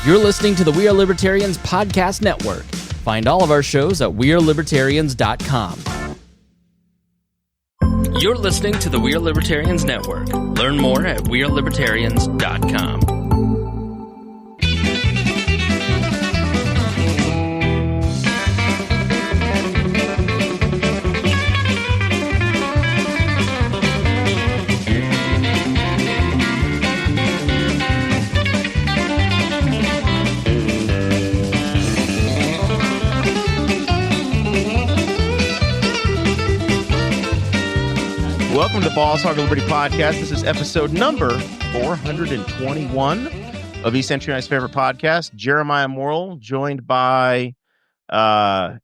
You're listening to the We Are Libertarians Podcast Network. Find all of our shows at wearelibertarians.com. You're listening to the We Are Libertarians Network. Learn more at wearelibertarians.com. Welcome to Boss Hog of Liberty podcast. This is episode number 421 of East Central United's favorite podcast. Jeremiah Morrell, joined by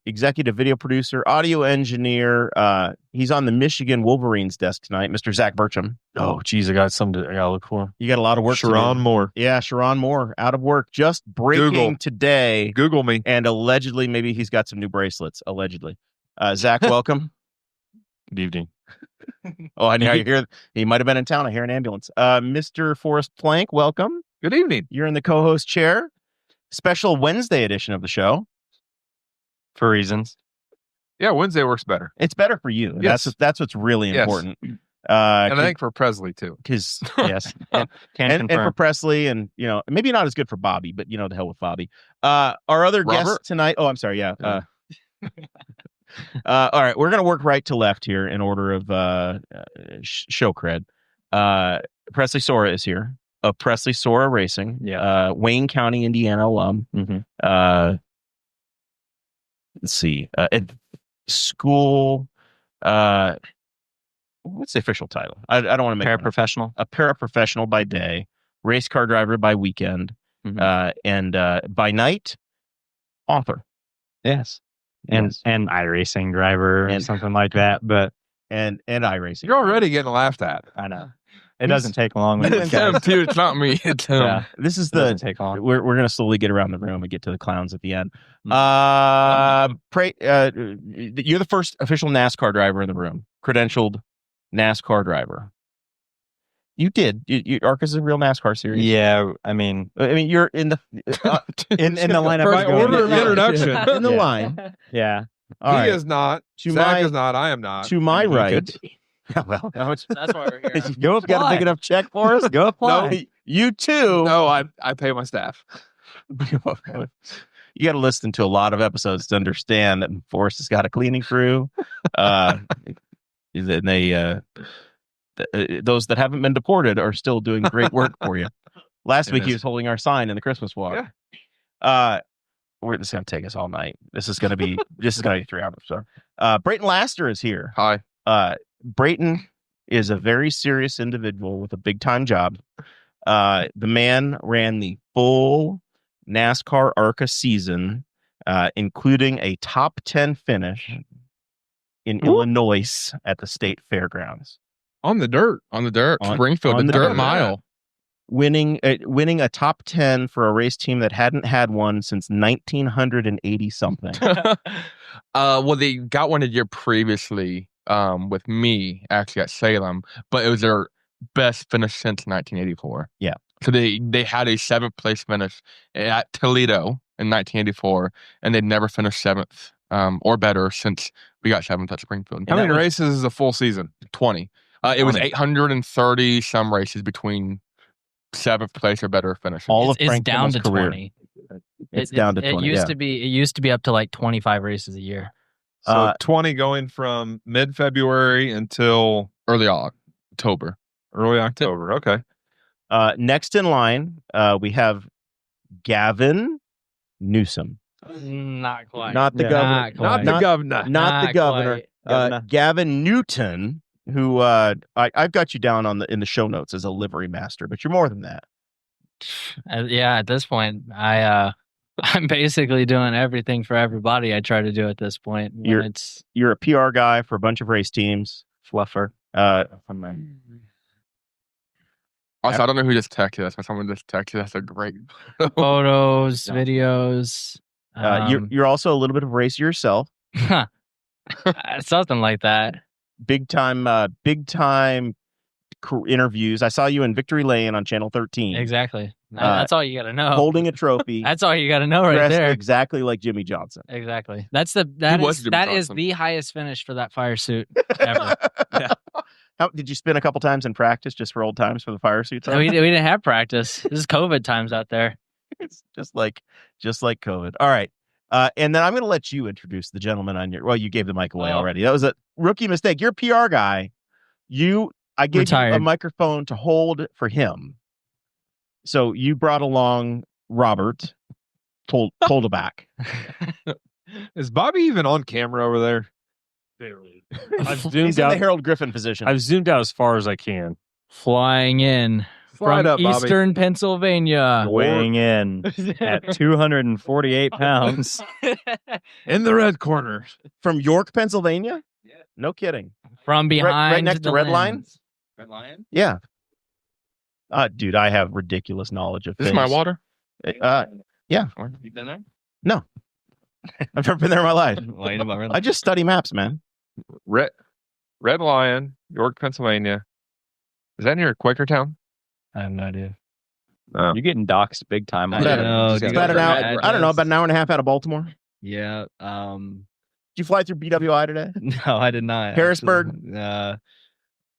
executive video producer, audio engineer. He's on the Michigan Wolverines desk tonight, Mr. Zach Burcham. Oh, geez, I got something I gotta look for. You got a lot of work. Sharon Moore. Yeah, Sharon Moore, out of work, just breaking today. Google me. And allegedly, maybe he's got some new bracelets. Allegedly. Zach, welcome. Good evening. Oh, I hear he might have been in town. I hear an ambulance. Mr. Forrest Plank, welcome. Good evening. You're in the co-host chair. Special Wednesday edition of the show. For reasons. Yeah, Wednesday works better. It's better for you. Yes. That's what's really important. And I think for Presley too. Because yes, and for Presley, and maybe not as good for Bobby, but the hell with Bobby. Our other guest tonight. Oh, I'm sorry. Yeah. All right, we're gonna work right to left here in order of show cred. Presley Sorah is here of Presley Sorah Racing. Yeah. Wayne County, Indiana alum. Mm-hmm. Let's see. At school. What's the official title? I don't want to make paraprofessional. A paraprofessional by day, race car driver by weekend, and by night, author. Yes. And iRacing driver or something like that, but and iRacing. You're already getting laughed at. I know it doesn't take long. It's him too. It's not me. It's him. Yeah. This is take long. We're gonna slowly get around the room and get to the clowns at the end. You're the first official NASCAR driver in the room, credentialed NASCAR driver. You did. ARCA is a real NASCAR series. Yeah, I mean, you're in the in the lineup. By order of introduction, in the line. Yeah, he is not. Zach is not. I am not. To my right. Well, that's why we're here. Go apply. Got a big enough check for us? Go apply. No, you too. No, I pay my staff. You got to listen to a lot of episodes to understand that Forrest has got a cleaning crew. And they. Those that haven't been deported are still doing great work for you. Last week he was holding our sign in the Christmas walk. Yeah. This is going to take us all night. This is going to be 3 hours. So, Brayton Laster is here. Hi. Brayton is a very serious individual with a big time job. The man ran the full NASCAR ARCA season, including a top 10 finish in Illinois at the state fairgrounds. On the dirt, Springfield, the dirt mile. Winning a top 10 for a race team that hadn't had one since 1980 something. Well, they got one a year previously with me, actually, at Salem, but it was their best finish since 1984. Yeah. So they had a 7th place finish at Toledo in 1984, and they'd never finished 7th or better since we got 7th at Springfield. How many races is a full season? 20. It was 830 some races between 7th place or better finishes. It's down to career. 20. It's down to 20. It used to be up to like 25 races a year. So 20 going from mid-February until early October. Early October. Okay. Next in line, we have Gavin Newsom. Not quite. Not the governor. Not the governor. Not the governor. Gavin Newton, who I've got you down in the show notes as a livery master, but you're more than that. Yeah, at this point, I'm basically doing everything for everybody. I try to do at this point. You're a PR guy for a bunch of race teams. Fluffer. Also, I don't know who just texted us, but someone just texted us a great photos, videos. You're also a little bit of a racer yourself. Something like that. Big time interviews. I saw you in Victory Lane on Channel 13. Exactly. That's all you got to know. Holding a trophy. That's all you got to know right dressed there. exactly like Jimmy Johnson. Exactly. That is the highest finish for that fire suit ever. How did you spend a couple times in practice just for old times for the fire suits? We didn't have practice. This is COVID times out there. It's just like COVID. All right. And then I'm going to let you introduce the gentleman on your. Well, you gave the mic away already. That was a rookie mistake. You're a PR guy. I gave you a microphone to hold for him. So you brought along Robert. Pulled it back. Is Bobby even on camera over there? Barely. I've zoomed He's in out. the Harold Griffin position. I've zoomed out as far as I can. Flying in from up, Bobby. Eastern Pennsylvania. Weighing in at 248 pounds. In the red corner. From York, Pennsylvania? Yeah. No kidding. From behind. Right next to Red Lion? Red Lion? Yeah. Dude, I have ridiculous knowledge of This things. is my water? Yeah. You been there? No. I've never been there in my life. Lying about Red I just study maps, man. Red Lion, York, Pennsylvania. Is that near Quakertown? I have no idea. You're getting doxxed big time. About an hour, I don't know, about an hour and a half out of Baltimore. Yeah. Did you fly through BWI today? No, I did not. Harrisburg?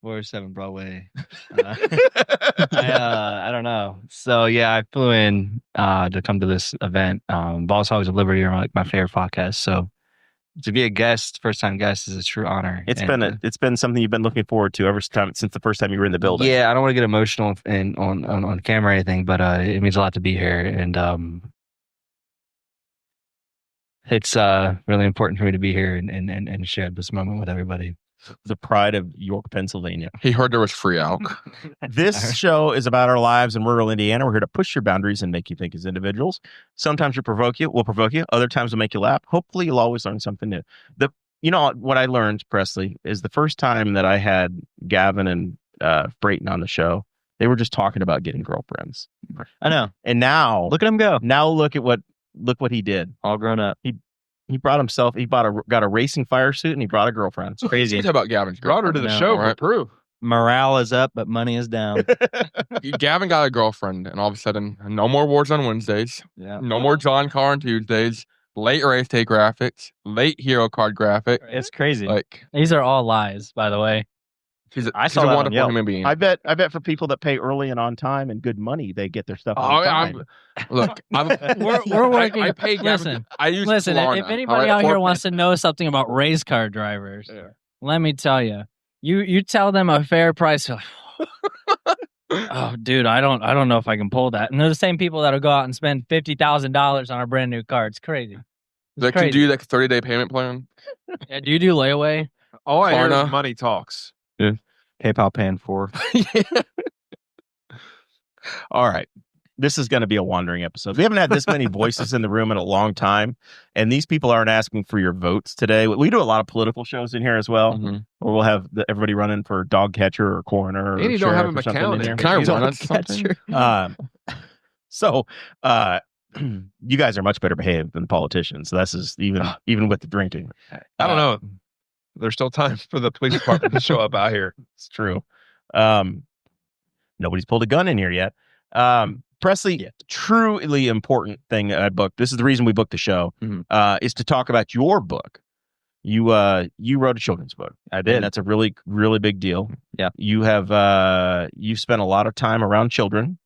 407 Broadway. I don't know. So yeah, I flew in to come to this event. Boss Hogs of Liberty are like my favorite podcast. So to be a guest, first time guest, is a true honor. It's been something you've been looking forward to since the first time you were in the building. Yeah, I don't want to get emotional and on camera or anything, but it means a lot to be here, and it's really important for me to be here and share this moment with everybody. The pride of York, Pennsylvania. He heard there was free alk. This show is about our lives in rural Indiana. We're here to push your boundaries and make you think as individuals. Sometimes we'll provoke you. Other times we'll make you laugh. Hopefully you'll always learn something new. You know what I learned, Presley, is the first time that I had Gavin and Brayton on the show, they were just talking about getting girlfriends. I know. And now Look at him go. Now look what he did. All grown up. He brought himself. He got a racing fire suit and he brought a girlfriend. It's crazy. Talk about Gavin's Brought her to the show for proof. Morale is up, but money is down. Gavin got a girlfriend, and all of a sudden, no more wars on Wednesdays. Yeah. No more John Carr on Tuesdays. Late race day graphics. Late hero card graphic. It's crazy. Like These are all lies, by the way. she's I a saw that on wonderful Yelp. human being. I bet for people that pay early and on time and good money, they get their stuff on time. We're working. I pay Gavin. Listen, I use listen. Klarna, If anybody all right, out here 4 wants to know something about race car drivers, Yeah. let me tell you. You tell them a fair price. Oh, dude, I don't know if I can pull that. And they're the same people that'll go out and spend $50,000 on a brand new car. It's crazy. They can do like a 30-day payment plan. Yeah, do you do layaway? All I hear Klarna. is money talks. PayPal paying for. All right. This is going to be a wandering episode. We haven't had this many voices in the room in a long time, and these people aren't asking for your votes today. We do a lot of political shows in here as well, or we'll have everybody running for dog catcher or coroner. And or you don't have sheriff an or something account in in here. Can I You don't run have- on something? So, you guys are much better behaved than the politicians. So this is even with the drinking. I don't know. There's still time for the police department to show up out here. It's true. Nobody's pulled a gun in here yet. Presley, truly important thing I booked. This is the reason we booked the show. Is to talk about your book. You wrote a children's book. I did. And that's a really, really big deal. Yeah. You have you've spent a lot of time around children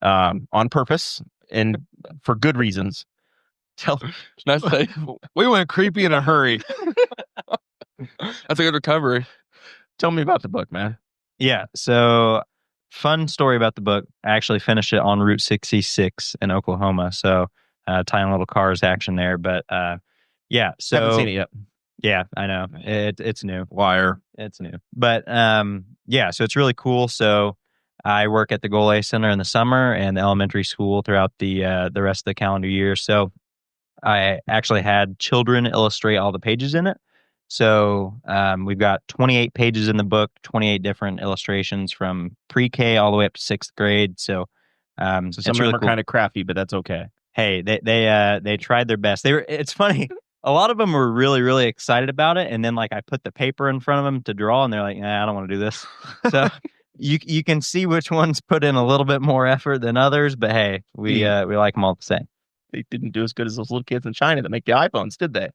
on purpose and for good reasons. That's like, We went creepy in a hurry. that's a good recovery. Tell me about the book, man. Yeah. So, fun story about the book. I actually finished it on Route 66 in Oklahoma. So, tying little cars action there. But yeah. So Haven't seen it yet. Yeah, I know. It's new. Liar. It's new. But yeah, so it's really cool. So I work at the GOLA Center in the summer and the elementary school throughout the rest of the calendar year. So I actually had children illustrate all the pages in it. So we've got 28 pages in the book, 28 different illustrations from pre-K all the way up to 6th grade. So So it's some of really them are cool. kind of crafty, but that's okay. Hey, they tried their best. It's funny. A lot of them were really, really excited about it. And then like I put the paper in front of them to draw and they're like, nah, I don't want to do this. So You can see which ones put in a little bit more effort than others, but hey, we like them all the same. They didn't do as good as those little kids in China that make the iPhones, did they?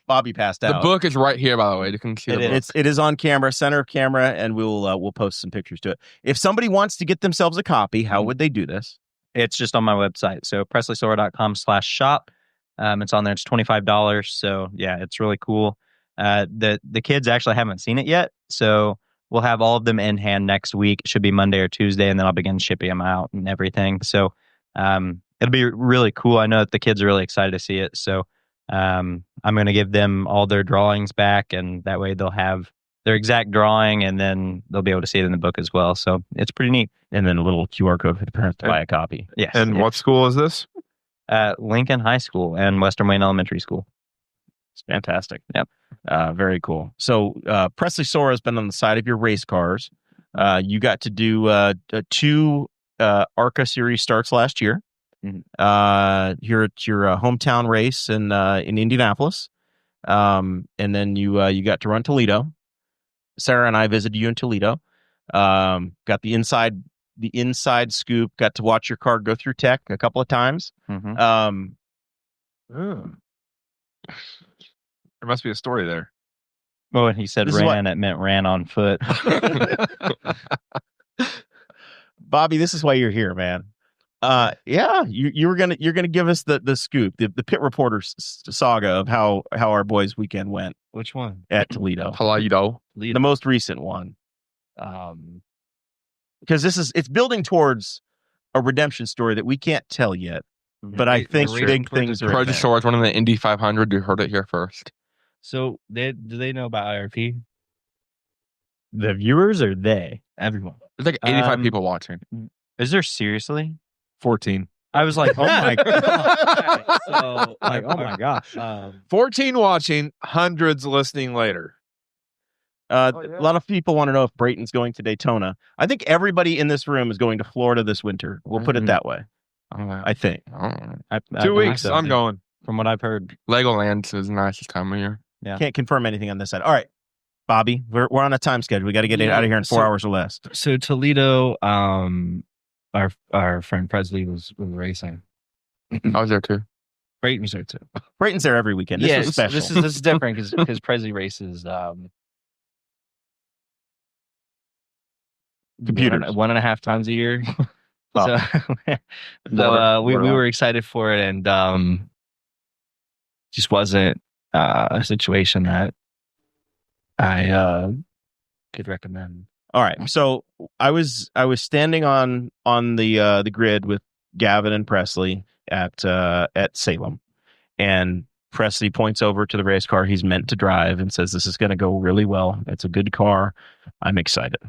Bobby passed out. The book is right here, by the way. You can see the book. It is on camera, center of camera, and we'll post some pictures to it. If somebody wants to get themselves a copy, how would they do this? It's just on my website. So presleysorah.com/shop. It's on there. It's $25. So yeah, it's really cool. The kids actually haven't seen it yet. So we'll have all of them in hand next week. It should be Monday or Tuesday, and then I'll begin shipping them out and everything. So it'll be really cool. I know that the kids are really excited to see it. So I'm going to give them all their drawings back, and that way they'll have their exact drawing, and then they'll be able to see it in the book as well. So it's pretty neat. And then a little QR code for the parents to buy a copy. Yes. And what school is this? Lincoln High School and Western Wayne Elementary School. It's fantastic. Yep. Very cool. So Presley Sorah has been on the side of your race cars. You got to do 2 ARCA series starts last year. Mm-hmm. Here at your hometown race in Indianapolis. And then you got to run Toledo. Sarah and I visited you in Toledo. Got the inside scoop. Got to watch your car go through tech a couple of times. Mm-hmm. There must be a story there. Oh, and he said This is ran. It meant ran on foot. Bobby, this is why you're here, man. Yeah, you're gonna give us the scoop, the pit reporter saga of how our boys' weekend went Which one? at Toledo, Toledo. the most recent one. Because it's building towards a redemption story that we can't tell yet, but I think big things are. Presley Sorah is one of the Indy 500. You heard it here first. So do they know about IRP? The viewers or they? Everyone. There's like 85 people watching. Is there seriously? 14. I was like, oh my god. So Like, oh my gosh. 14 watching, hundreds listening later. A lot of people want to know if Brayton's going to Daytona. I think everybody in this room is going to Florida this winter. We'll put it that way. I think. I 2 weeks. so. I'm going. From what I've heard. Legoland is nice this time of year. Yeah. Can't confirm anything on this side. All right, Bobby, we're on a time schedule. We got to get it out of here in 4 hours or less. So Toledo, our friend Presley was racing. I was there too. Brayton was there too. Brayton's there every weekend. This was special. This is different because Presley races computers 1.5 times a year. Oh. So we were excited for it, and just wasn't a situation that I could recommend. All right. So I was standing on the grid with Gavin and Presley at Salem, and Presley points over to the race car he's meant to drive and says, "This is going to go really well. It's a good car. I'm excited.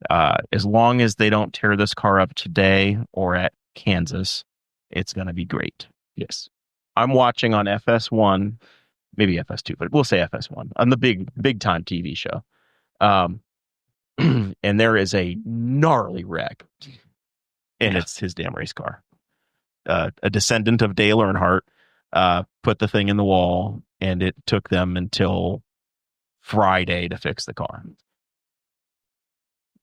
As long as they don't tear this car up today or at Kansas, it's going to be great." Yes. I'm watching on FS1, maybe FS2, but we'll say FS1 on the big time TV show. And there is a gnarly wreck, and it's his damn race car. A descendant of Dale Earnhardt put the thing in the wall, and it took them until Friday to fix the car.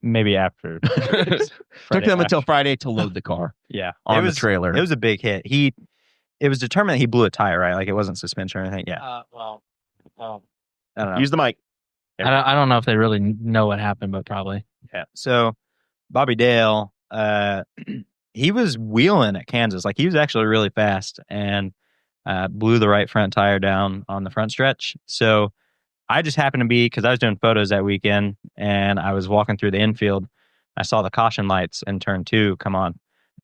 Maybe after. Took them until Friday to load the car. Yeah. On the trailer. It was a big hit. It was determined that he blew a tire, right? Like it wasn't suspension or anything. Yeah. I I don't know. Use the mic. I don't know if they really know what happened, but probably. Yeah. So Bobby Dale, he was wheeling at Kansas. Like he was actually really fast and blew the right front tire down on the front stretch. So I just happened to be, because I was doing photos that weekend and I was walking through the infield. I saw the caution lights in turn 2 come on.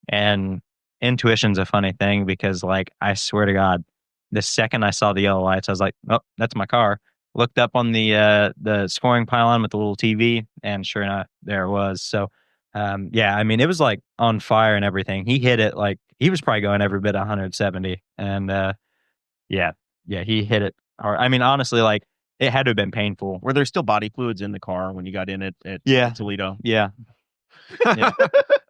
And intuition's a funny thing because, like, I swear to God, the second I saw the yellow lights, I was like, oh, that's my car. Looked up on the scoring pylon with the little TV, and sure enough, there it was. So, yeah, I mean, it was like on fire and everything. He hit it like he was probably going every bit 170, and yeah, he hit it hard. I mean, honestly, like it had to have been painful. Were there still body fluids in the car when you got in it at Toledo? Yeah.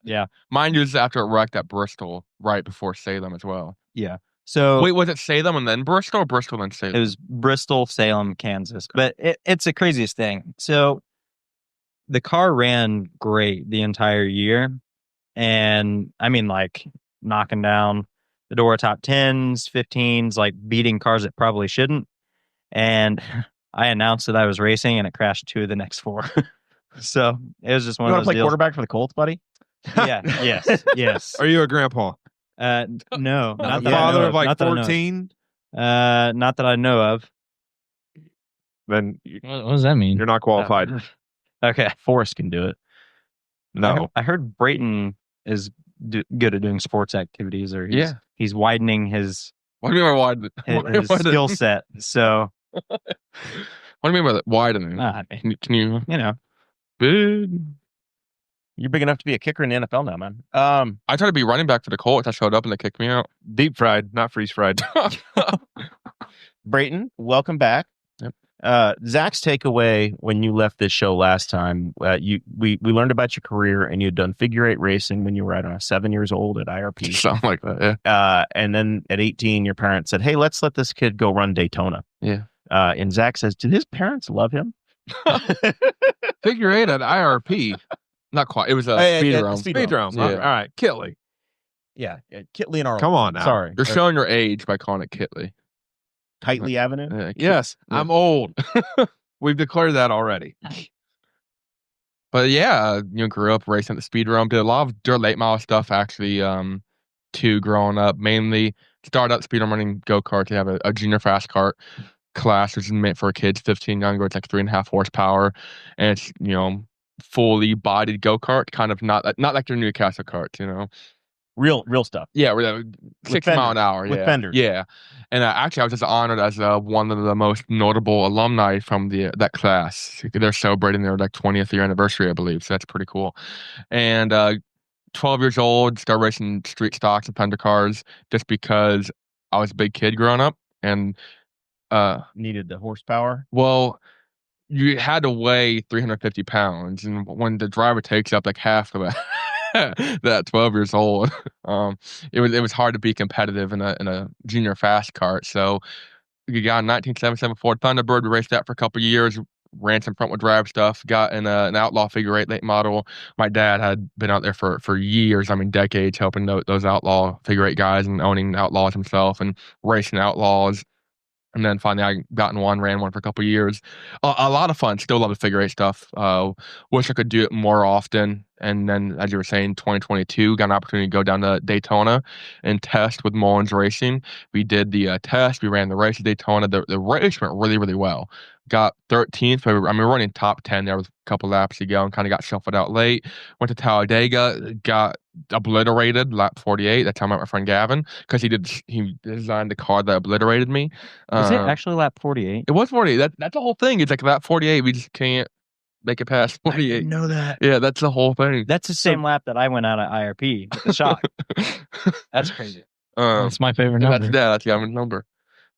Yeah. Mine was after it wrecked at Bristol right before Salem as well. Yeah. So Wait, was it Salem and then Bristol, or Bristol and Salem? it was Bristol, Salem, Kansas. But it's the craziest thing. So the car ran great the entire year. And I mean, like knocking down the door top 10s, 15s, like beating cars that probably shouldn't. And I announced that I was racing and it crashed 2 of the next 4. So it was just one You of want to those play deals. quarterback for the Colts, buddy? Yeah. Yes. Are you a grandpa? No, not that I Father know of like Not that I know of. 14? Not that I know of. Then What does that mean? you're not qualified. Okay. Forrest can do it. No. I heard Brayton is good at doing sports activities, or he's widening his What do you mean by widening? his skill set. So What do you mean by widening? I mean, Can you? you know, Big. You're big enough to be a kicker in the NFL now, man. I tried to be running back for the Colts. I showed up and they kicked me out. Deep fried, not freeze fried. Brayton, welcome back. Yep. Zach's takeaway when you left this show last time, we learned about your career, and you'd done figure 8 racing when you were, I don't know, 7 years old at IRP. Something like that, yeah. And then at 18, your parents said, hey, let's let this kid go run Daytona. Yeah. And Zach says, did his parents love him? Figure 8 at IRP. Not quite. It was a speed round. Speed round. Yeah. All right. Kitley. Yeah. Kitley and Arlen. Come on now. Sorry. You're showing your age by calling it Kitley. Kitley Avenue? Yes, Yeah. I'm old. We've declared that already. But yeah, grew up racing at the speed room. Did a lot of dirt late model stuff actually. Too growing up. Mainly started out speed room running go karts. They have a junior fast kart class, which is meant for kids 15 younger. It's like 3.5 horsepower, and it's fully bodied go kart. Kind of not like your Newcastle karts. Real stuff. Yeah, we're 60 mile an hour. With Yeah, fenders. yeah. And actually, I was just honored as one of the most notable alumni from that class. They're celebrating their 20th year anniversary, I believe. So that's pretty cool. And 12 years old, started racing street stocks and fender cars just because I was a big kid growing up, and Needed the horsepower. well, you had to weigh 350 pounds, and when the driver takes up like half of that 12 years old, it was hard to be competitive in a junior fast kart. So you got a 1977 Ford Thunderbird. We raced that for a couple of years. Ran some front wheel drive stuff. Got in an outlaw figure 8 late model. My dad had been out there for years. I mean, decades, helping those outlaw figure 8 guys and owning outlaws himself and racing outlaws. And then finally, I got in one, ran one for a couple of years. A lot of fun. Still love the figure 8 stuff. Wish I could do it more often. And then, as you were saying, 2022, got an opportunity to go down to Daytona and test with Mullins Racing. We did the test. We ran the race at Daytona. The race went really, really well. Got 13th. But we were running top 10 there with a couple laps to go and kind of got shuffled out late. Went to Talladega, got obliterated lap 48. That's how I met my friend Gavin, because he designed the car that obliterated me. is it actually lap 48? It was 48. That's the whole thing. It's like lap 48. We just can't make it past 48. Know that. Yeah, that's the whole thing. That's the same lap that I went out at IRP with the shock. That's crazy. That's my favorite number. That's Gavin's number.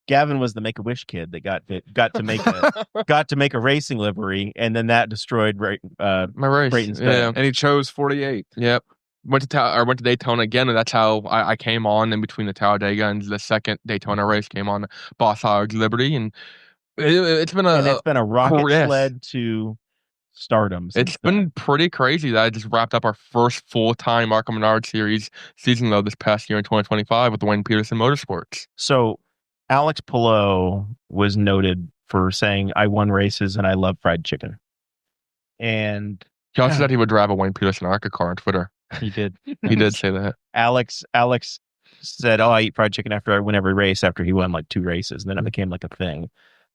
Gavin was the Make-A-Wish kid that got to make a racing livery, and then that destroyed My race. Brayton's Yeah. And he chose 48. Yep. Went to Daytona again, and that's how I came on in between the Talladega and the second Daytona race. Came on Boss Hog of Liberty, and it's been a rocket yes. sled to stardom. It's been pretty crazy that I just wrapped up our first full-time ARCA Menard Series season though this past year in 2025 with the Wayne Peterson Motorsports. So Alex Pillow was noted for saying, I won races and I love fried chicken. And He also said he would drive a Wayne Peterson ARCA car on Twitter. He did. He did say that. Alex said, I eat fried chicken after I win every race after he won like 2 races. And then it became like a thing.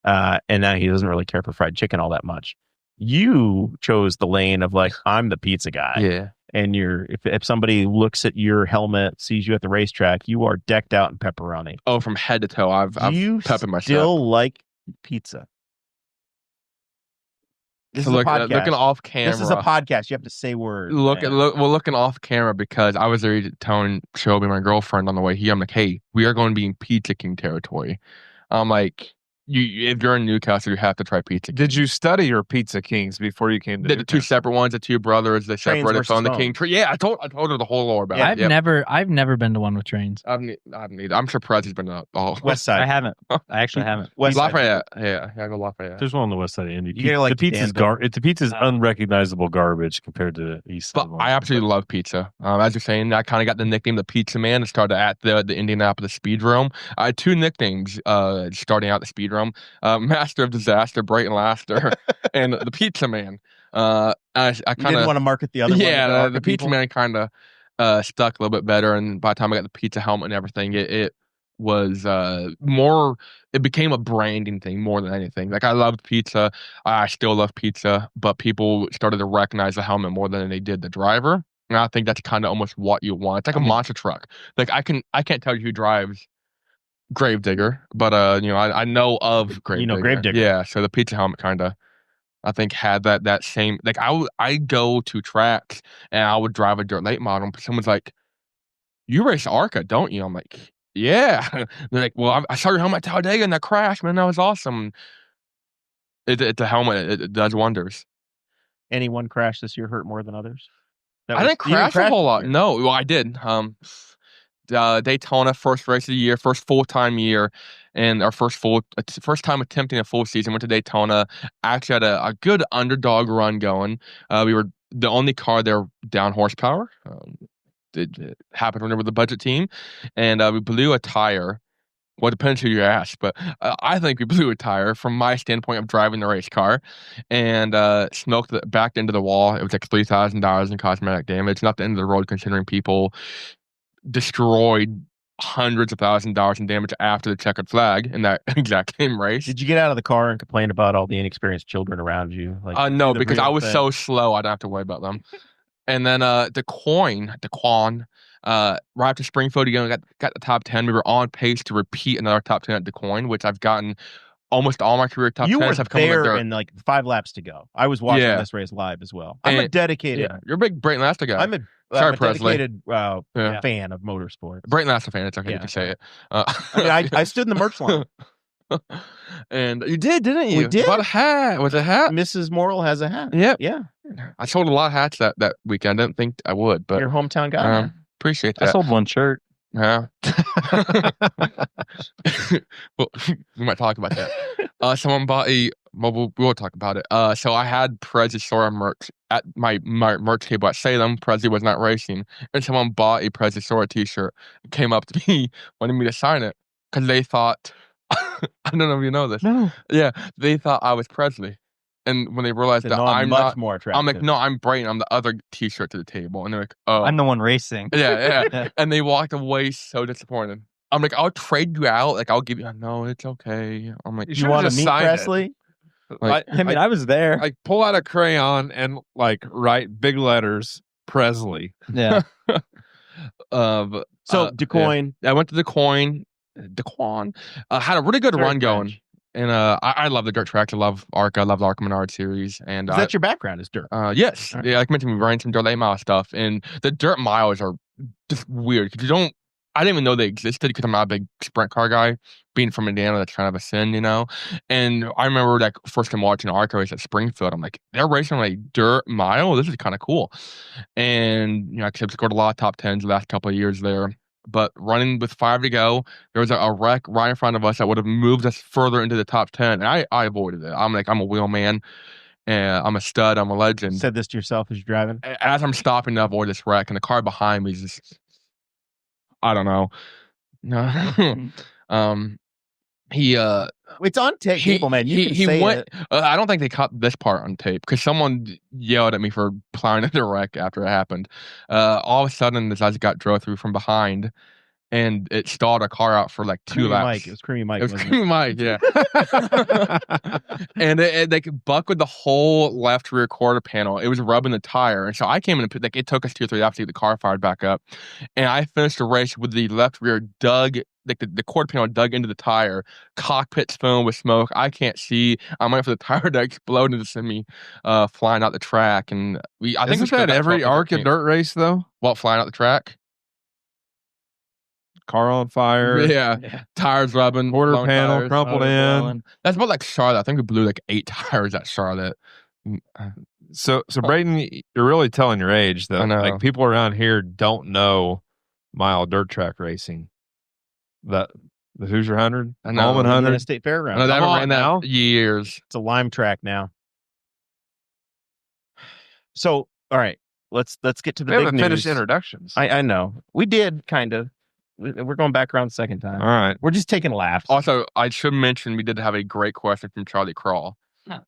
And now he doesn't really care for fried chicken all that much. You chose the lane of like, I'm the pizza guy. Yeah. And if somebody looks at your helmet, sees you at the racetrack, you are decked out in pepperoni. Oh, from head to toe, I've you peppered myself. still like pizza? This is a podcast. Looking off camera. This is a podcast. You have to say words. We're looking off camera because I was already telling Shelby, my girlfriend, on the way here, I'm like, hey, we are going to be in Pizza King territory. I'm like, if you're in Newcastle, you have to try Pizza. Did you study your Pizza Kings before you came to The two separate ones, the two brothers, they Trains separated versus from the phones. King tree. Yeah, I told her the whole lore about it. I've never been to one with trains. I'm sure Prez has been to all. West Side. I haven't. I actually haven't. West Side. Lafayette. Yeah, I go Lafayette. There's one on the west side of Indy. You hear, like, the pizza's unrecognizable garbage compared to the east. But I absolutely love pizza. As you're saying, I kind of got the nickname the Pizza Man. It started at the Indianapolis Speedrome. I had 2 nicknames starting out the Speedrome: Master of Disaster, Brayton Laster, and the Pizza Man. I kind of didn't want to market the other one. Yeah, the Pizza Man kind of stuck a little bit better. And by the time I got the pizza helmet and everything, it was more. It became a branding thing more than anything. Like, I loved pizza. I still love pizza, but people started to recognize the helmet more than they did the driver. And I think that's kind of almost what you want. It's like a monster truck. Like, I can't tell you who drives Gravedigger, but I know of Gravedigger. You know Gravedigger. Yeah, so the pizza helmet kind of, I think, had that same, like, I go to tracks and I would drive a dirt late model, but someone's like, "You race ARCA, don't you?" I'm like, "Yeah." They're like, "Well, I saw your helmet at Talladega and that crash, man. That was awesome." It's a helmet. It does wonders. Any one crash this year hurt more than others? I didn't crash a whole lot. No, well, I did. Daytona, first race of the year, first full-time year, and our first time attempting a full season. Went to Daytona. Actually had a good underdog run going. We were the only car there down horsepower. It happened when we were the budget team, and we blew a tire. Well, it depends who you ask, but I think we blew a tire from my standpoint of driving the race car, and smoked it back into the wall. It was like $3,000 in cosmetic damage. Not the end of the road, considering people destroyed hundreds of thousands of dollars in damage after the checkered flag in that exact same race. Did you get out of the car and complain about all the inexperienced children around you? Like, no, because I was so slow, I didn't have to worry about them. And then the Quan, right after Springfield, again, got the top 10. We were on pace to repeat another top 10 at DeQuoin, which I've gotten almost all my career top 10s. You were have come there in like 5 laps to go. I was watching this race live as well. I'm a dedicated. Yeah, you're a big Brayton Laster guy. I'm a dedicated fan of motorsports. Brayton Laster fan. It's okay, you can say it. I stood in the merch line. And you did, didn't you? We did. Bought a hat. Was it a hat? Mrs. Morrell has a hat. Yep. Yeah. I sold a lot of hats that weekend. I didn't think I would, but your hometown guy. Appreciate that. I sold one shirt. Yeah. Well, we might talk about that. Someone bought we'll talk about it. So I had Presley Sorah merch at my merch table at Salem. Presley was not racing, and someone bought a Presley Sorah t-shirt. Came up to me, wanted me to sign it because they thought, I don't know if you know this. No. Yeah, they thought I was Presley. And when they realized that I'm much not more attractive. I'm like, "No, I'm Brayton. I'm the other t-shirt to the table." And they're like, "Oh, I'm the one racing. Yeah. And they walked away so disappointed. I'm like, "I'll trade you out. Like, I'll give you." "No, it's okay." I'm like, You want to meet Presley? Like, I mean, I was there. Like, pull out a crayon and like write big letters, Presley. Yeah. So DeQuoin. Yeah. I went to DeQuoin. Had a really good run going. And I love the dirt tracks. I love ARCA. I love the ARCA Menard series. And Is that your background? Is dirt? Yes. Right. Yeah, like I mentioned, we ran some dirt late mile stuff, and the dirt miles are just weird because I didn't even know they existed because I'm not a big sprint car guy. Being from Indiana, that's kind of a sin, you know. And I remember like first time watching ARCA race at Springfield. I'm like, they're racing on a dirt mile. This is kind of cool. And I've scored a lot of top 10s the last couple of years there. But running with 5 to go, there was a wreck right in front of us that would have moved us further into the top 10. And I avoided it. I'm like, I'm a wheel man. And I'm a stud. I'm a legend. You said this to yourself as you're driving? As I'm stopping to avoid this wreck, and the car behind me is just, I don't know. It's on tape, man. You can say it. I don't think they caught this part on tape because someone yelled at me for plowing into the wreck after it happened. All of a sudden, this guy got through from behind, and it stalled a car out for like 2 laps. It was Creamy Mike. It was Creamy Mike, yeah. And they could buck with the whole left rear quarter panel. It was rubbing the tire, and so I came in and it took us 2 or 3 laps to get the car fired back up, and I finished the race with the left rear dug. Like the quarter panel dug into the tire, cockpit's filled with smoke. I can't see. I'm waiting for the tire to explode and to send me flying out the track. And I think Isn't that every ARCA dirt race though? What, flying out the track? car on fire. Yeah. Tires rubbing. Quarter blown panel tires. crumpled in. That's about like Charlotte. I think we blew like 8 tires at Charlotte. So Brayton, you're really telling your age I that know. like people around here don't know mile dirt track racing. The Hoosier 100, I know. Almond Indiana 100. State Fairgrounds. I haven't ran that now. years. It's a lime track now. So, all right, let's get to the We big haven't news. finished introductions. I know we did kind of. We're going back around the second time. All right. We're just taking laps. Also, I should mention we did have a great question from Charlie Crawl.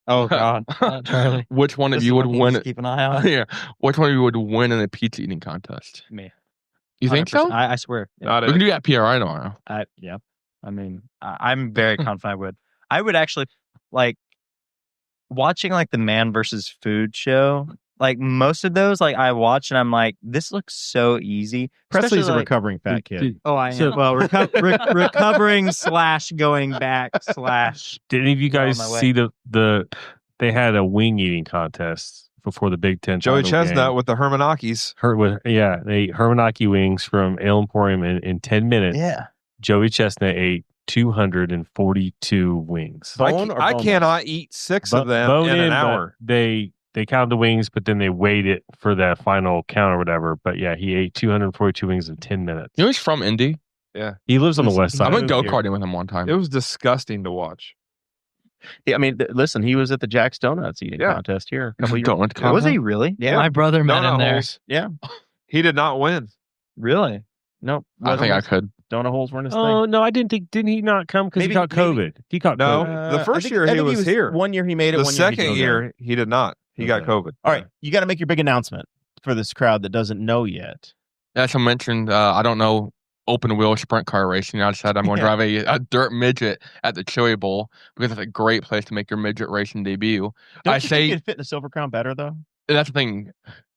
Oh God, Charlie. Which one of This you is would one thing win? just keep an eye on. Yeah. Which one of you would win in a pizza eating contest? Me. You think so? 100%. I swear. Yeah. Not We it. can do that PRI tomorrow. Yeah. I mean, I'm very confident I would actually like watching like the Man versus Food show. Like most of those, like I watch and I'm like, this looks so easy. Presley's Especially, a like, recovering fat kid. Oh, I am. So- Well, recovering / going back / Did any of you guys on my way. see the they had a wing eating contest before the Big Ten? Joey title Chestnut game. with the Hermanakis. They Hermanaki wings from Ale Emporium in 10 minutes. Yeah. Joey Chestnut ate 242 wings. Bone or I boneless? cannot eat 6 of them Bone in an but hour. They counted the wings, but then they weighed it for that final count or whatever. But yeah, he ate 242 wings in 10 minutes. You know he's from Indy. He lives on the west side. I went of go here. karting with him one time. It was disgusting to watch. Yeah, I mean, listen, he was at the Jack's Donuts eating Yeah. contest here. A couple years. Don't want to Was he really? Yeah. My brother met him there. holes. Yeah. He did not win. Really? Nope. I think I could. Donut holes weren't his Oh thing. no, I didn't think. Didn't he not come because he Maybe- caught COVID? He caught No. COVID. The first year I he think was here. One year he made it. The one second year, he year, he did not. He got Okay. COVID. All right, you got to make your big announcement for this crowd that doesn't know yet. As I mentioned, I don't know open wheel sprint car racing. I decided I'm going to drive a dirt midget at the Chili Bowl because it's a great place to make your midget racing debut. Don't I you say think it'd fit in the Silver Crown better though? that's the thing,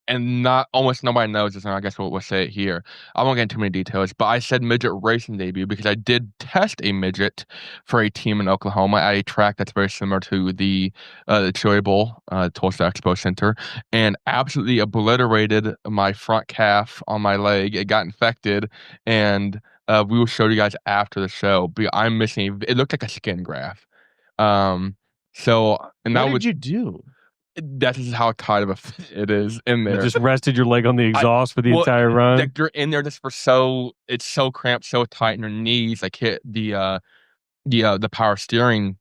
and not almost nobody knows this, and I guess we'll say it here. I won't get into too many details, but I said midget racing debut because I did test a midget for a team in Oklahoma at a track that's very similar to the Chili Bowl, Tulsa Expo Center, and absolutely obliterated my front calf on my leg. It got infected, and we will show you guys after the show. But I'm missing. It looked like a skin graft. So, and that What would did you do? that is how tight of a fit it is in You there. just rested your leg on the exhaust for the well, entire run. Like you're in there just for it's so cramped, so tight, and your knees like hit the power steering.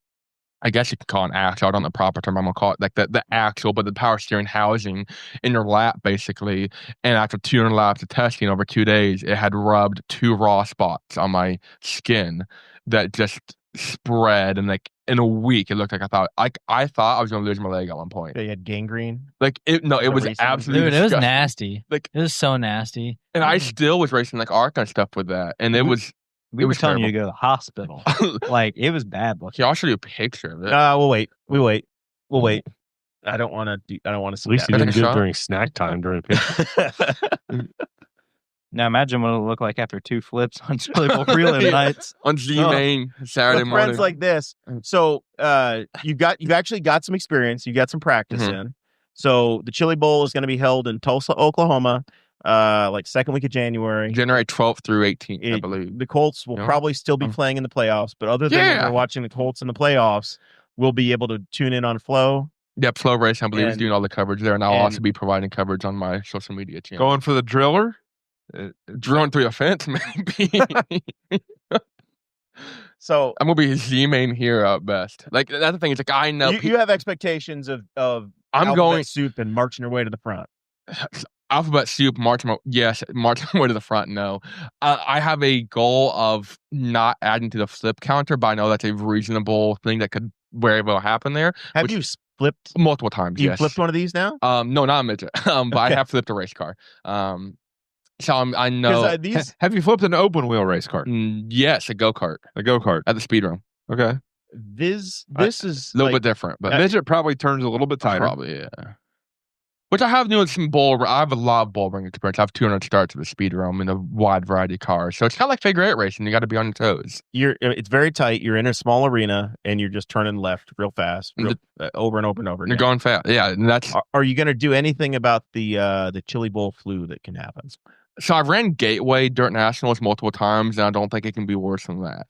I guess you could call it an axle. I don't know the proper term. I'm gonna call it like the axle, but the power steering housing in your lap basically. And after 200 laps of testing over 2 days, it had rubbed 2 raw spots on my skin that just spread, and like in a week it looked like I thought I was gonna lose my leg at one point. They had gangrene. Like it was racing. absolutely Dude, it was disgusting. nasty. Like- It was so nasty. And I still was racing like ARCA and stuff with that, and it was We It were was telling you terrible. to go to the hospital. Like it was bad looking. Here, I'll show you a picture of it. We'll wait. We'll wait. I don't want to. I don't want to At see least he that. I didn't think do so. it during snack time during pitch. Now imagine what it'll look like after 2 flips on Chili Bowl prelim nights. On Z-Main Saturday With morning. friends like this. So you've actually got some experience. You got some practice Mhm. in. So the Chili Bowl is going to be held in Tulsa, Oklahoma, like second week of January. January 12th through 18th, I believe. The Colts will Yeah. probably still be playing in the playoffs, but other than when Yeah. we're watching the Colts in the playoffs, we'll be able to tune in on Flow. Yep, Flow Racing, I believe, is And- doing all the coverage there, and I'll and- also be providing coverage on my social media channel. Going for the driller. Drilling through the fence, maybe. So I'm gonna be a Z-Main hero at best. Like that's the thing. It's like I know you have expectations of I'm alphabet going soup and marching your way to the front. alphabet soup, march my way to the front. No, I have a goal of not adding to the flip counter, but I know that's a reasonable thing that could very well happen there. Have Which- you flipped? Multiple times. You Yes. flipped one of these now? No, not a midget. But I Okay. have flipped a race car. So I know. Because these Have you flipped an open wheel race car? Yes, a go kart A go kart. at the speed room. Okay. this is A little like, bit different, but Midget probably turns a little bit tighter. probably yeah. Which I have doing some bowl. I have a lot of bull ring experience. I have 200 starts at the speed realm in a wide variety of cars. So it's kind of like figure eight racing. You got to be on your toes. It's very tight. You're in a small arena and you're just turning left real fast, over and over and over. You're going fast. Yeah, and that's. Are you going to do anything about the chili bowl flu that can happen? So I've ran Gateway Dirt Nationals multiple times, and I don't think it can be worse than that.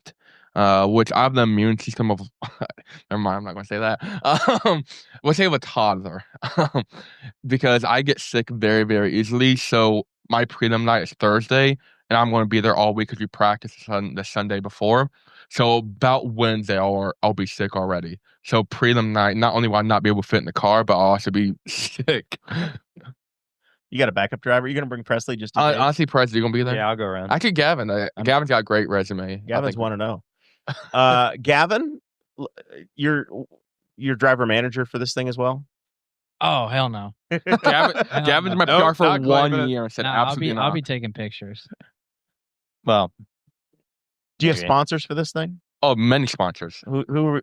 Which I have the immune system of. Never mind, I'm not going to say that. We'll say of a toddler, because I get sick very, very easily. So my prelim night is Thursday, and I'm going to be there all week because we practice the Sunday before. So about Wednesday, I'll be sick already. So prelim night, not only will I not be able to fit in the car, but I'll also be sick. You got a backup driver? You're going to bring Presley just to honestly, Presley, you going to be there? Yeah, I'll go around. Actually, Gavin. Gavin's got a great resume. Gavin's 1-0. Gavin, you're driver manager for this thing as well? Oh, hell no. Gavin's my PR for 1 year. I said absolutely not. I'll be taking pictures. Well, do you have sponsors for this thing? Oh, many sponsors. Who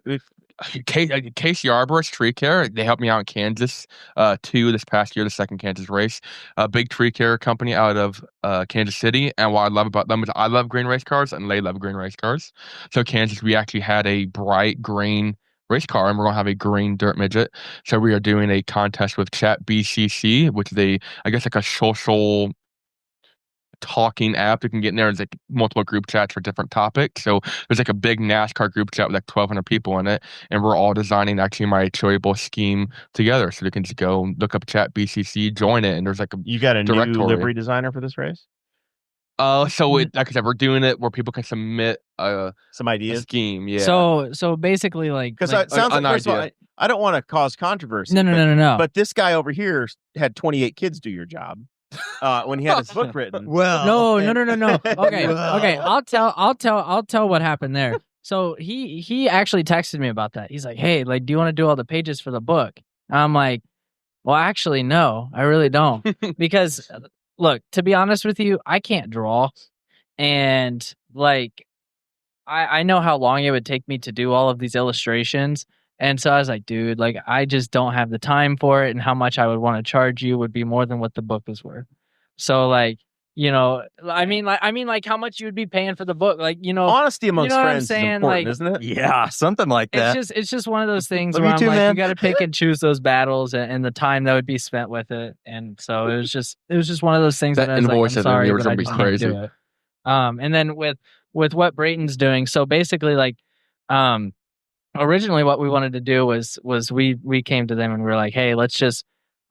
Casey Arborist Tree Care. They helped me out in Kansas this past year, the second Kansas race. A big tree care company out of Kansas City. And what I love about them is I love green race cars and they love green race cars. So Kansas, we actually had a bright green race car and we're going to have a green dirt midget. So we are doing a contest with Chat BCC, which is I guess like a social talking app. You can get in there. There's like multiple group chats for different topics. So there's like a big NASCAR group chat with like 1,200 people in it, and we're all designing actually my Cherry Bowl scheme together. So you can just go look up Chat BCC, join it, and there's like you got a directory. New livery designer for this race? So like I said, we're doing it where people can submit some ideas, scheme. Yeah. So basically, because it sounds like first of all, I don't want to cause controversy. No. But this guy over here had 28 kids do your job. When he had his book written. Well, no. Okay. I'll tell what happened there. So he actually texted me about that. He's like, "Hey, like, do you want to do all the pages for the book?" And I'm like, "Well, actually, no, I really don't." Because look, to be honest with you, I can't draw, and like, I know how long it would take me to do all of these illustrations. And so I was like, dude, like, I just don't have the time for it, and how much I would want to charge you would be more than what the book was worth. So, like, you know, I mean, like how much you would be paying for the book, like, you know, honesty amongst friends is saying? important, Like, isn't it? Yeah, something like that. It's just one of those things Love where you I'm too, like, man. you got to pick and choose those battles and the time that would be spent with it. And so it was just one of those things that I was like, I'm sorry, but I just can't do it. And then with what Brayton's doing, so basically, like, originally what we wanted to do was we came to them and we were like, hey,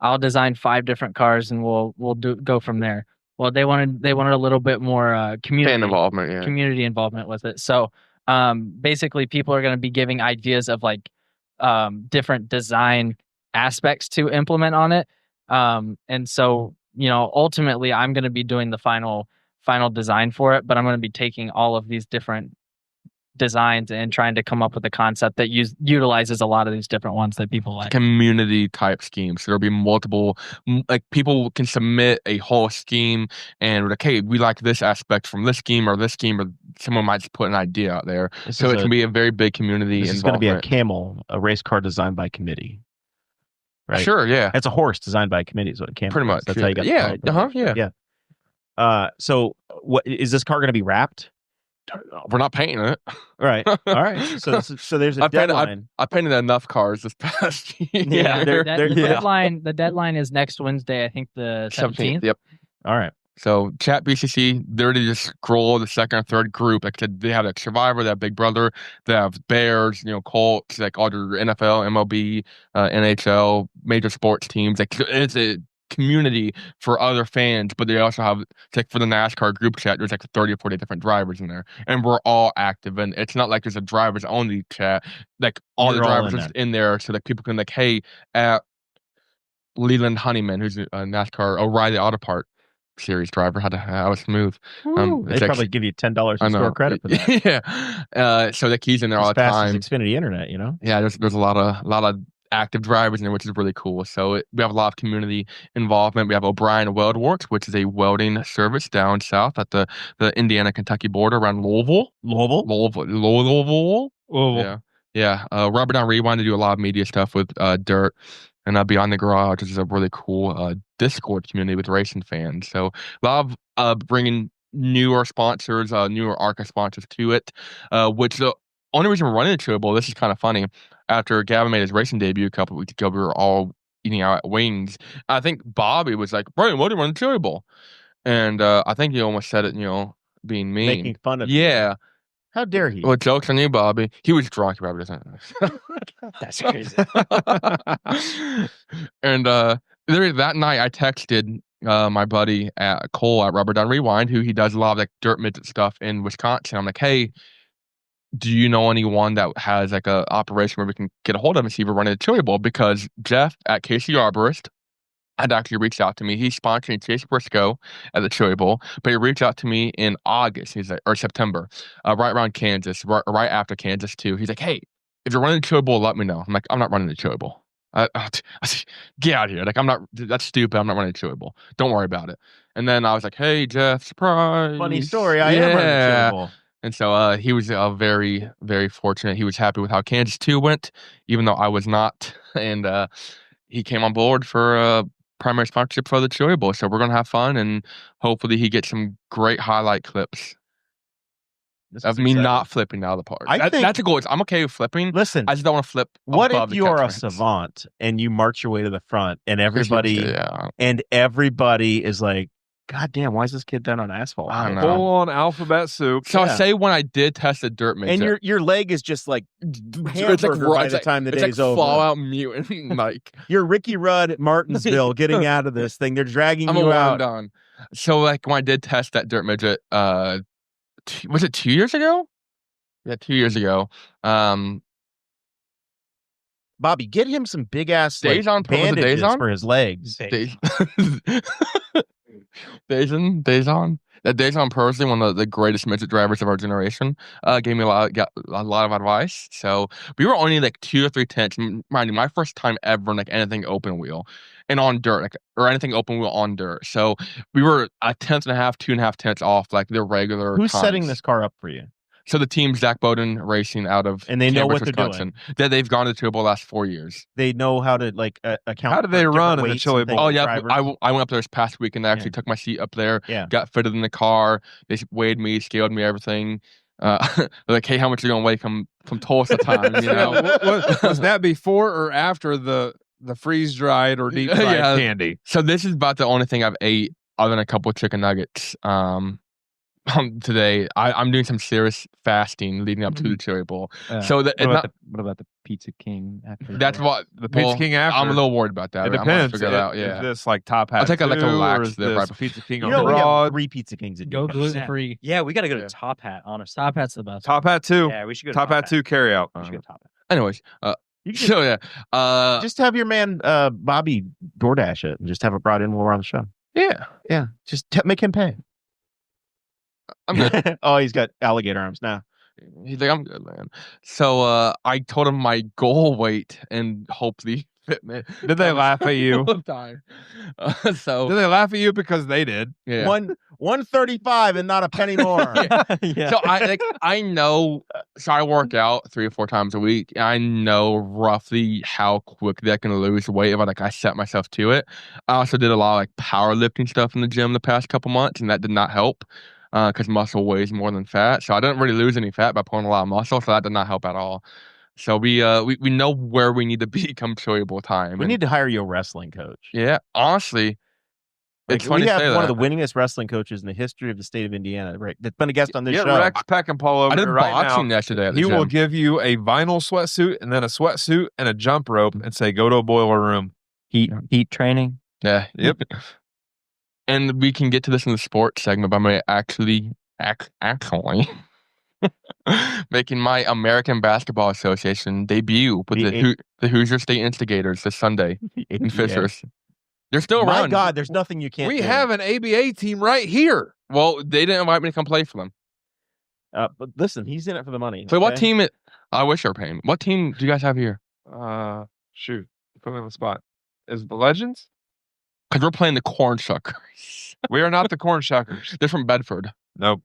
I'll design 5 different cars and we'll go from there. Well, they wanted a little bit more community involvement with it. So basically people are going to be giving ideas of like different design aspects to implement on it. And so, you know, ultimately I'm going to be doing the final design for it, but I'm going to be taking all of these different designs and trying to come up with a concept that utilizes a lot of these different ones that people like. Community type schemes. So there'll be multiple, like, people can submit a whole scheme and we're like, hey, we like this aspect from this scheme, or someone might just put an idea out there. So it can be a very big community. This is going to be a camel, a race car designed by committee. Right? Sure, yeah. It's a horse designed by committee is what a camel pretty much. Is. That's how you got yeah. Yeah. So what is this car going to be wrapped? We're not painting it. Right. All right. So there's a deadline. I painted enough cars this past year. Yeah. The deadline is next Wednesday, I think the 17th. Yep. All right. So Chat BCC, they're to just scroll the second or third group. Like I said, they have like Survivor, they have Big Brother, they have Bears, you know, Colts, like all their NFL, MLB, NHL, major sports teams. Like it's a community for other fans, but they also have, like, for the NASCAR group chat, there's like 30 or 40 different drivers in there, and we're all active. And it's not like there's a drivers only chat, like all the drivers are in there, so that people can, like, hey, at Leland Honeyman, who's a NASCAR O'Reilly Auto Part Series driver, I was smooth. They probably give you $10 in store credit for that. Yeah. So the keys in there all the time. As Xfinity Internet, you know. Yeah, there's a lot of active drivers in there, which is really cool. So we have a lot of community involvement. We have O'Brien Weld Works, which is a welding service down south at the Indiana-Kentucky border around Louisville. Yeah. Robert on Rewind, to do a lot of media stuff with dirt. And Beyond the Garage is a really cool Discord community with racing fans. So a lot of bringing newer sponsors, newer ARCA sponsors to it, which the only reason we're running the Chili Bowl, this is kind of funny. After Gavin made his racing debut a couple of weeks ago, we were all eating out at Wings. I think Bobby was like, Brayton, what do you run the Chili Bowl? And I think he almost said it, being mean. Making fun of Yeah. you. How dare he? Well, joke's on you, Bobby. He was drunk. He probably doesn't. That's crazy. And that night, I texted my buddy Cole at Rubber Done Rewind, who he does a lot of like dirt midget stuff in Wisconsin. I'm like, hey, do you know anyone that has like a operation where we can get a hold of him and see if we're running a Chili Bowl? Because Jeff at Casey Arborist had actually reached out to me. He's sponsoring Chase Briscoe at the Chili Bowl, but he reached out to me in August. He's like, or September, right around Kansas, right after Kansas too. He's like, hey, if you're running the Chili Bowl, let me know. I'm like, I'm not running the Chili Bowl. Get out of here. Like, I'm not, that's stupid. I'm not running the Chili Bowl. Don't worry about it. And then I was like, hey, Jeff, surprise. Funny story. I am running the Chili Bowl. And so he was very, very fortunate. He was happy with how Kansas 2 went, even though I was not. And he came on board for primary sponsorship for the Chili Bowl. So we're going to have fun, and hopefully he gets some great highlight clips of me not flipping out of the park. That's a goal. I'm okay with flipping. Listen, I just don't want to flip. What if you are a savant and you march your way to the front and everybody is like, God damn, why is this kid down on asphalt? I don't know. Full on alphabet soup. So I say when I did test the dirt midget, and your leg is just like hamburger by the time the day's over. Fallout mutant, like you're Ricky Rudd at Martinsville getting out of this thing. They're dragging you out. Done. So like when I did test that dirt midget, was it 2 years ago? Yeah, 2 years ago. Bobby, get him some big ass bandages for his legs. Dazon. That Dazon personally, one of the greatest midget drivers of our generation, gave me a lot of advice. So we were only like 2 or 3 tenths. Mind you, my first time ever in like anything open wheel and on dirt, or anything open wheel on dirt. So we were a tenth and a half, 2.5 tenths off like their regular. Who's times. setting this car up for you? So the team Zach Bowden Racing out of and they know what Wisconsin. They're doing. They've gone to the Chili Bowl the last 4 years. They know how to like account. How do they run in the Chili Bowl? Oh yeah, I went up there this past week and I actually took my seat up there. Yeah, got fitted in the car. They weighed me, scaled me, everything. They're like, hey, how much are you gonna weigh from Tulsa time? You know, was that before or after the freeze dried or deep fried candy? So this is about the only thing I've ate other than a couple of chicken nuggets. Today I'm doing some serious fasting leading up to the Chili Bowl. So what about the Pizza King after? That's what the Pizza King after. I'm a little worried about that. It depends. Figure it out. Yeah, is this like Top Hat? I'll take like a lax. Pizza King on the we broad. have 3 Pizza Kings. Go gluten free. Yeah, we got to go to Top Hat. Honestly, Top Hat's the best. Top Hat 2. Yeah, we should go. Top Hat 2 carry out. We should go Top Hat. Anyways, just have your man Bobby DoorDash it and just have it brought in while we're on the show. Yeah. Just make him pay. I'm good. Oh, he's got alligator arms now. He's like, I'm good, man. So I told him my goal weight and hopefully fitment. Did they laugh at you? Did they laugh at you because they did? Yeah. 135 and not a penny more. Yeah. So I know. So I work out 3 or 4 times a week. And I know roughly how quickly I can lose weight if I set myself to it. I also did a lot of like powerlifting stuff in the gym the past couple months, and that did not help. Because muscle weighs more than fat, so I didn't really lose any fat by pulling a lot of muscle, so that did not help at all. So we know where we need to be come Chili Bowl time. We need to hire you a wrestling coach. Yeah, honestly, it's funny we to have say one that. of the winningest wrestling coaches in the history of the state of Indiana. Right, that's been a guest on this show. Rex Peckinpah over I did right boxing now. yesterday. At the he gym. will give you a vinyl sweatsuit and then a sweatsuit and a jump rope and say, "Go to a boiler room." Heat training. Yeah. Yep. And we can get to this in the sports segment, but I'm actually making my American Basketball Association debut with the Hoosier State Instigators this Sunday in Fishers. They're still around. My God, there's nothing you can't do. We have an ABA team right here. Well, they didn't invite me to come play for them. But listen, he's in it for the money. So what team? I wish they were paying. What team do you guys have here? Shoot, put me on the spot. Is the Legends? Because we're playing the Corn Shuckers. We are not the Corn Shuckers. They're from Bedford. Nope.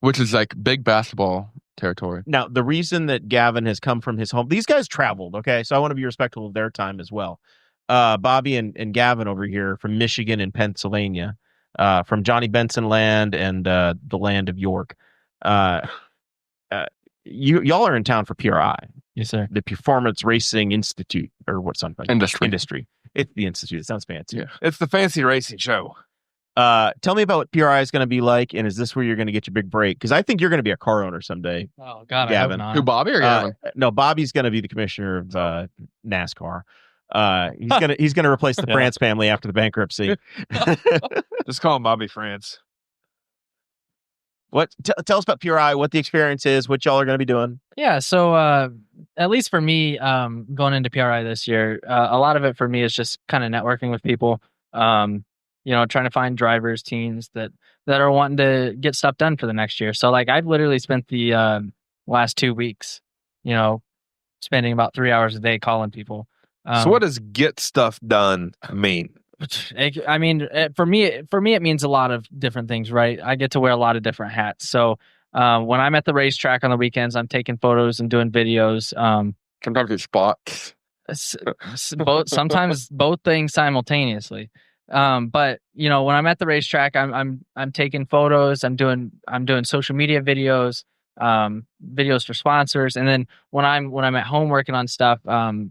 Which is like big basketball territory. Now, the reason that Gavin has come from his home, these guys traveled, okay? So I want to be respectful of their time as well. Bobby and Gavin over here from Michigan and Pennsylvania, from Johnny Benson land and the land of York. Y'all are in town for PRI. Yes, sir. The Performance Racing Institute, or what's something? Industry. It's the Institute. It sounds fancy. Yeah. It's the fancy racing show. Tell me about what PRI is going to be like, and is this where you're going to get your big break? Because I think you're going to be a car owner someday. Oh, God, Gavin. I hope not. Who, Bobby or Gavin? No, Bobby's going to be the commissioner of NASCAR. He's gonna replace the France family after the bankruptcy. Just call him Bobby France. What? Tell us about PRI, what the experience is, what y'all are going to be doing. Yeah, so at least for me, going into PRI this year, a lot of it for me is just kind of networking with people. Trying to find drivers, teams that are wanting to get stuff done for the next year. So like I've literally spent the last 2 weeks, spending about 3 hours a day calling people. So what does get stuff done mean? I mean, for me, it means a lot of different things, right? I get to wear a lot of different hats. So when I'm at the racetrack on the weekends, I'm taking photos and doing videos. Sometimes it's spots. Sometimes both things simultaneously. But when I'm at the racetrack, I'm taking photos. I'm doing social media videos, videos for sponsors, and then when I'm at home working on stuff, my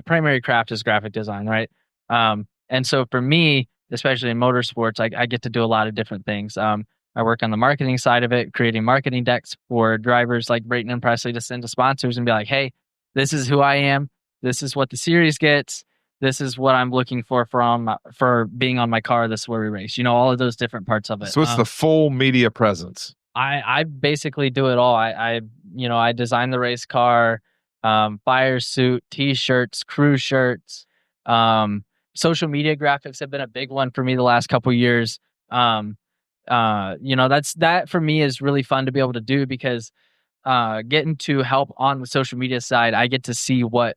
primary craft is graphic design, right? And so for me, especially in motorsports, I get to do a lot of different things. I work on the marketing side of it, creating marketing decks for drivers like Brayton and Presley to send to sponsors and be like, hey, this is who I am. This is what the series gets. This is what I'm looking for being on my car. This is where we race. All of those different parts of it. So it's the full media presence. I basically do it all. I design the race car, fire suit, T-shirts, crew shirts. Social media graphics have been a big one for me the last couple years. That for me is really fun to be able to do because getting to help on the social media side, I get to see what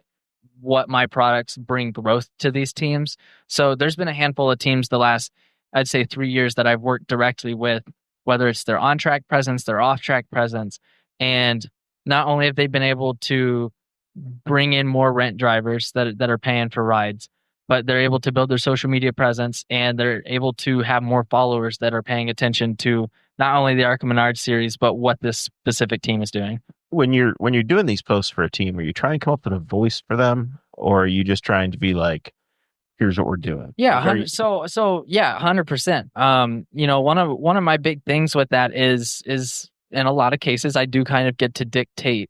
my products bring growth to these teams. So there's been a handful of teams the last, I'd say 3 years that I've worked directly with, whether it's their on-track presence, their off-track presence. And not only have they been able to bring in more rent drivers that are paying for rides, but they're able to build their social media presence and they're able to have more followers that are paying attention to not only the ARCA Menard series, but what this specific team is doing. When you're doing these posts for a team, are you trying to come up with a voice for them, or are you just trying to be like, here's what we're doing? Yeah. 100%. One of my big things with that is in a lot of cases, I do kind of get to dictate,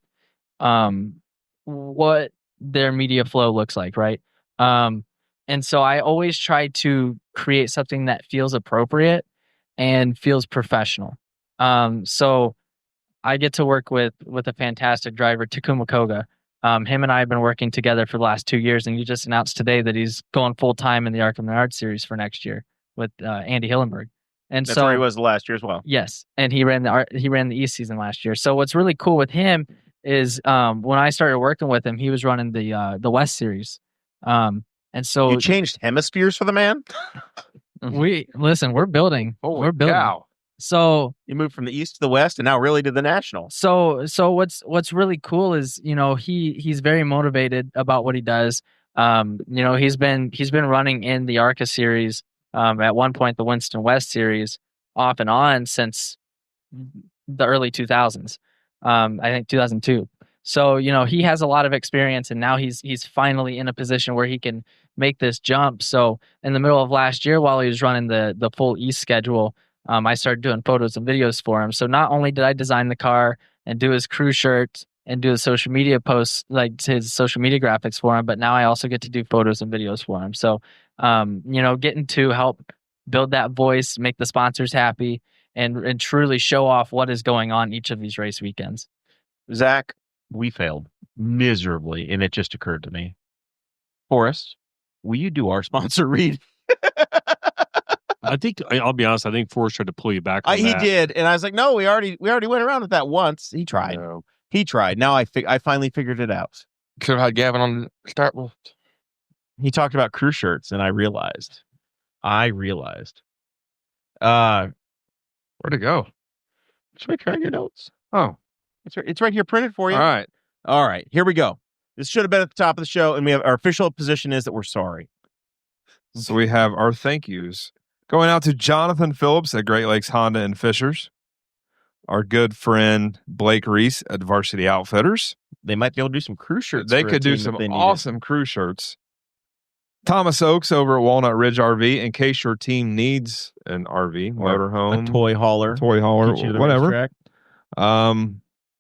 what their media flow looks like. Right. And so I always try to create something that feels appropriate and feels professional. So I get to work with a fantastic driver, Takuma Koga. Him and I have been working together for the last 2 years, and he just announced today that he's going full time in the ARCA Menard series for next year with Andy Hillenberg. And that's where he was last year as well. Yes, and he ran the East season last year. So what's really cool with him is when I started working with him, he was running the West series. And so you changed hemispheres for the man. We're building. Holy cow. So you moved from the East to the West, and now really to the National. So what's really cool is he's very motivated about what he does. He's been running in the ARCA series, at one point the Winston West series, off and on since the early 2000s. I think 2002. So he has a lot of experience, and now he's finally in a position where he can make this jump. So in the middle of last year, while he was running the full East schedule, I started doing photos and videos for him. So not only did I design the car and do his crew shirt and do the social media posts, like his social media graphics for him, but now I also get to do photos and videos for him. So, getting to help build that voice, make the sponsors happy, and truly show off what is going on each of these race weekends. Zach, we failed miserably, and it just occurred to me. Forrest, will you do our sponsor read? I think I'll be honest. I think Forrest tried to pull you back. On he that. did, and I was like, "No, we already went around with that once." He tried. No. He tried. Now I finally figured it out. Could have had Gavin on the start list. He talked about crew shirts, and I realized. Where'd it go? Just make sure I get your notes. Oh, it's right here printed for you. All right. Here we go. This should have been at the top of the show, and we have our official position is that we're sorry. So we have our thank yous going out to Jonathan Phillips at Great Lakes Honda and Fishers, our good friend Blake Reese at Varsity Outfitters. They might be able to do some crew shirts. They could do some awesome crew shirts. Thomas Oakes over at Walnut Ridge RV. In case your team needs an RV, motorhome, a toy hauler, whatever.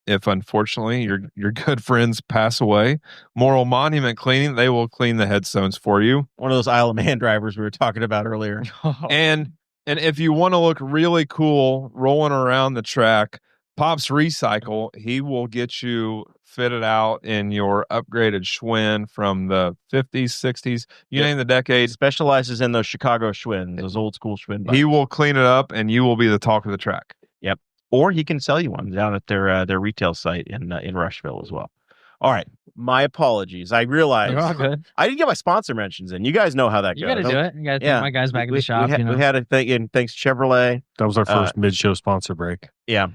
If unfortunately your good friends pass away, Morrell Monument Cleaning, they will clean the headstones for you. One of those Isle of Man drivers we were talking about earlier. And if you want to look really cool rolling around the track, Pops Recycle, he will get you fitted out in your upgraded Schwinn from the 50s, 60s. You name the decade. Specializes in those Chicago Schwinn, those old school Schwinn bikes. He will clean it up, and you will be the talk of the track. Yep. Or he can sell you one down at their retail site in Rushville as well. All right. My apologies. I realized I didn't get my sponsor mentions in. You guys know how that goes. You got to do it. You got to thank my guys back in the shop. We had a thing in thanks Chevrolet. That was our first mid-show sponsor break. Yeah.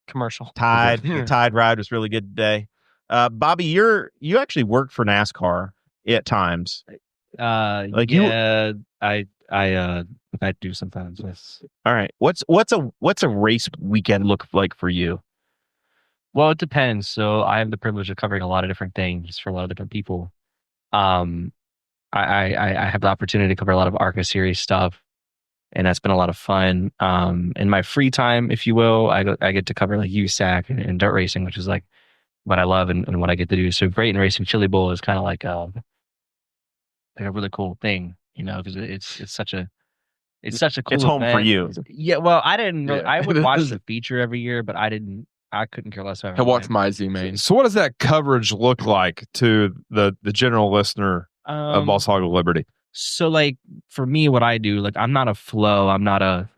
Commercial. The Tide ride was really good today. Bobby, you actually work for NASCAR at times. I do sometimes. Yes. All right. What's a race weekend look like for you? Well, it depends. So I have the privilege of covering a lot of different things for a lot of different people. I have the opportunity to cover a lot of ARCA series stuff, and that's been a lot of fun. In my free time, if you will, I get to cover like USAC and dirt racing, which is like what I love and what I get to do. So Brayton Racing Chili Bowl is kind of like a really cool thing, because it's such a cool It's home event. for you. Yeah, well, I didn't really, I would watch the feature every year, but I couldn't care less. I watched my Z main. So what does that coverage look like to the general listener of Boss Hog of Liberty? So like for me, what I do, like I'm not a Flow, I'm not a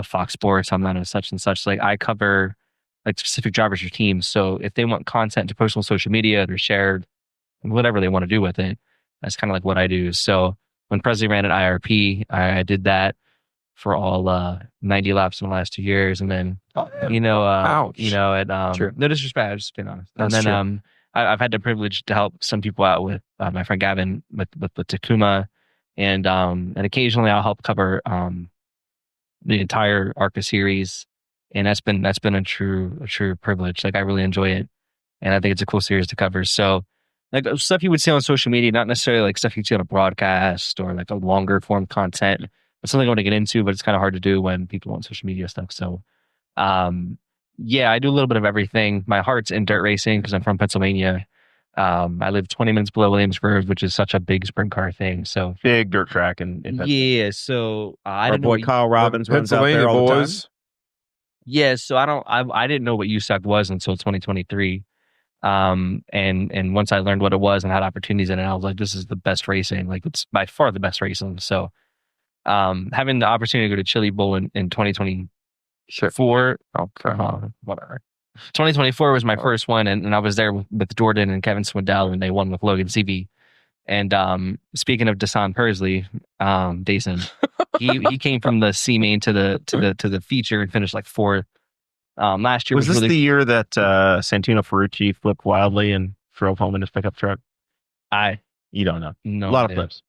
Fox Sports, I'm not a such and such. Like I cover like specific drivers or teams. So if they want content to post on social media, they're shared, whatever they want to do with it. That's kind of like what I do. So when Presley ran at IRP, I did that for all 90 laps in the last 2 years, and then at no disrespect, I'm just being honest. That's and then true. I've had the privilege to help some people out with my friend Gavin with Takuma, and occasionally I'll help cover the entire ARCA series, and that's been a true privilege. Like I really enjoy it, and I think it's a cool series to cover. So like stuff you would see on social media, not necessarily like stuff you'd see on a broadcast or like a longer form content. It's something I want to get into, but it's kind of hard to do when people want social media stuff. So, I do a little bit of everything. My heart's in dirt racing because I'm from Pennsylvania. I live 20 minutes below Williamsburg, which is such a big sprint car thing. So Big dirt track in yeah. So I our didn't boy know Kyle Robbins runs out there all the time. Yeah. So I didn't know what USAC was until 2023. And once I learned what it was and had opportunities in it, I was like, this is the best racing. Like it's by far the best racing. So. Having the opportunity to go to Chili Bowl in 2024, whatever. 2024 was my first one, and I was there with Jordan and Kevin Swindell, and they won with Logan Seavey. And speaking of Dasan Persley, Dason, he came from the C main to the feature and finished like fourth. Last year was this the year that Santino Ferrucci flipped wildly and drove home in his pickup truck? You don't know. No, a lot of flips.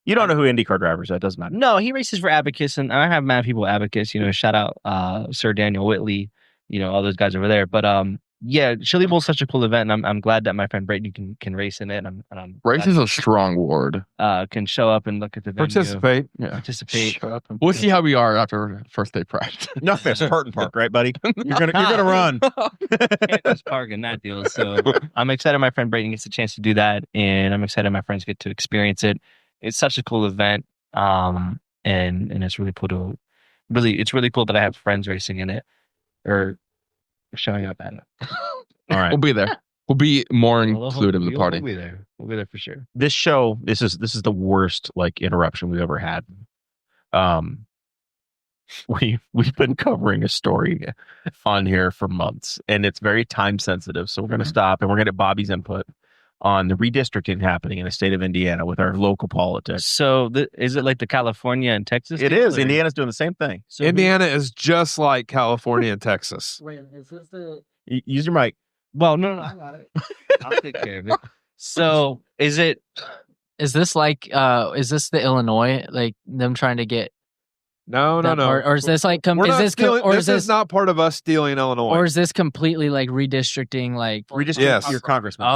You don't know who IndyCar drivers are. It doesn't matter. No, he races for Abacus, and I have mad people at Abacus. Shout out Sir Daniel Whitley, all those guys over there. But Chili Bowl is such a cool event, and I'm glad that my friend Brayton can race in it. And I'm race is a strong word. Can show up and look at the venue. Participate. Show up we'll see how we are after first day practice. Nothing. Curtain park, right, buddy? You're gonna run. Can't just park in that deal. So I'm excited my friend Brayton gets a chance to do that, and I'm excited my friends get to experience it. It's such a cool event, and it's really cool it's really cool that I have friends racing in it or showing up at it. All right, we'll be there. We'll be more included in the party. We'll be there. We'll be there for sure. This show, this is the worst interruption we've ever had. We've been covering a story on here for months, and it's very time sensitive. So we're going to stop, and we're going to get Bobby's input on the redistricting happening in the state of Indiana with our local politics. So is it like the California and Texas? It is. Indiana's doing the same thing. So Indiana is just like California and Texas. Wait, is this the... Use your mic. Well, no, I got it. I'll take care of it. So, is this is this the Illinois, like them trying to get No. or is this like this is not part of us stealing Illinois. Or is this completely like redistricting, like your congressman?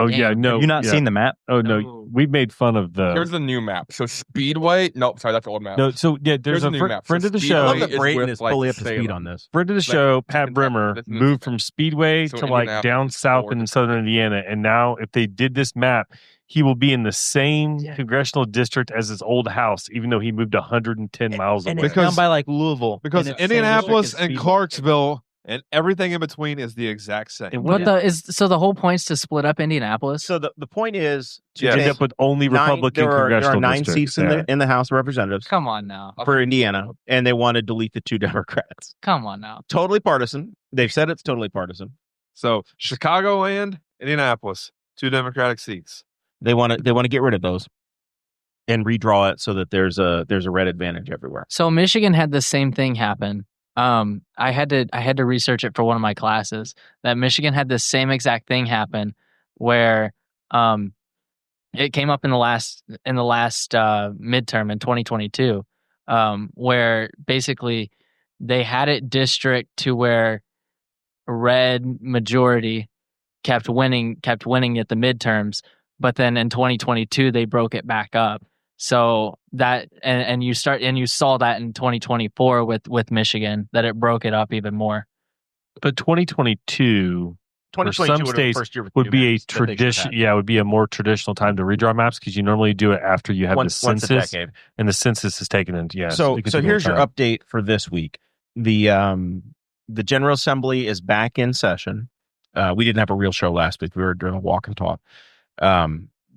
Yeah, no. Have you not seen the map? Oh no, we made fun of the. Here's the new map. So Speedway. Nope, sorry, that's the old map. No, so yeah, there's a new map. friend So of the Speedway show. I love that Brayton is with, fully like, up to speed on this. Friend of the show, Pat Brimmer, This is- moved from Speedway So to like Indianapolis down is south forward. in southern Indiana, and now if they did this map, he will be in the same congressional district as his old house, even though he moved 110 miles And away. it's down by like Louisville. Because And it's Indianapolis same district and as Clarksville and everything in between is the exact same. And what the whole point's to split up Indianapolis? So the point is to Yeah. End up with only Republican there are congressional 9 districts. seats in the House of Representatives Come on now. for Indiana, and they want to delete the 2 Democrats. Come on now. Totally partisan. They've said it's totally partisan. So Chicagoland, Indianapolis, 2 Democratic seats. They want to get rid of those and redraw it so that there's a red advantage everywhere. So Michigan had the same thing happen. I had to research it for one of my classes. That Michigan had the same exact thing happen, where it came up in the last midterm in 2022, where basically they had it district to where red majority kept winning at the midterms, but then in 2022 they broke it back up. So that and you saw that in 2024 with Michigan, that it broke it up even more. But 2022 for some states would be a tradition. Yeah, it would be a more traditional time to redraw maps because you normally do it after you have the census, once a decade. And the census is taken in. Yeah. So here's your update for this week. The General Assembly is back in session. We didn't have a real show last week. We were doing a walk and talk.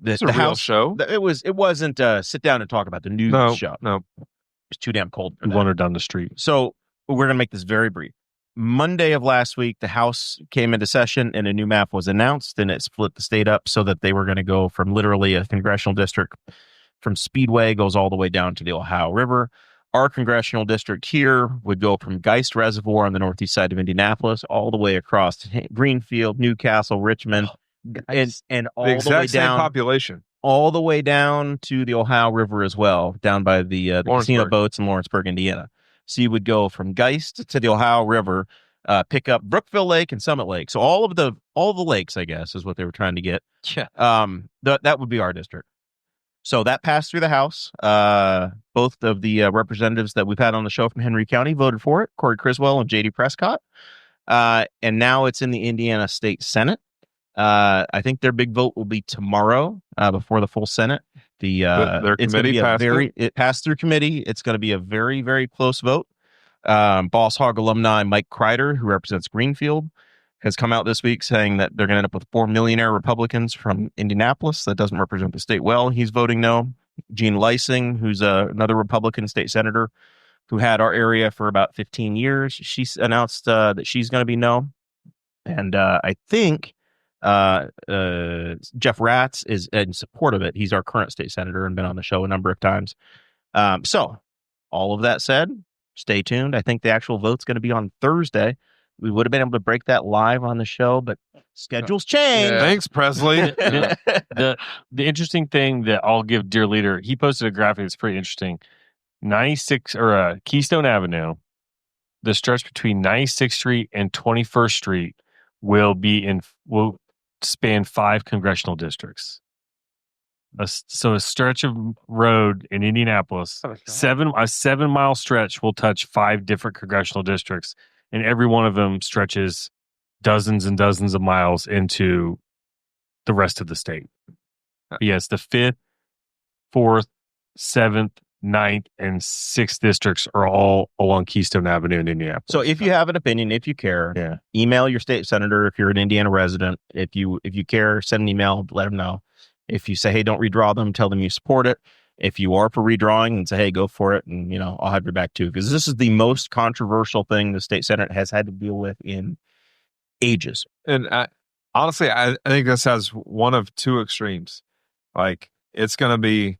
It's a real show. It wasn't sit down and talk about the news show. No, it's too damn cold. We wandered down the street. So we're gonna make this very brief. Monday of last week, the House came into session and a new map was announced, and it split the state up so that they were going to go from literally a congressional district from Speedway goes all the way down to the Ohio River. Our congressional district here would go from Geist Reservoir on the northeast side of Indianapolis all the way across to Greenfield, Newcastle, Richmond, and all the exact way same down population, all the way down to the Ohio River as well, down by the casino boats in Lawrenceburg, Indiana. So you would go from Geist to the Ohio River, pick up Brookville Lake and Summit Lake. So all the lakes, I guess, is what they were trying to get. Yeah. That would be our district. So that passed through the House. Both of the representatives that we've had on the show from Henry County voted for it, Corey Criswell and J.D. Prescott. And now it's in the Indiana State Senate. I think their big vote will be tomorrow before the full Senate. Their committee it passed through committee. It's going to be a very, very close vote. Boss Hog alumni Mike Kreider, who represents Greenfield, has come out this week saying that they're going to end up with 4 millionaire Republicans from Indianapolis. That doesn't represent the state well. He's voting no. Jean Lysing, who's another Republican state senator who had our area for about 15 years, she's announced that she's going to be no. And I think Jeff Ratz is in support of it. He's our current state senator and been on the show a number of times. So all of that said, stay tuned. I think the actual vote's going to be on Thursday. We would have been able to break that live on the show, but schedules change. Yeah. Thanks, Presley. The interesting thing that I'll give Dear Leader, he posted a graphic that's pretty interesting. 96 or Keystone Avenue, the stretch between 96th Street and 21st Street will span 5 congressional districts. So a stretch of road in Indianapolis, a 7-mile stretch will touch 5 different congressional districts, and every one of them stretches dozens and dozens of miles into the rest of the state. Yes, the 5th, 4th, 7th, 9th, and 6th districts are all along Keystone Avenue in Indianapolis. So if you have an opinion, if you care, email your state senator if you're an Indiana resident. If you care, send an email, let them know. If you say, hey, don't redraw them, tell them you support it. If you are for redrawing, and say, hey, go for it, and I'll have your back too, because this is the most controversial thing the state senate has had to deal with in ages. And honestly, I think this has one of 2 extremes. Like, it's going to be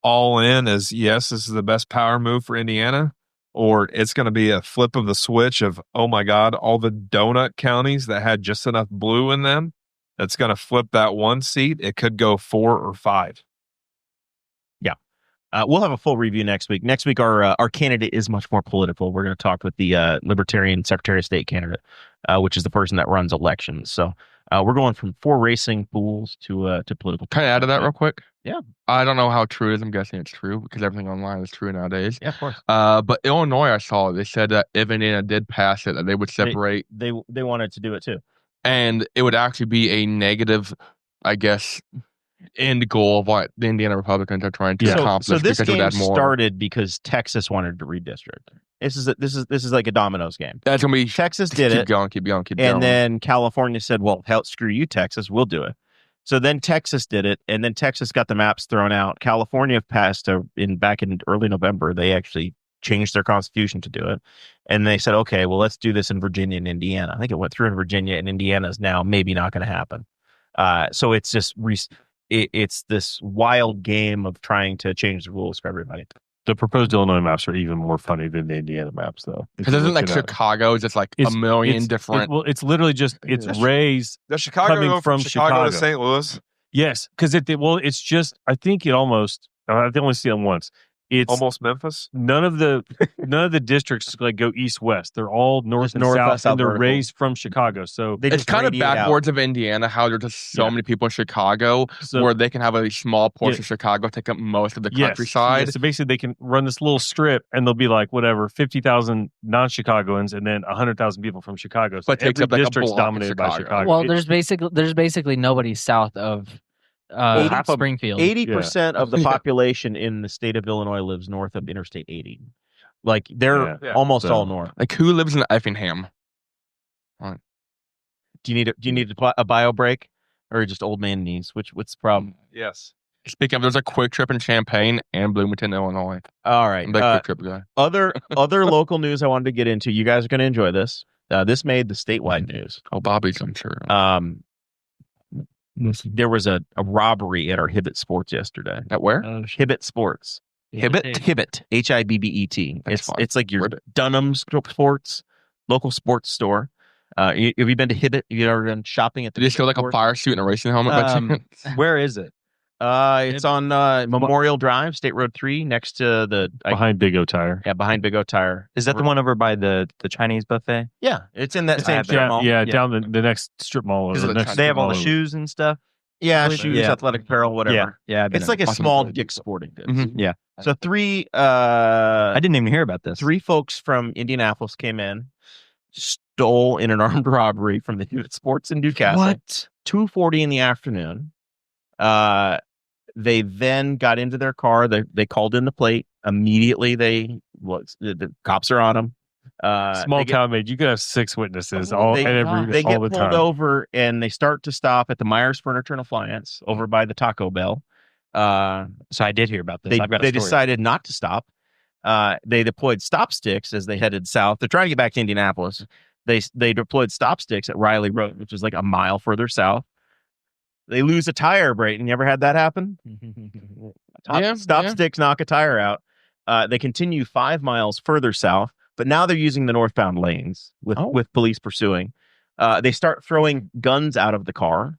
all in as, yes, this is the best power move for Indiana, or it's going to be a flip of the switch of, oh my God, all the donut counties that had just enough blue in them, that's going to flip that one seat. It could go 4 or 5. Yeah. We'll have a full review next week. Next week, our candidate is much more political. We're going to talk with the Libertarian Secretary of State candidate, which is the person that runs elections. So we're going from 4 racing pools to political. Can I add to that real quick? Yeah. I don't know how true it is. I'm guessing it's true because everything online is true nowadays. Yeah, of course. But Illinois, I saw, they said that if Indiana did pass it, that they would separate. They wanted to do it too. And it would actually be a negative, I guess, end goal of what the Indiana Republicans are trying to accomplish. So this game more. started because Texas wanted to redistrict. This is like a dominoes game. That's gonna be Texas did it. Keep going. And then California said, "Well, hell, screw you, Texas. We'll do it." So then Texas did it, and then Texas got the maps thrown out. California passed back in early November. They actually changed their constitution to do it, and they said, "Okay, well, let's do this in Virginia and Indiana." I think it went through in Virginia, and Indiana is now maybe not going to happen. So it's just it's this wild game of trying to change the rules for everybody. The proposed Illinois maps are even more funny than the Indiana maps, though. Because isn't like Chicago is just like a million different. Well, it's literally just Rays. Does Chicago coming go from Chicago to St. Louis? Yes, because it's just. I think it almost. I've only seen it once. It's almost Memphis. None of the districts like go east west. They're all north and south, and they're raised from Chicago. So it's kind of backwards of Indiana. How there's just so many people in Chicago, where they can have a small portion of Chicago take up most of the countryside. So basically, they can run this little strip, and they'll be like 50,000 non-Chicagoans, and then 100,000 people from Chicago. So but takes up like district's dominated by Chicago. Well, there's basically nobody south of. Half of Springfield. 80% of the population in the state of Illinois lives north of Interstate 80. Like they're almost all north. Like who lives in Effingham? Do you need a bio break or just old man knees? What's the problem? Yes. Speaking of, there's a Quick Trip in Champaign and Bloomington, Illinois. All right, I'm a big Quick Trip guy. Other local news I wanted to get into. You guys are going to enjoy this. This made the statewide news. Oh, Bobby's, I'm sure. There was a robbery at our Hibbett Sports yesterday. At where? Hibbett Sports. Hibbett. Hibbett. It's like your Dunham Sports, local sports store. Have you been to Hibbett? Have you ever been shopping at the? Did you just go like a fire suit and a racing helmet? Where is it? It's on Memorial Drive, State Road 3, next to behind Big O Tire. Yeah, behind Big O Tire. Is that the one over by the Chinese buffet? Yeah, it's in that same strip mall. Yeah, down the next strip mall. They have all the shoes and stuff. Yeah, shoes, athletic apparel, whatever. Yeah. It's like a small Dick's Sporting Goods. Mm-hmm. Yeah. So I didn't even hear about this. 3 folks from Indianapolis came in, stole in an armed robbery from the Hibbett Sports in Newcastle. What? 2:40 in the afternoon. They then got into their car. They called in the plate. Immediately, the cops are on them. Small town made. You could have 6 witnesses They all get the pulled time. over, and they start to stop at the Myers Furniture and Appliance over by the Taco Bell. So I did hear about this. They decided not to stop. They deployed stop sticks as they headed south. They're trying to get back to Indianapolis. They deployed stop sticks at Riley Road, which is like a mile further south. They lose a tire, Brayton. You ever had that happen? Stop sticks knock a tire out. They continue 5 miles further south, but now they're using the northbound lanes with police pursuing. They start throwing guns out of the car.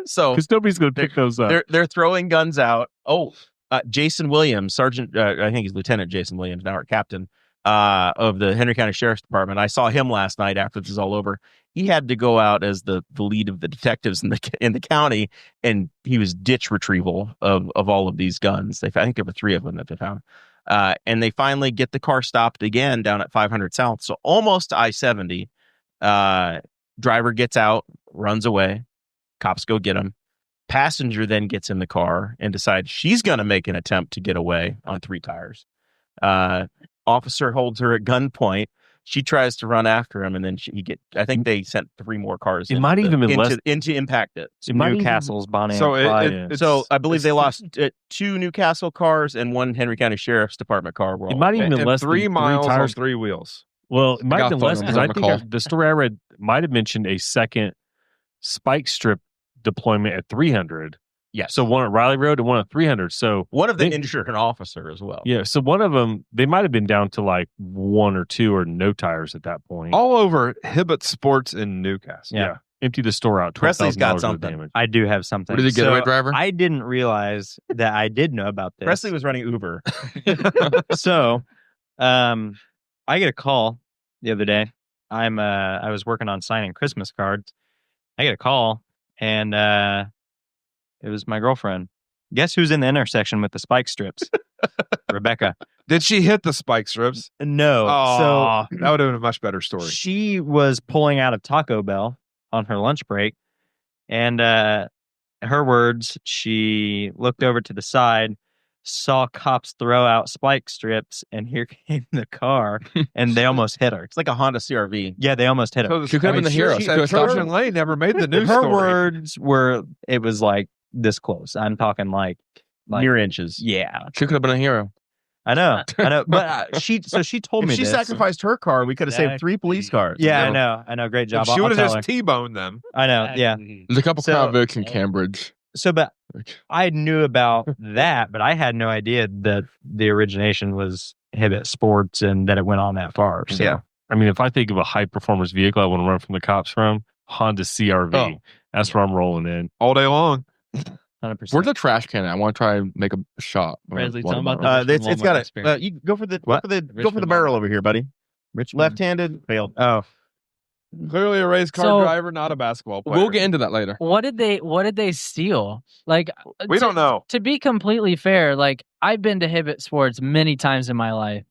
So because nobody's going to pick those up. They're throwing guns out. Jason Williams, Sergeant, I think he's Lieutenant Jason Williams, now our captain of the Henry County Sheriff's Department. I saw him last night after this was all over. He had to go out as the lead of the detectives in the county, and he was ditch retrieval of all of these guns. I think there were 3 of them that they found. And they finally get the car stopped again down at 500 South, so almost I-70. Driver gets out, runs away. Cops go get him. Passenger then gets in the car and decides she's going to make an attempt to get away on 3 tires. Officer holds her at gunpoint. She tries to run after him, and then I think they sent 3 more cars. It might even been less into impact it. Newcastle's Bonnie. So I believe they lost 2 Newcastle cars and 1 Henry County Sheriff's Department car. It might even been less 3 than miles 3 tires. on 3 wheels. Well, it might have been less because I on think the story I read might have mentioned a second spike strip deployment at 300. Yes. So one at Riley Road and one at 300. So one of them injured an officer as well. Yeah. So one of them, they might have been down to like 1 or 2 or no tires at that point. All over Hibbett Sports in Newcastle. Yeah. Empty the store out. Presley's got something. I do have something. What is he, getaway driver? I didn't realize that I did know about this. Presley was running Uber. So, I get a call the other day. I was working on signing Christmas cards. I get a call, and it was my girlfriend. Guess who's in the intersection with the spike strips? Rebecca. Did she hit the spike strips? No. Oh, that would have been a much better story. She was pulling out of Taco Bell on her lunch break, and her words, she looked over to the side, saw cops throw out spike strips, and here came the car, and they almost hit her. It's like a Honda CRV. Yeah, they almost hit her. So She could have been the hero. Trojan Lane never made the news Her story. words were, it was like this close. I'm talking like mere inches. Yeah, She could have been a hero. I know. But she told If me she this. sacrificed her car, we could have saved 3 police cars. Yeah, I know. Great job. She would have I'll just tell her. T-boned them. I know. Yeah. There's a couple So- convicts in Cambridge. So, but I knew about that, but I had no idea that the origination was Hibbett Sports and that it went on that far. So. Yeah. I mean, if I think of a high performance vehicle I want to run from the cops from, Honda CRV. Oh. That's where I'm rolling in. All day long. 100%. Where's the trash can at? I want to try and make a shot. Presley, One tell of him them. about It's got it. You go for the barrel over here, buddy. Left-handed, failed. Oh, Clearly a race car So- driver, not a basketball player. We'll get into that later. What did they steal? Like, We don't know. To be completely fair, like, I've been to Hibbett Sports many times in my life.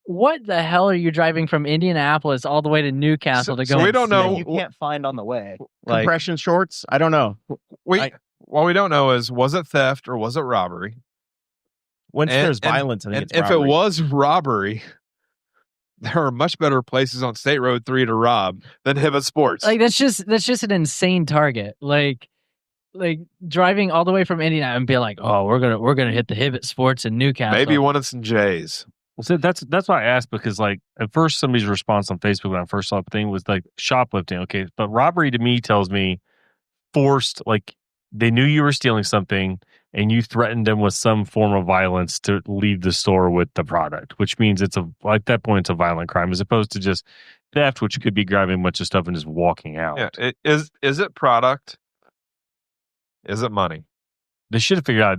What the hell are you driving from Indianapolis all the way to Newcastle to go? So we and don't see? know. you can't find on the way. Like, Compression shorts? I don't know. What we don't know is, was it theft or was it robbery? Once And- there's and- violence, I think And it's if robbery. it was robbery, there are much better places on State Road 3 to rob than Hibbett Sports. Like, that's just an insane target. Like driving all the way from Indiana and being like, oh, we're gonna hit the Hibbett Sports in Newcastle. Maybe one of some J's. Well, so that's why I asked, because like at first somebody's response on Facebook when I first saw the thing was like shoplifting. Okay, but robbery to me tells me forced, like they knew you were stealing something and you threatened them with some form of violence to leave the store with the product, which means at that point it's a violent crime as opposed to just theft, which could be grabbing a bunch of stuff and just walking out. Yeah, is it product? Is it money? They should have figured out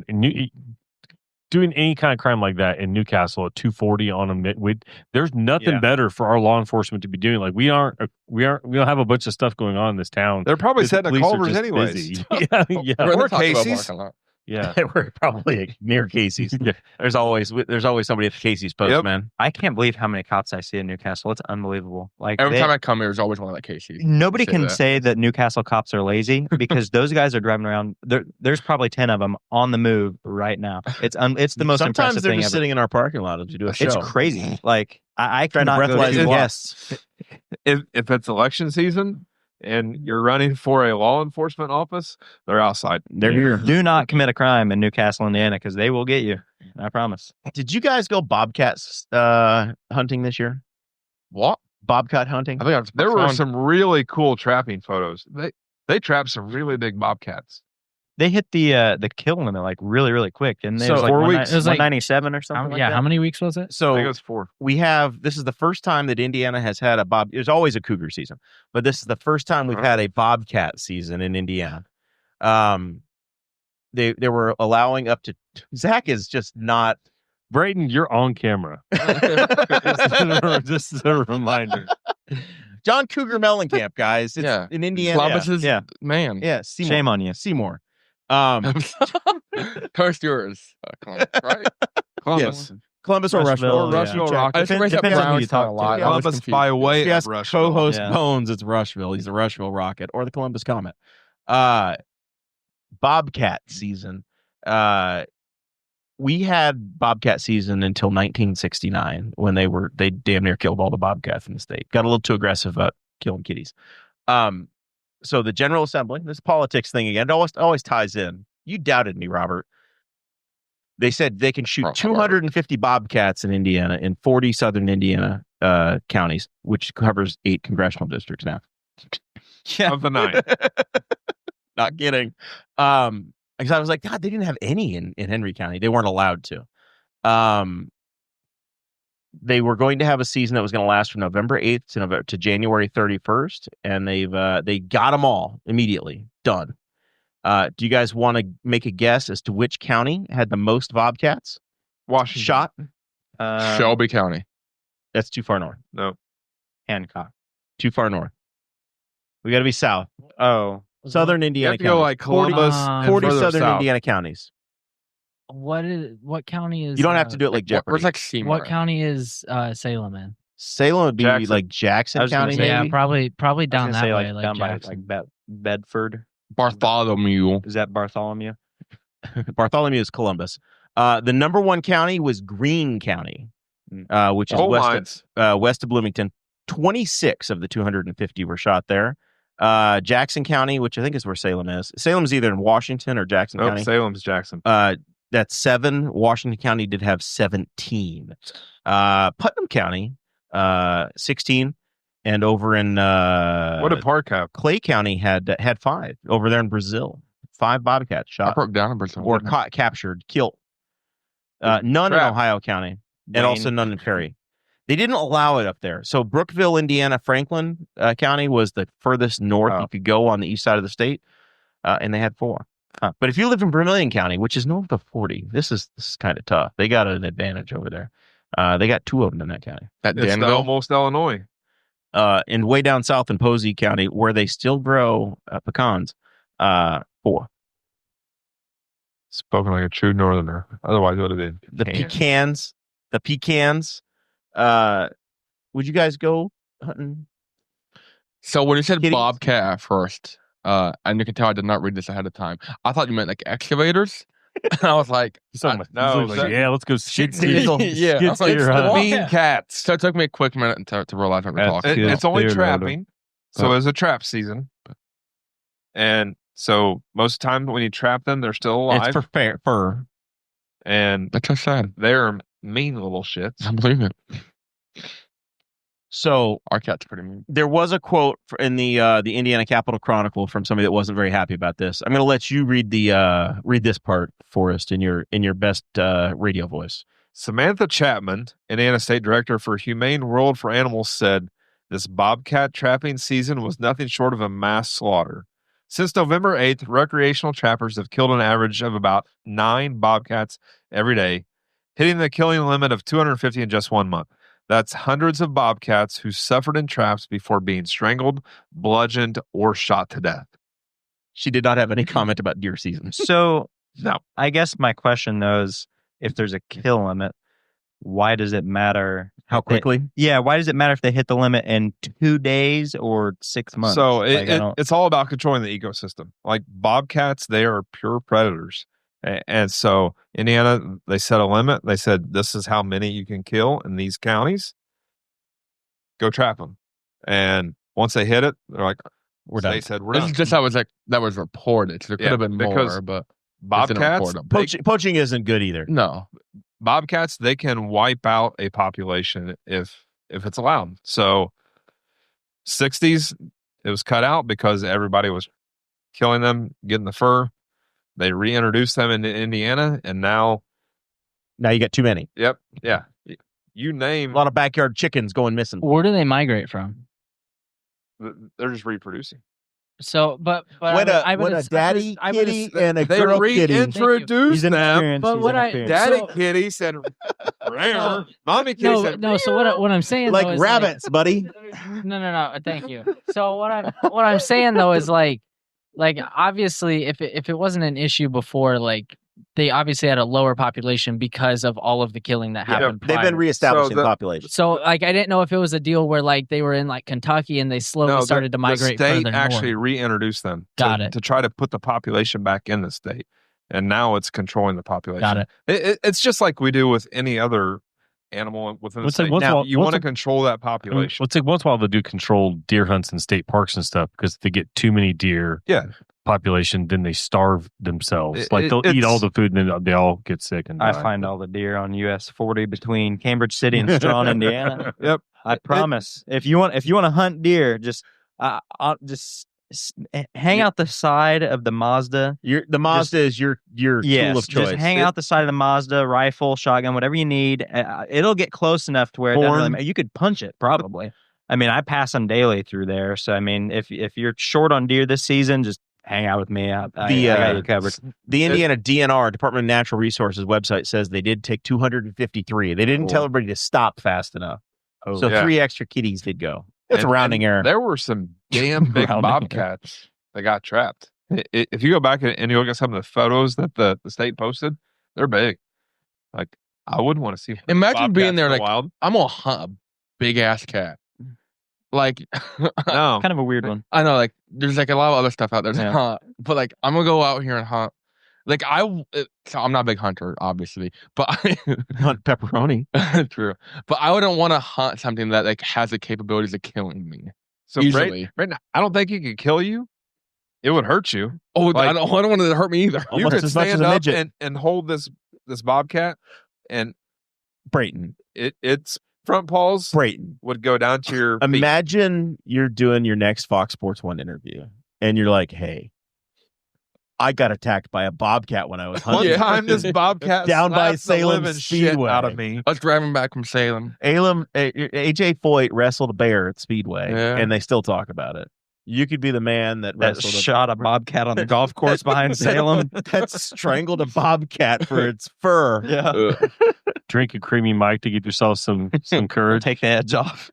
doing any kind of crime like that in Newcastle at 240 on a there's nothing better for our law enforcement to be doing. Like we don't have a bunch of stuff going on in this town. They're probably The setting a police are Culver's just anyways. busy. yeah. We're in the Or Taco Bell Casey's. parking lot. Yeah. We're probably near Casey's. Yeah. There's always somebody at the Casey's post, Yep. man. I can't believe how many cops I see in Newcastle. It's unbelievable. Like Every time I come here, there's always one of that Casey's. nobody Say can that. say that Newcastle cops are lazy because those guys are driving around. There's probably 10 of them on the move right now. It's the most Sometimes impressive they're thing just ever. sitting in our parking lot as we do a show. It's crazy. Like I Trying to cannot go breathalyze to guests. If it's election season and you're running for a law enforcement office, they're outside. They're here. Do not commit a crime in Newcastle, Indiana, because they will get you. I promise. Did you guys go bobcats hunting this year? What? Bobcat hunting? I think There were some really cool trapping photos. They trapped some really big bobcats. They hit the kill limit like really, really quick, and they So, was like 4 weeks. It was like 197 or something. Like how many weeks was it? I think it So was 4. this is the first time that Indiana has had there's always a cougar season, but this is the first time we've had a bobcat season in Indiana. They were allowing up to, Zach is just not, Brayton, you're on camera. Just as a reminder. John Cougar Mellencamp, guys. It's Yeah. in Indiana. Columbus is Yeah. man. Yeah, Seymour. Shame on you. Seymour. Toast yours. Columbus, right? Columbus. Columbus or Rushville, Rushville. Or Rushville Check. Rocket. I just raised up Depends on who Brown you talk talk a lot. to. I was Columbus confused. by way If you of ask Rushville. co-host Yeah. Bones, it's Rushville. He's the Rushville Rocket or the Columbus Comet. Bobcat season. We had Bobcat season until 1969 when they damn near killed all the bobcats in the state. Got a little too aggressive about killing kitties. So the General Assembly, this politics thing again, it always ties in. You doubted me, Robert. They said they can shoot 250 bobcats in Indiana in 40 southern Indiana counties, which covers 8 congressional districts now. Of the 9. Not kidding. Because I was like, God, they didn't have any in Henry County. They weren't allowed to. They were going to have a season that was going to last from November 8th to January 31st, and they got them all immediately done. Do you guys want to make a guess as to which county had the most bobcats? Washington. Shot? Shelby County. That's too far north. No. Hancock. Too far north. We got to be south. Oh. Southern You Indiana have to go counties. like Columbus and 40 further southern south. Indiana counties. What county is? You don't have to do it like Jeopardy. Where's like Seymour? What county is Salem in? Salem would be Jackson. like Jackson I was gonna County, say, Yeah, maybe? probably down that way, down by Jackson. like Bedford. Bartholomew. Is that Bartholomew? Bartholomew is Columbus. The number one county was Greene County, which is Coal mines. west of Bloomington. 26 of the 250 were shot there. Jackson County, which I think is where Salem is. Salem's either in Washington or Jackson Nope, County. Salem's Jackson. That's 7. Washington County did have 17. Putnam County, 16. And over in What did Park have? Clay County had 5 over there in Brazil. 5 bobcats I shot broke down in Brazil. or captured, killed. None in Crap. Ohio County, and also none in Perry. They didn't allow it up there. So Brookville, Indiana, Franklin County was the furthest north you could go on the east side of the state, and they had 4. But if you live in Vermilion County, which is north of 40, this is kind of tough. They got an advantage over there. They got 2 of them in that county. At It's Danville. almost Illinois. And way down south in Posey County, where they still grow pecans, 4. Spoken like a true northerner. Otherwise, it would have been The pecans. Would you guys go hunting? So when you said Kitties? bobcat at first, and you can tell I did not read this ahead of time, I thought you meant like excavators. And I was like, no, yeah, let's go shit. yeah, I was like, steer, huh? bean cats. So it took me a quick minute to realize what we're That's talking good. about. It's only Steer, trapping. So it's a trap season. And so most of the time when you trap them, they're still alive. It's for fur. And That's so sad. they're mean little shits. I believe it. So Our cat's pretty mean. there was a quote in the Indiana Capitol Chronicle from somebody that wasn't very happy about this. I'm going to let you read this part, Forrest, in your best radio voice. Samantha Chapman, Indiana State Director for Humane World for Animals, said this bobcat trapping season was nothing short of a mass slaughter. Since November 8th, recreational trappers have killed an average of about 9 bobcats every day, hitting the killing limit of 250 in just 1 month. That's hundreds of bobcats who suffered in traps before being strangled, bludgeoned, or shot to death. She did not have any comment about deer season. So, No. I guess my question though is, if there's a kill limit, why does it matter How if they- quickly? why does it matter if they hit the limit in 2 days or 6 months? So Like, I don't- it's all about controlling the ecosystem. Like bobcats, they are pure predators. And so Indiana, they set a limit. They said, this is how many you can kill in these counties. Go trap them. And once they hit it, they're like, We're done. They said, we're This done. is just how that was reported. So there could have been because more, but Bobcats, Poaching isn't good either. no. bobcats, they can wipe out a population if it's allowed. So 60s, it was cut out because everybody was killing them, getting the fur. They reintroduced them into Indiana, and now, You got too many. yeah, you name, A lot of backyard chickens going missing. Where do they migrate from? they're just reproducing. So, but When I would a daddy kitty and a They girl kitty. reintroduced He's an them. experience. But He's what an I- experience. Daddy So- kitty said, rare. Mommy kitty no, said, no. So what I'm saying Like though is rabbits, buddy. No. Thank you. So what I'm saying though is like obviously if it wasn't an issue before, like they obviously had a lower population because of all of the killing that happened. They've been prior. reestablishing So the population. So like I didn't know if it was a deal where like they were in like Kentucky and they slowly started to migrate the state further actually north. reintroduced them Got it. to try to put the population back in the state, and now it's controlling the population. Got it. It's just like we do with any other animal within the It's like state. once in a Now while- you once want to a- control that population. It's like once in a while they do controlled deer hunts in state parks and stuff because if they get too many deer population, then they starve themselves. Like they'll eat all the food and then they all get sick and I die. find all the deer on US 40 between Cambridge City and Strawn, Indiana. Yep. I promise. If you want to hunt deer, just I'll just hang out the side of the Mazda. The Mazda is your tool of choice. Just hang out the side of the Mazda, rifle, shotgun, whatever you need. It'll get close enough to where it doesn't really matter. You could punch it probably. I mean, I pass them daily through there. So, I mean, if you're short on deer this season, just hang out with me. I got you covered. The Indiana DNR, Department of Natural Resources website says they did take 253. They didn't tell everybody to stop fast enough. Oh, so 3 extra kitties did go. It's a rounding error. There were some damn big bobcats that got trapped. If you go back and you look at some of the photos that the state posted, they're big. Like, I wouldn't want to see. Imagine being there like, wild. I'm gonna hunt a big ass cat. Like, no, kind of a weird one. I know, like, there's like a lot of other stuff out there to hunt, but like, I'm gonna go out here and hunt. Like, so I'm not a big hunter, obviously, but I hunt pepperoni. True, but I wouldn't want to hunt something that like has the capabilities of killing me. So right now, I don't think it could kill you. It would hurt you. Oh, like, I don't want it to hurt me either. You could stand up and hold this bobcat, and Brayton, it's front paws. Brayton would go down to your. Imagine you're doing your next Fox Sports 1 interview, and you're like, "Hey, I got attacked by a bobcat when I was hunting. One time this bobcat down by Salem Speedway out of me. I was driving back from Salem. AJ Foyt wrestled a bear at Speedway, and they still talk about it. You could be the man that shot a bobcat on the golf course behind Salem. That strangled a bobcat for its fur. Yeah. Drink a creamy Mike to give yourself some courage. Take the edge off.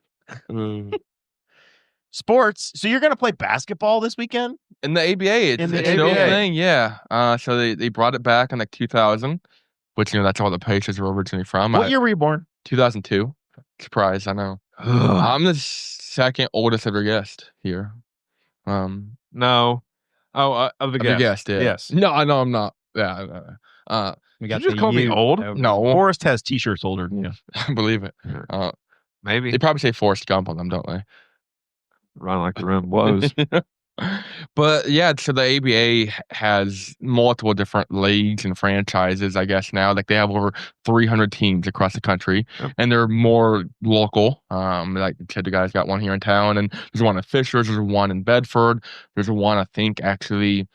Sports. So you're going to play basketball this weekend? In the ABA. It's an old thing, yeah. So they brought it back in like 2000, which, that's all the Pacers were originally from. What year were you born? 2002. Surprise, I know. I'm the second oldest ever guest here. No. Oh, of the guest. Yeah. Yes. No, I'm not. Yeah. We got you just call me old? No. Forrest has t-shirts older than you. I believe it. Maybe. They probably say Forrest Gump on them, don't they? Run like the rim blows. But yeah, so the ABA has multiple different leagues and franchises, I guess now. Like they have over 300 teams across the country, and they're more local. Like the guys got one here in town, and there's one in Fishers, there's one in Bedford, there's one I think actually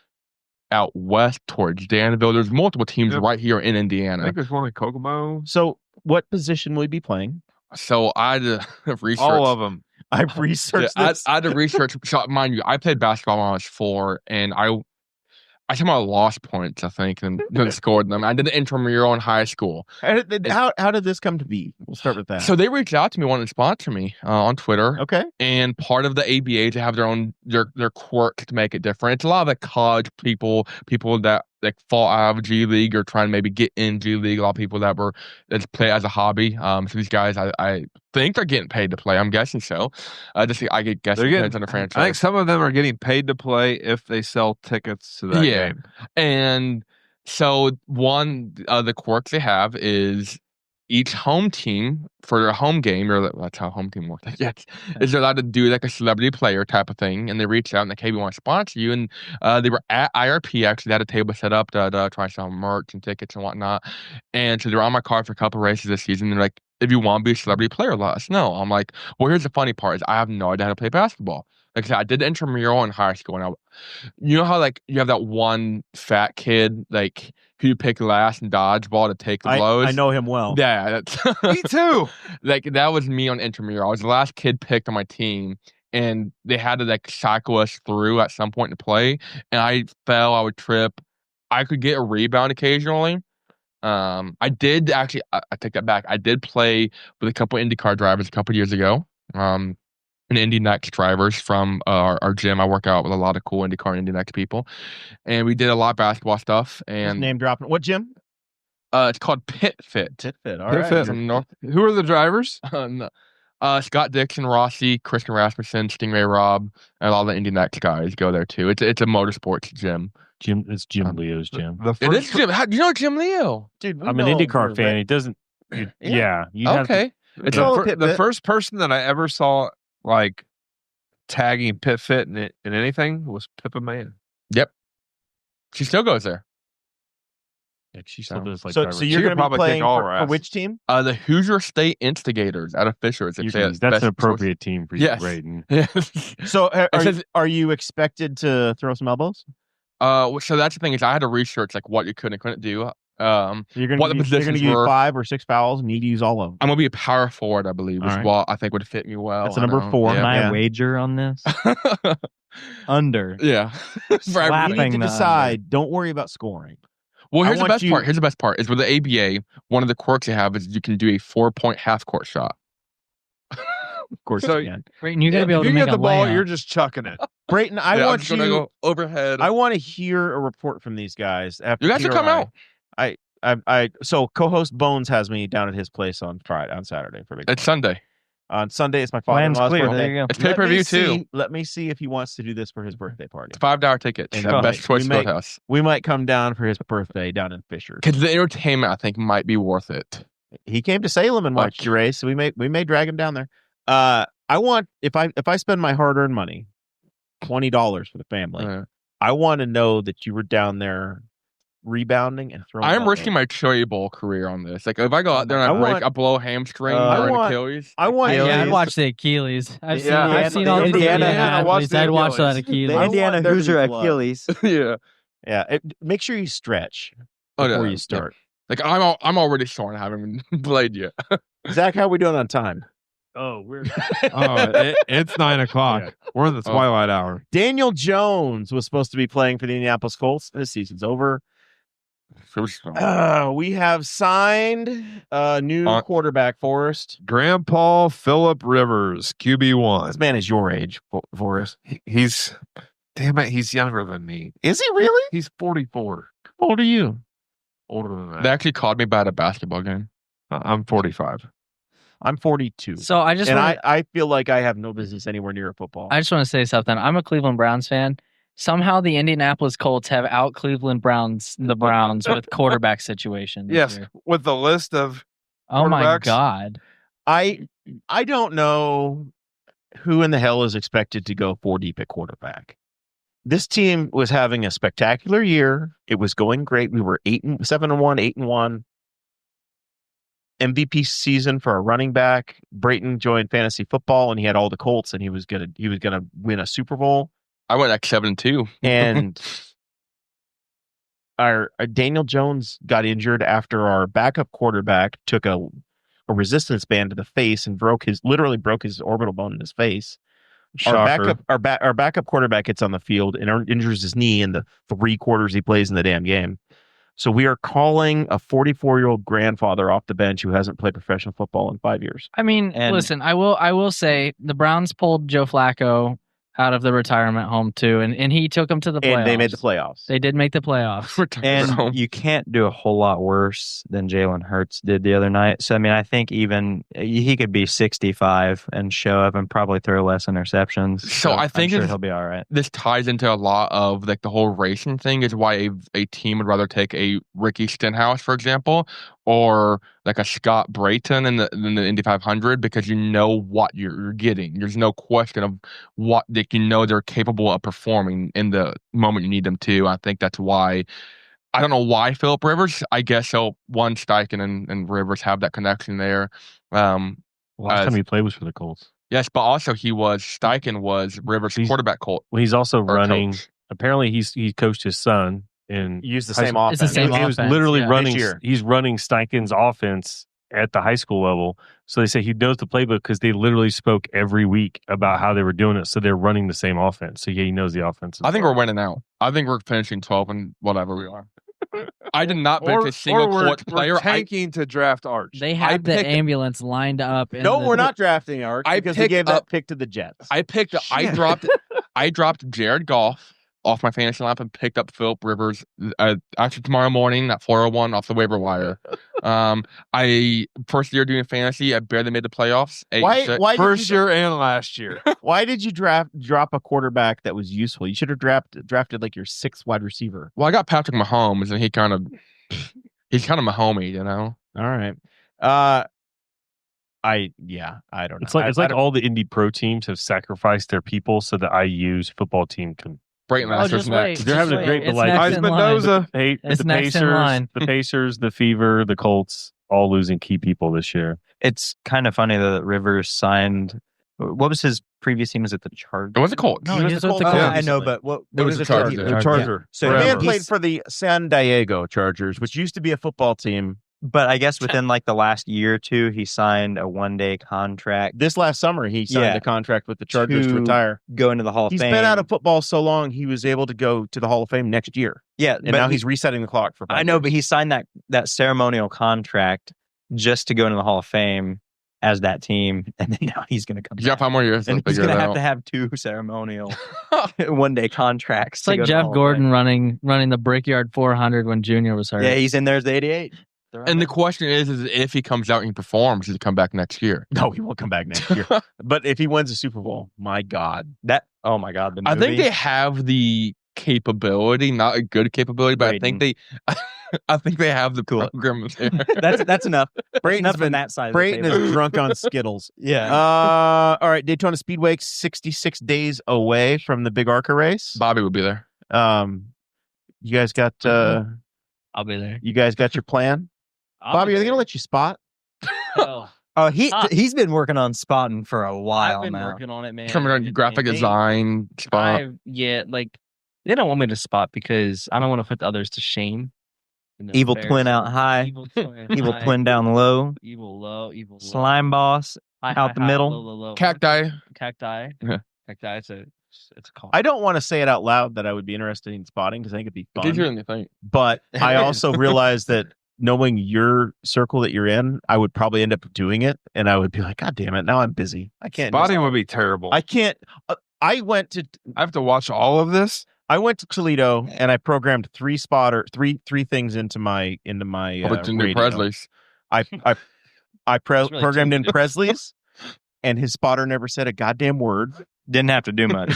out west towards Danville. There's multiple teams right here in Indiana. I think there's one in Kokomo. So what position will you be playing? So I have researched all of them. I've researched this. I had to research. So mind you, I played basketball when I was 4, and I somehow lost points, I think, and scored them. I did the intramural in high school. How did this come to be? We'll start with that. So they reached out to me, wanted to sponsor me on Twitter. Okay. And part of the ABA to have their own their quirk to make it different. It's a lot of the college people that like fall out of G League or trying to maybe get in G League. A lot of people that play as a hobby. So these guys, I think they're getting paid to play. I'm guessing so. I guess it depends on the franchise. I think some of them are getting paid to play if they sell tickets to that game. And so one of the quirks they have is each home team for their home game, or that's how home team works, I guess, is they're allowed to do like a celebrity player type of thing. And they reached out and like, hey, we want to sponsor you. And they were at IRP, actually. They had a table set up to try to sell merch and tickets and whatnot. And so they were on my card for a couple races this season. They're like, if you want to be a celebrity player, let us know. I'm like, well, here's the funny part is I have no idea how to play basketball. Like I said, I did intramural in high school, and you know how like you have that one fat kid like who you pick last in dodgeball to take the blows. I know him well. Yeah, me too. Like that was me on intramural. I was the last kid picked on my team, and they had to like cycle us through at some point to play. And I fell. I would trip. I could get a rebound occasionally. I did actually. I take that back. I did play with a couple IndyCar drivers a couple years ago. And Indy Next drivers from our gym. I work out with a lot of cool IndyCar and Indy Next people, and we did a lot of basketball stuff. And name dropping. What gym? It's called Pit Fit. Pit Fit. All right. From North. Who are the drivers? No. Scott Dixon, Rossi, Christian Rasmussen, Stingray Robb, and all the Indy Next guys go there too. It's a motorsports gym. It's Jim Leo's gym. It is Jim. How do you know Jim Leo? Dude, I'm an IndyCar fan. He doesn't. Yeah. Okay. It's the first person that I ever saw like tagging Pit Fit in anything was Pippa Mann. Yep. She still goes there. Yeah, she still does like so you're going to be probably playing kick all for our which team? The Hoosier State Instigators out of Fishers. That's an appropriate team for you, yes. Brayton. Yes. So are you expected to throw some elbows? So that's the thing is I had to research like what you could and couldn't do. You're going to give you 5 or 6 fouls and need to use all of them. I'm going to be a power forward, I believe, is what I think would fit me well. That's a number 4. Can I wager on this? Under. Yeah. You need to decide. Don't worry about scoring. Well, here's the best part. Here's the best part is with the ABA, one of the quirks you have is you can do a 4-point half court shot. Of course, so, you can. Brayton, you're gonna be able to make the ball. layup. You're just chucking it. Brayton, I want you to go overhead. I want to hear a report from these guys. You guys should come out. So co-host Bones has me down at his place on Saturday for It's Sunday. On Sunday, it's my father-in-law's birthday. There you go. It's pay-per-view too. Let me see if he wants to do this for his birthday party. It's $5 tickets. Best choice Fieldhouse. We might come down for his birthday down in Fisher. Because the entertainment, I think, might be worth it. He came to Salem and watched your race, so we may drag him down there. I want if I spend my hard-earned money, $20 for the family. I want to know that you were down there rebounding and throwing. I'm risking my Cherry Bowl career on this. Like if I go out there and I blow a hamstring or an Achilles. I'd watch the Achilles. I've seen all the Indiana athletes. I'd watch that Achilles. The Indiana Hoosier Achilles. Yeah. Make sure you stretch before you start. Like I'm already sore and haven't even played yet. Zach, how are we doing on time? It's 9 o'clock. Yeah. We're in the twilight hour. Daniel Jones was supposed to be playing for the Indianapolis Colts. This season's over. We have signed a new quarterback, Forrest. Grandpa Phillip Rivers, QB1. This man is your age, Forrest. He's younger than me. Is he really? He's 44. How old are you? Older than that. They actually called me by at a basketball game. I'm 45. I'm 42. So I feel like I have no business anywhere near a football. I just want to say something. I'm a Cleveland Browns fan. Somehow the Indianapolis Colts have out Cleveland Browns with quarterback situation. Yes, year. with the list of oh my God. I don't know who in the hell is expected to go 4 deep at quarterback. This team was having a spectacular year. It was going great. We were 7-1, 8-1. MVP season for a running back. Brayton joined fantasy football and he had all the Colts and he was gonna win a Super Bowl. I went like 7-2. And our Daniel Jones got injured after our backup quarterback took a resistance band to the face and literally broke his orbital bone in his face. Shocker. Our backup quarterback gets on the field and injures his knee in the 3 quarters he plays in the damn game. So we are calling a 44-year-old grandfather off the bench who hasn't played professional football in 5 years. I mean, listen, I will say the Browns pulled Joe Flacco out of the retirement home too, and he took them to the playoffs. And they made the playoffs. They did make the playoffs. And you can't do a whole lot worse than Jalen Hurts did the other night. So, I mean, I think even he could be 65 and show up and probably throw less interceptions. So I think I'm sure he'll be all right. This ties into a lot of like the whole racing thing is why a team would rather take a Ricky Stenhouse, for example, or like a Scott Brayton in the Indy 500 because you know what you're getting. There's no question of what they're capable of performing in the moment you need them to. I think that's why. I don't know why Phillip Rivers. I guess Steichen and Rivers have that connection there. Last time he played was for the Colts. Yes, but also Steichen was Rivers' quarterback Colt. Well, he's also running. Coach. Apparently, he coached his son and used the same offense. It's the same he was offense, literally running. This year. He's running Steichen's offense at the high school level. So they say he knows the playbook because they literally spoke every week about how they were doing it. So they're running the same offense. So yeah, he knows the offense. I think we're winning out. I think we're finishing 12 and whatever we are. I did not pick a single Colts player. We're tanking to draft Arch. They had the ambulance lined up. We're not drafting Arch because we gave that pick to the Jets. I dropped Jared Goff off my fantasy lineup and picked up Phillip Rivers actually tomorrow morning at 4:01 off the waiver wire. I first year doing fantasy, I barely made the playoffs. Why first year and last year? Why did you drop a quarterback that was useful? You should have drafted like your 6th wide receiver. Well, I got Patrick Mahomes, and he's kind of Mahomey, you know. All right. I don't know. It's like all the Indy Pro teams have sacrificed their people so the IU's football team can Brayton Laster's next. They're having a great, but like It's Mendoza. the next in line. the Pacers, the Fever, the Colts, all losing key people this year. It's kind of funny that Rivers signed. What was his previous team? Was it the Chargers? It was the Colts. No, he was with the Colts. Colts. I know, but what was the Chargers. The Charger. Yeah. So The man he's- played for the San Diego Chargers, which used to be a football team. But I guess within like the last year or two, he signed a 1-day contract. This last summer, he signed a contract with the Chargers to To retire. Go into the Hall of He's Fame. been out of football so long, he was able to go to the Hall of Fame next year. Yeah, And now he's resetting the clock for 5 I know, years. but he signed that ceremonial contract just to go into the Hall of Fame as that team, and then now he's going to come. He's got 5 more years. and he's going to have 2 ceremonial 1-day contracts. It's like Jeff Gordon running the Brickyard 400 when Junior was hurt. Yeah, he's in there as the 88. And the question is if he comes out and he performs, does he come back next year? No, he won't come back next year. But if he wins a Super Bowl, my God. Oh my God, the movie. I think they have the capability, not a good capability, but I think they have the program there. That's enough. Brayton's Enough been on that side. Brayton of the table. is drunk on Skittles. Yeah. All right, Daytona Speedway, 66 days away from the big ARCA race. Bobby would be there. You guys got I'll be there. you guys got your plan? Bobby, are they gonna let you spot? Oh, He's been working on spotting for a while I've been now. working on it, man. Coming on graphic design spot. Like they don't want me to spot because I don't want to put the others to shame. Evil twin out high. Evil twin, Evil high, twin down low. Evil low. Evil low. Slime boss High, out high, the high, middle. low, low, low. Cacti. Cacti. Yeah. Cacti. It's a call. I don't want to say it out loud that I would be interested in spotting because I think it'd be Did you fun. anything? But I also realize that knowing your circle that you're in, I would probably end up doing it, and I would be like, God damn it, now I'm busy. I can't. Spotting would be terrible. I can't. I have to watch all of this. I went to Toledo and I programmed three things into my radio. Presley's. I programmed in Presley's, and his spotter never said a goddamn word. Didn't have to do much.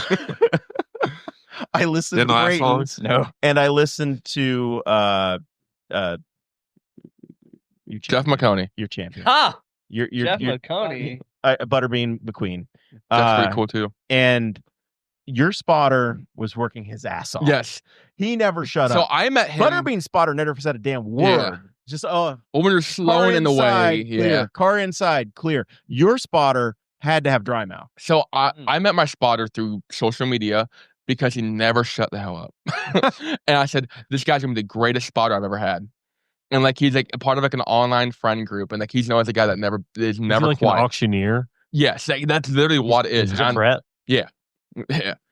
I listened to Brayton's, and I listened to Jeff McConey, your champion. Ah, your Jeff McConey, Butterbean McQueen. That's pretty cool too. And your spotter was working his ass off. Yes, he never shut up. So I met him. Butterbean spotter never said a damn word. Yeah. Just when you're slowing in the way, clear. Car inside, clear. Your spotter had to have dry mouth. So I met my spotter through social media because he never shut the hell up. And I said, this guy's gonna be the greatest spotter I've ever had. And like he's like a part of like an online friend group, and like he's known as a guy that is never like quiet. An auctioneer. Yes, that's literally what it is. Is it Brett? Yeah.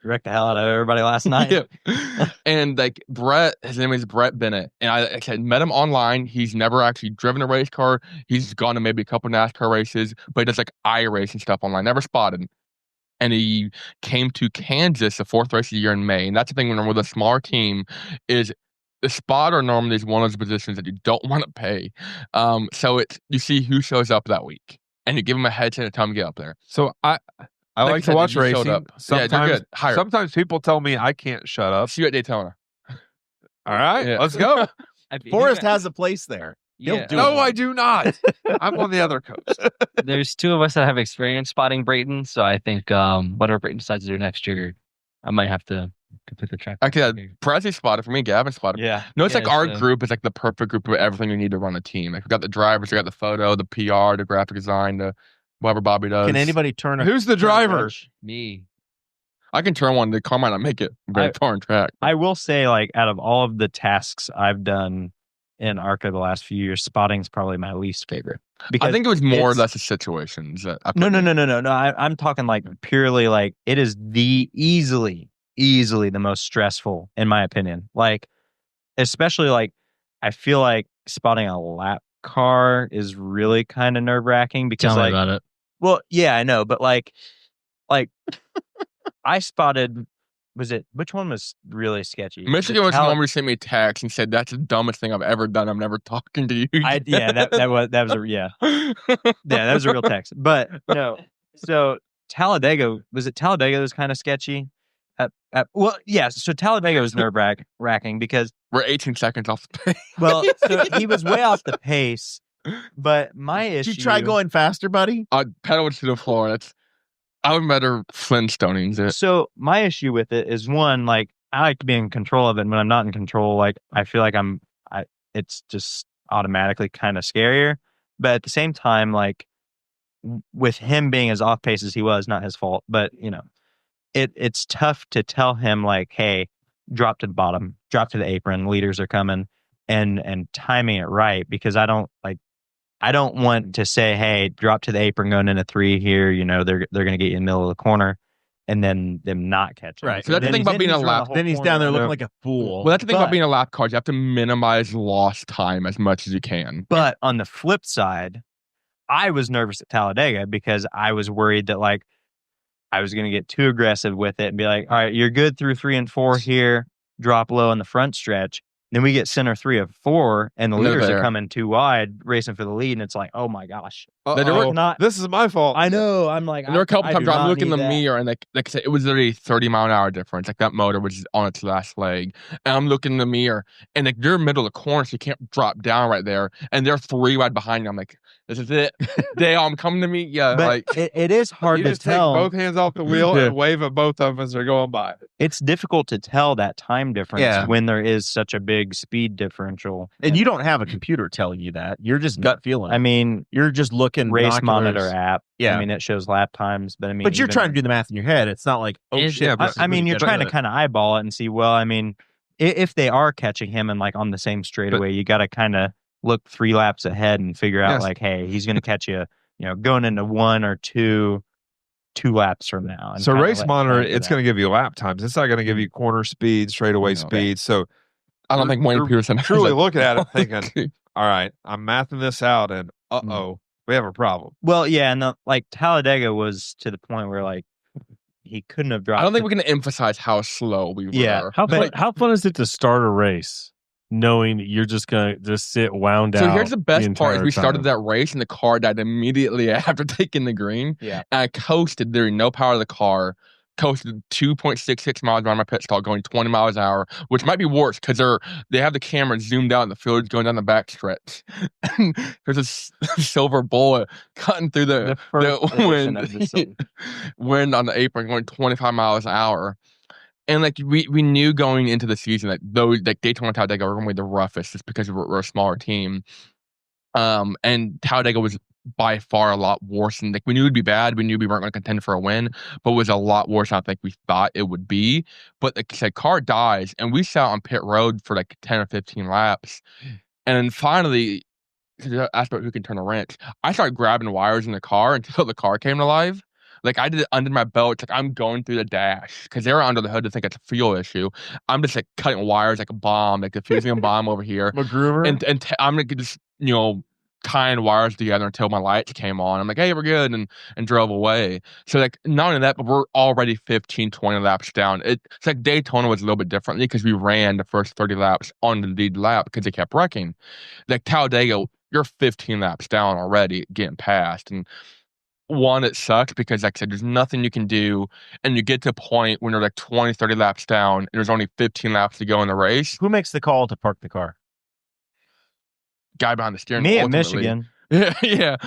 Wrecked the hell out of everybody last night. Yeah. And like Brett, his name is Brett Bennett, and I said met him online. He's never actually driven a race car. He's gone to maybe a couple NASCAR races, but he does like iRace and stuff online. Never spotted. And he came to Kansas, the 4th race of the year in May. And that's the thing when we're with a smaller team is the spotter normally is one of those positions that you don't want to pay. So it's you see who shows up that week, and you give him a headset and tell him to get up there. So I like to watch racing. Sometimes, yeah, you're good. Sometimes people tell me I can't shut up. See you at Daytona. All right, let's go. Forrest has a place there. No, I do not. I'm on the other coast. There's 2 of us that have experience spotting Brayton, so I think whatever Brayton decides to do next year, I might have to complete the track. Okay, Presley spotted for me, Gavin spotted. Yeah. No, it's like our group is like the perfect group of everything you need to run a team. Like we got the drivers, we got the photo, the PR, the graphic design, the whatever Bobby does. Can anybody turn? Who's the driver? Me. I can turn one. The car might not make it very far on track. I will say, like, out of all of the tasks I've done in ARCA the last few years, spotting is probably my least favorite. Because I think it was more or less the situations. That No. I'm talking like purely like it is the easily the most stressful in my opinion. Like, especially like I feel like spotting a lap car is really kind of nerve wracking because Tell me like, about it. Well, yeah, I know, but like I spotted. Which one was really sketchy? Michigan was the one where he sent me a text and said, "That's the dumbest thing I've ever done. I'm never talking to you." That was a real text. But no, so Talladega Talladega was kind of sketchy. So Talladega was nerve wracking because we're 18 seconds off the pace. Well, so he was way off the pace. But my issue. Did you try going faster, buddy? I pedaled to the floor. I would better Flintstoning it. So my issue with it is one, like I like to be in control of it. And when I'm not in control, like I feel like it's just automatically kind of scarier. But at the same time, like with him being as off pace as he was, not his fault, but it's tough to tell him like, hey, drop to the bottom, drop to the apron, leaders are coming, and timing it right, because I don't want to say, hey, drop to the apron going into 3 here, they're going to get you in the middle of the corner, and then them not catch it. Right. So that's the thing about being a lap. Then he's down there looking like a fool. Well, that's the thing about being a lap car. You have to minimize lost time as much as you can. But on the flip side, I was nervous at Talladega because I was worried that like I was going to get too aggressive with it and be like, all right, you're good through 3 and 4 here, drop low in the front stretch. Then we get center 3 of 4, and the leaders are coming too wide, racing for the lead, and it's like, oh my gosh. This is my fault. I know. I'm like, there were a couple times I'm looking in the mirror, and like I said, it was literally 30-mile-an-hour difference. Like that motor was on its last leg, and I'm looking in the mirror, and like you're middle of the corner, so you can't drop down right there, and they're 3 wide behind you. I'm like, this is it. They all come to me. Yeah, but like it is hard to tell. Take both hands off the wheel and wave at both of them as they're going by. It's difficult to tell that time difference when there is such a big speed differential. And you don't have a computer telling you that. You're just gut feeling. I mean, you're just looking race monitor app. Yeah, I mean, it shows lap times, but I mean, but you're trying to do the math in your head. It's not like, oh shit. I mean, you're trying to kind of eyeball it and see. Well, I mean, if they are catching him and like on the same straightaway, you got to kind of look 3 laps ahead and figure out like, hey, he's going to catch you, going into 1 or 2 laps from now. So race monitor, it's going to give you lap times. It's not going to give you corner speed, straightaway speed. So I don't think Wayne Pearson truly looking at it thinking, all right, I'm mathing this out, and we have a problem. Well, yeah, and like Talladega was to the point where like he couldn't have dropped. I don't think we can emphasize how slow we were. Yeah. How fun is it to start a race knowing that you're just gonna just sit wound out? So here's the best part: is we started that race and the car died immediately after taking the green. Yeah, and I coasted. There was no power to the car. Coasted 2.66 miles around my pit stop, going 20 miles an hour, which might be worse because they have the camera zoomed out and the field going down the back stretch. There's a silver bullet cutting through the wind on the apron, going 25 miles an hour. And like we knew going into the season that those like Daytona and Talladega were going to be the roughest, just because we're a smaller team. And Talladega was by far a lot worse, and like we knew it'd be bad. We knew we weren't going to contend for a win, but it was a lot worse than I think we thought it would be. But like I said, car dies, and we sat on pit road for like 10 or 15 laps, and then finally, asked about who can turn a wrench. I started grabbing wires in the car until the car came alive. Like I did it under my belt. It's like I'm going through the dash because they were under the hood to think it's a fuel issue. I'm just like cutting wires like a bomb, like diffusing a bomb over here. MacGruber. And I'm gonna just tying wires together until my lights came on. I'm like, hey, we're good, and drove away. So like not only that, but we're already 15, 20 laps down. It's like Daytona was a little bit differently because we ran the first 30 laps on the lead lap because they kept wrecking. Like Talladega, you're 15 laps down already, getting past. And one, it sucks because like I said, there's nothing you can do, and you get to a point when you're like 20, 30 laps down and there's only 15 laps to go in the race. Who makes the call to park the car? Guy behind the steering wheel. Me at ultimately. Michigan. Yeah.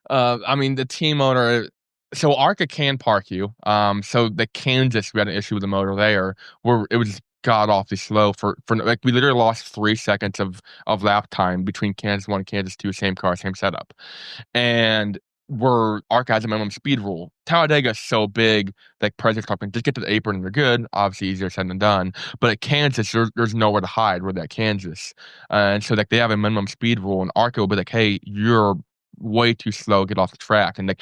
I mean, the team owner. So ARCA can park you. So the Kansas, we had an issue with the motor there where it was god awfully slow for like we literally lost 3 seconds of lap time between Kansas 1 and Kansas 2, same car, same setup. And ARCA has a minimum speed rule. Talladega is so big, like Presley's talking, just get to the apron and you're good. Obviously easier said than done. But at Kansas, there's nowhere to hide. We're at Kansas. And so like they have a minimum speed rule, and ARCA will be like, hey, you're way too slow, get off the track. And like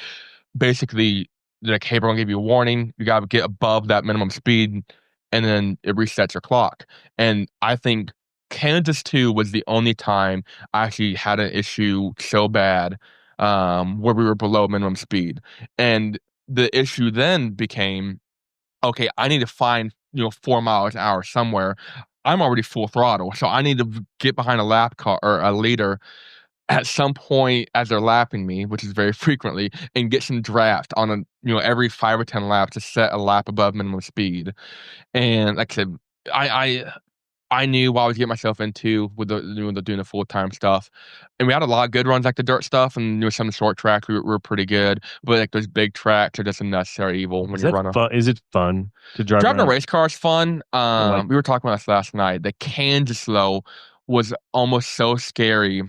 basically they're like, hey, we're gonna give you a warning. You gotta get above that minimum speed, and then it resets your clock. And I think Kansas 2 was the only time I actually had an issue so bad where we were below minimum speed. And the issue then became, okay, I need to find 4 miles an hour somewhere. I'm already full throttle, so I need to get behind a lap car or a leader at some point as they're lapping me, which is very frequently, and get some draft on every 5 or 10 laps to set a lap above minimum speed. And like I said, I knew what I was getting myself into with doing the full-time stuff. And we had a lot of good runs, like the dirt stuff, and some short tracks we were pretty good. But like those big tracks are just a necessary evil when you run them. Is it fun to drive? Driving a race car is fun. We were talking about this last night. The Kansas low was almost so scary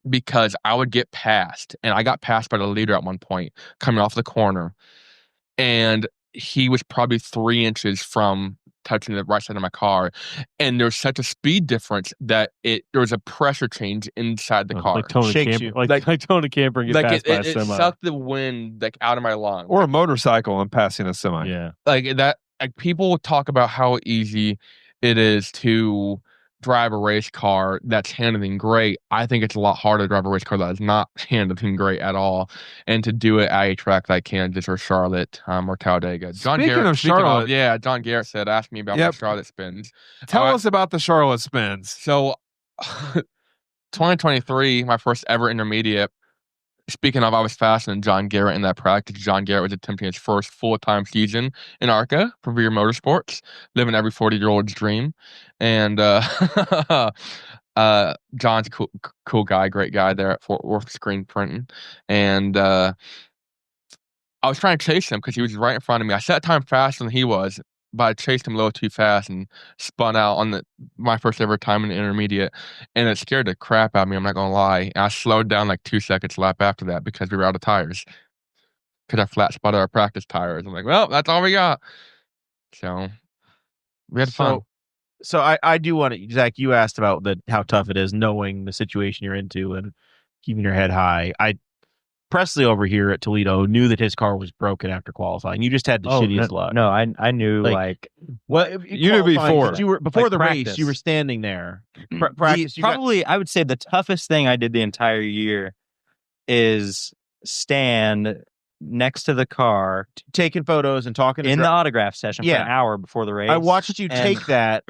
because I would get passed, and I got passed by the leader at one point coming off the corner, and he was probably 3 inches from touching the right side of my car, and there's such a speed difference that there was a pressure change inside the car. Like Tony Camper, like Tony Camper get passed by a semi. It sucked the wind like out of my lungs. Or a motorcycle and passing a semi. Yeah, like that. Like people talk about how easy it is to drive a race car that's handling great. I think it's a lot harder to drive a race car that is not handling great at all, and to do it at a track like Kansas or Charlotte or Talladega. Speaking of Charlotte, John Garrett said, "Ask me about my Charlotte spins." Tell us about the Charlotte spins. So, 2023, my first ever intermediate. Speaking of, I was faster than John Garrett in that practice. John Garrett was attempting his first full-time season in ARCA for Veer Motorsports, living every 40-year-old's dream. And John's a cool guy, great guy there at Fort Worth Screen Printing. And I was trying to chase him because he was right in front of me. I set time faster than he was, but I chased him a little too fast and spun out on my first ever time in the intermediate, and it scared the crap out of me, I'm not going to lie. And I slowed down like 2 seconds lap after that because we were out of tires. Because I flat spotted our practice tires. I'm like, well, that's all we got. So we had fun. So I do want to, Zach, you asked about how tough it is knowing the situation you're into and keeping your head high. Presley over here at Toledo knew that his car was broken after qualifying. You just had the shittiest luck. No, I knew well, you knew before. You were before the practice. race. You were standing there. Practice. I would say the toughest thing I did the entire year is stand next to the car, taking photos and talking in the autograph session for an hour before the race. I watched you take that,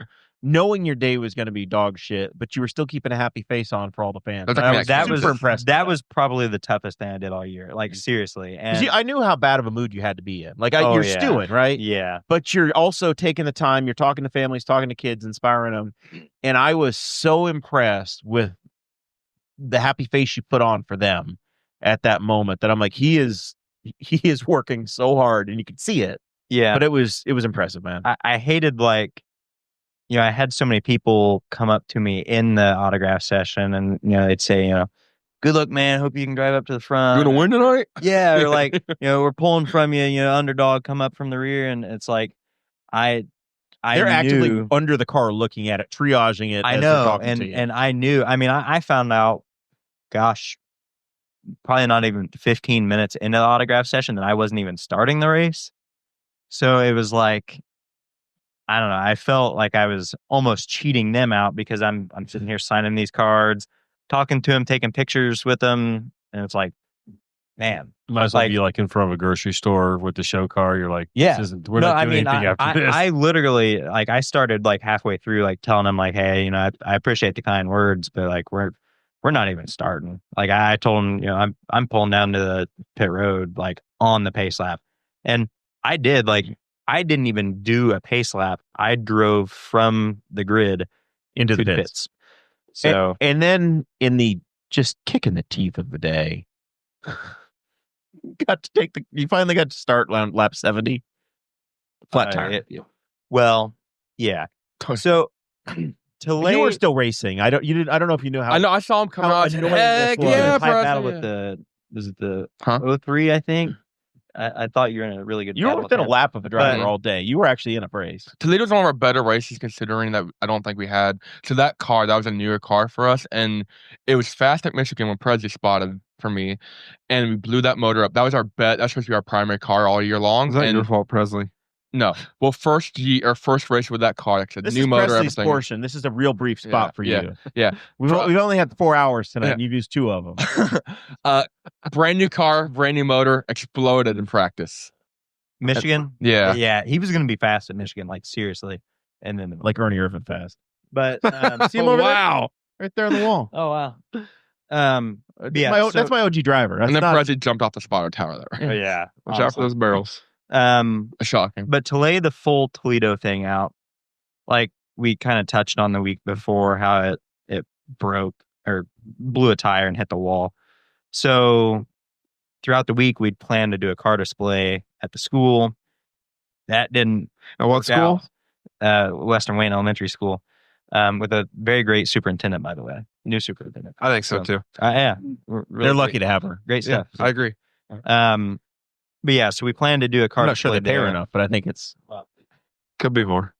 knowing your day was going to be dog shit, but you were still keeping a happy face on for all the fans. That was impressive. That was probably the toughest thing I did all year. Like, seriously. And I knew how bad of a mood you had to be in. Like, you're stewing, right? Yeah. But you're also taking the time. You're talking to families, talking to kids, inspiring them. And I was so impressed with the happy face you put on for them at that moment that I'm like, he is working so hard, and you could see it. Yeah. But it was impressive, man. I hated, like, I had so many people come up to me in the autograph session, and they'd say, good luck, man. Hope you can drive up to the front. You gonna win tonight? Yeah, or like, we're pulling from you. Underdog, come up from the rear, and it's like, they're actively under the car, looking at it, triaging it. I know, and I knew. I mean, I found out, gosh, probably not even 15 minutes into the autograph session that I wasn't even starting the race. So it was like, I don't know. I felt like I was almost cheating them out because I'm sitting here signing these cards, talking to them, taking pictures with them, and it's like, man, might as well be like in front of a grocery store with the show car. You're like, yeah, we're not doing anything after this. I literally, like, I started like halfway through, like telling them, like, hey, I appreciate the kind words, but like we're not even starting. Like, I told them, I'm pulling down to the pit road, like on the pace lap, and I did like. I didn't even do a pace lap. I drove from the grid into the pits. So, and then in the just kicking the teeth of the day, you finally got to start lap 70. Flat tire. Well, yeah. So you were still racing. I don't know if you knew how. I know. I saw him come out. Heck yeah, battle with the 03, I think. I thought you were in a really good. You were within a lap of a driver all day. You were actually in a race. Toledo's one of our better races, considering that I don't think we had. So that was a newer car for us, and it was fast at Michigan when Presley spotted for me, and we blew that motor up. That was our bet. That's supposed to be our primary car all year long. Is that your fault, Presley? No. Well, first race with that car, like I said, new motor, Presley's everything. Portion. This is a real brief spot for you. Yeah. We've only had 4 hours tonight, and you've used 2 of them. Brand new car, brand new motor, exploded in practice. Michigan? Yeah. He was going to be fast at Michigan, like, seriously. And then like Ernie Irvin fast. But see him over there? Right there on the wall. Oh, wow. That's my OG driver. And then Presley jumped off the spotter tower there. Yeah. Watch out for those barrels. Shocking. But to lay the full Toledo thing out, like, we kind of touched on the week before how it broke or blew a tire and hit the wall. So throughout the week, we'd planned to do a car display at the school. That didn't. What school? Western Wayne Elementary School, with a very great superintendent, by the way. New superintendent. I think so too. Yeah. They're lucky to have her. Great stuff. I agree. But yeah, so we planned to do a car I'm not display sure they pay her there. enough, but I think it's Could be more.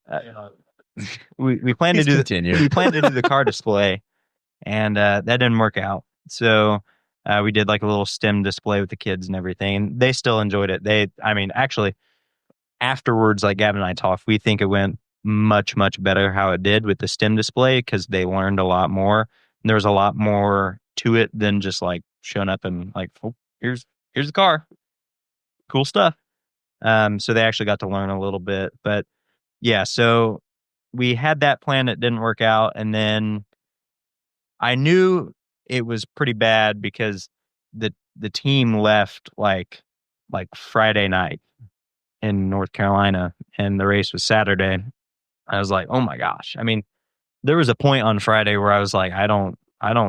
We planned to do we planned to do the car display, and that didn't work out. So we did like a little STEM display with the kids and everything. They still enjoyed it. Actually, afterwards, like Gavin and I talked, we think it went much, much better how it did with the STEM display because they learned a lot more. And there was a lot more to it than just like showing up and like, oh, here's the car. Cool stuff. So they actually got to learn a little bit. But yeah, so we had that plan that didn't work out. And then I knew it was pretty bad because the team left like Friday night in North Carolina and the race was Saturday. I was like, oh my gosh. I mean, there was a point on Friday where I was like, I don't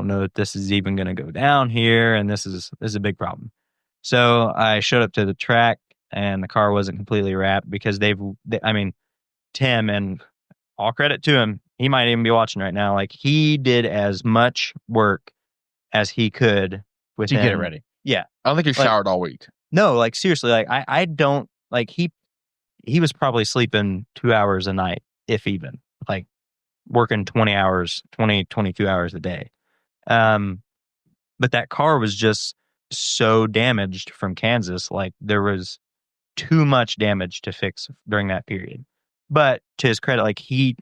know if this is even going to go down here. And this is a big problem. So I showed up to the track and the car wasn't completely wrapped because Tim, and all credit to him, he might even be watching right now. Like he did as much work as he could to get it ready. Yeah. I don't think he showered all week. No, like seriously, like I don't like he was probably sleeping 2 hours a night, if even, like working 22 hours a day. But that car was just so damaged from Kansas. Like there was too much damage to fix during that period. But to his credit, like he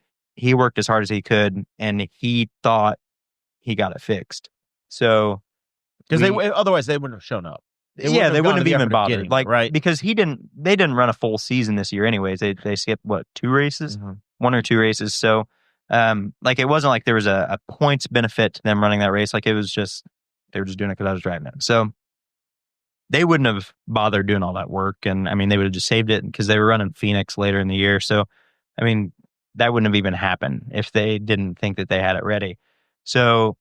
worked as hard as he could and he thought he got it fixed. So because otherwise they wouldn't have shown up. They wouldn't have even bothered. Like, right? Because they didn't run a full season this year anyways. They skipped 2 races, 1 or 2 races. So, like it wasn't like there was a points benefit to them running that race. Like it was just, they were just doing it because I was driving it. So they wouldn't have bothered doing all that work. And I mean, they would have just saved it because they were running Phoenix later in the year. So, I mean, that wouldn't have even happened if they didn't think that they had it ready. So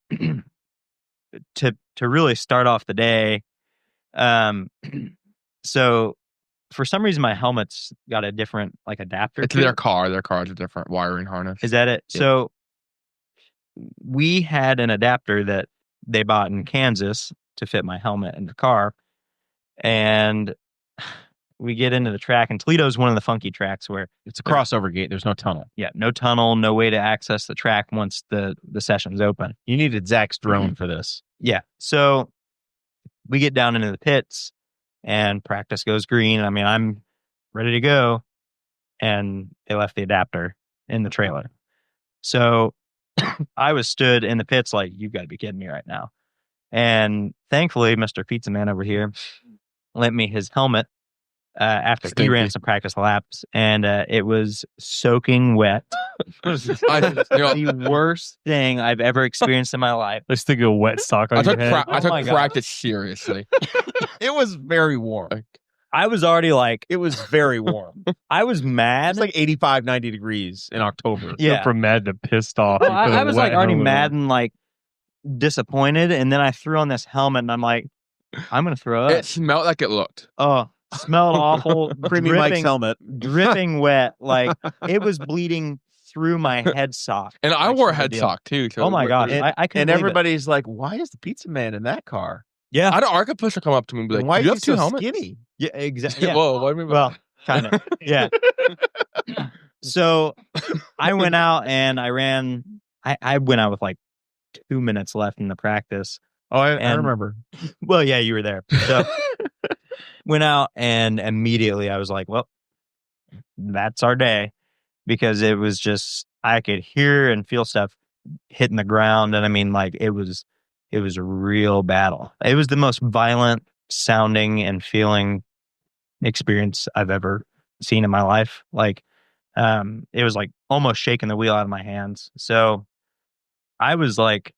to really start off the day, so for some reason my helmet's got a different like adapter. It's their car. Their car's a different wiring harness. Is that it? Yeah. So we had an adapter that they bought in Kansas to fit my helmet in the car. And we get into the track, and Toledo's one of the funky tracks where it's a crossover gate. There's no tunnel. Yeah, no tunnel, no way to access the track once the session's open. You needed Zach's drone for this. Yeah. So we get down into the pits and practice goes green. I mean, I'm ready to go. And they left the adapter in the trailer. So I was stood in the pits like, you've got to be kidding me right now. And thankfully, Mr. Pizza Man over here lent me his helmet after he ran some practice laps, and it was soaking wet. The worst thing I've ever experienced in my life. Let's think of a wet sock on your head. I took practice seriously. It was very warm. I was already like... It was very warm. I was mad. It's like 85, 90 degrees in October. Yeah. From mad to pissed off. Well, I was like already mad and like disappointed, and then I threw on this helmet and I'm like, I'm going to throw up. It smelled like it looked. Oh, smelled awful. Premium Mike's helmet. Dripping wet. Like it was bleeding through my head sock. And I wore a head sock too. So oh my gosh. I couldn't. And everybody's like, why is the pizza man in that car? Yeah. I had an ARCA pusher come up to me and be like, why you are have 2 so helmets? Skinny? Yeah, exactly. Yeah. Whoa, what do you mean? Well, kind of. Yeah. So I went out and I ran. I went out with like 2 minutes left in the practice. Oh, I remember. Well, yeah, you were there. So went out and immediately I was like, well, that's our day, because it was just, I could hear and feel stuff hitting the ground. And I mean, like it was a real battle. It was the most violent sounding and feeling experience I've ever seen in my life. Like, it was like almost shaking the wheel out of my hands. So I was like,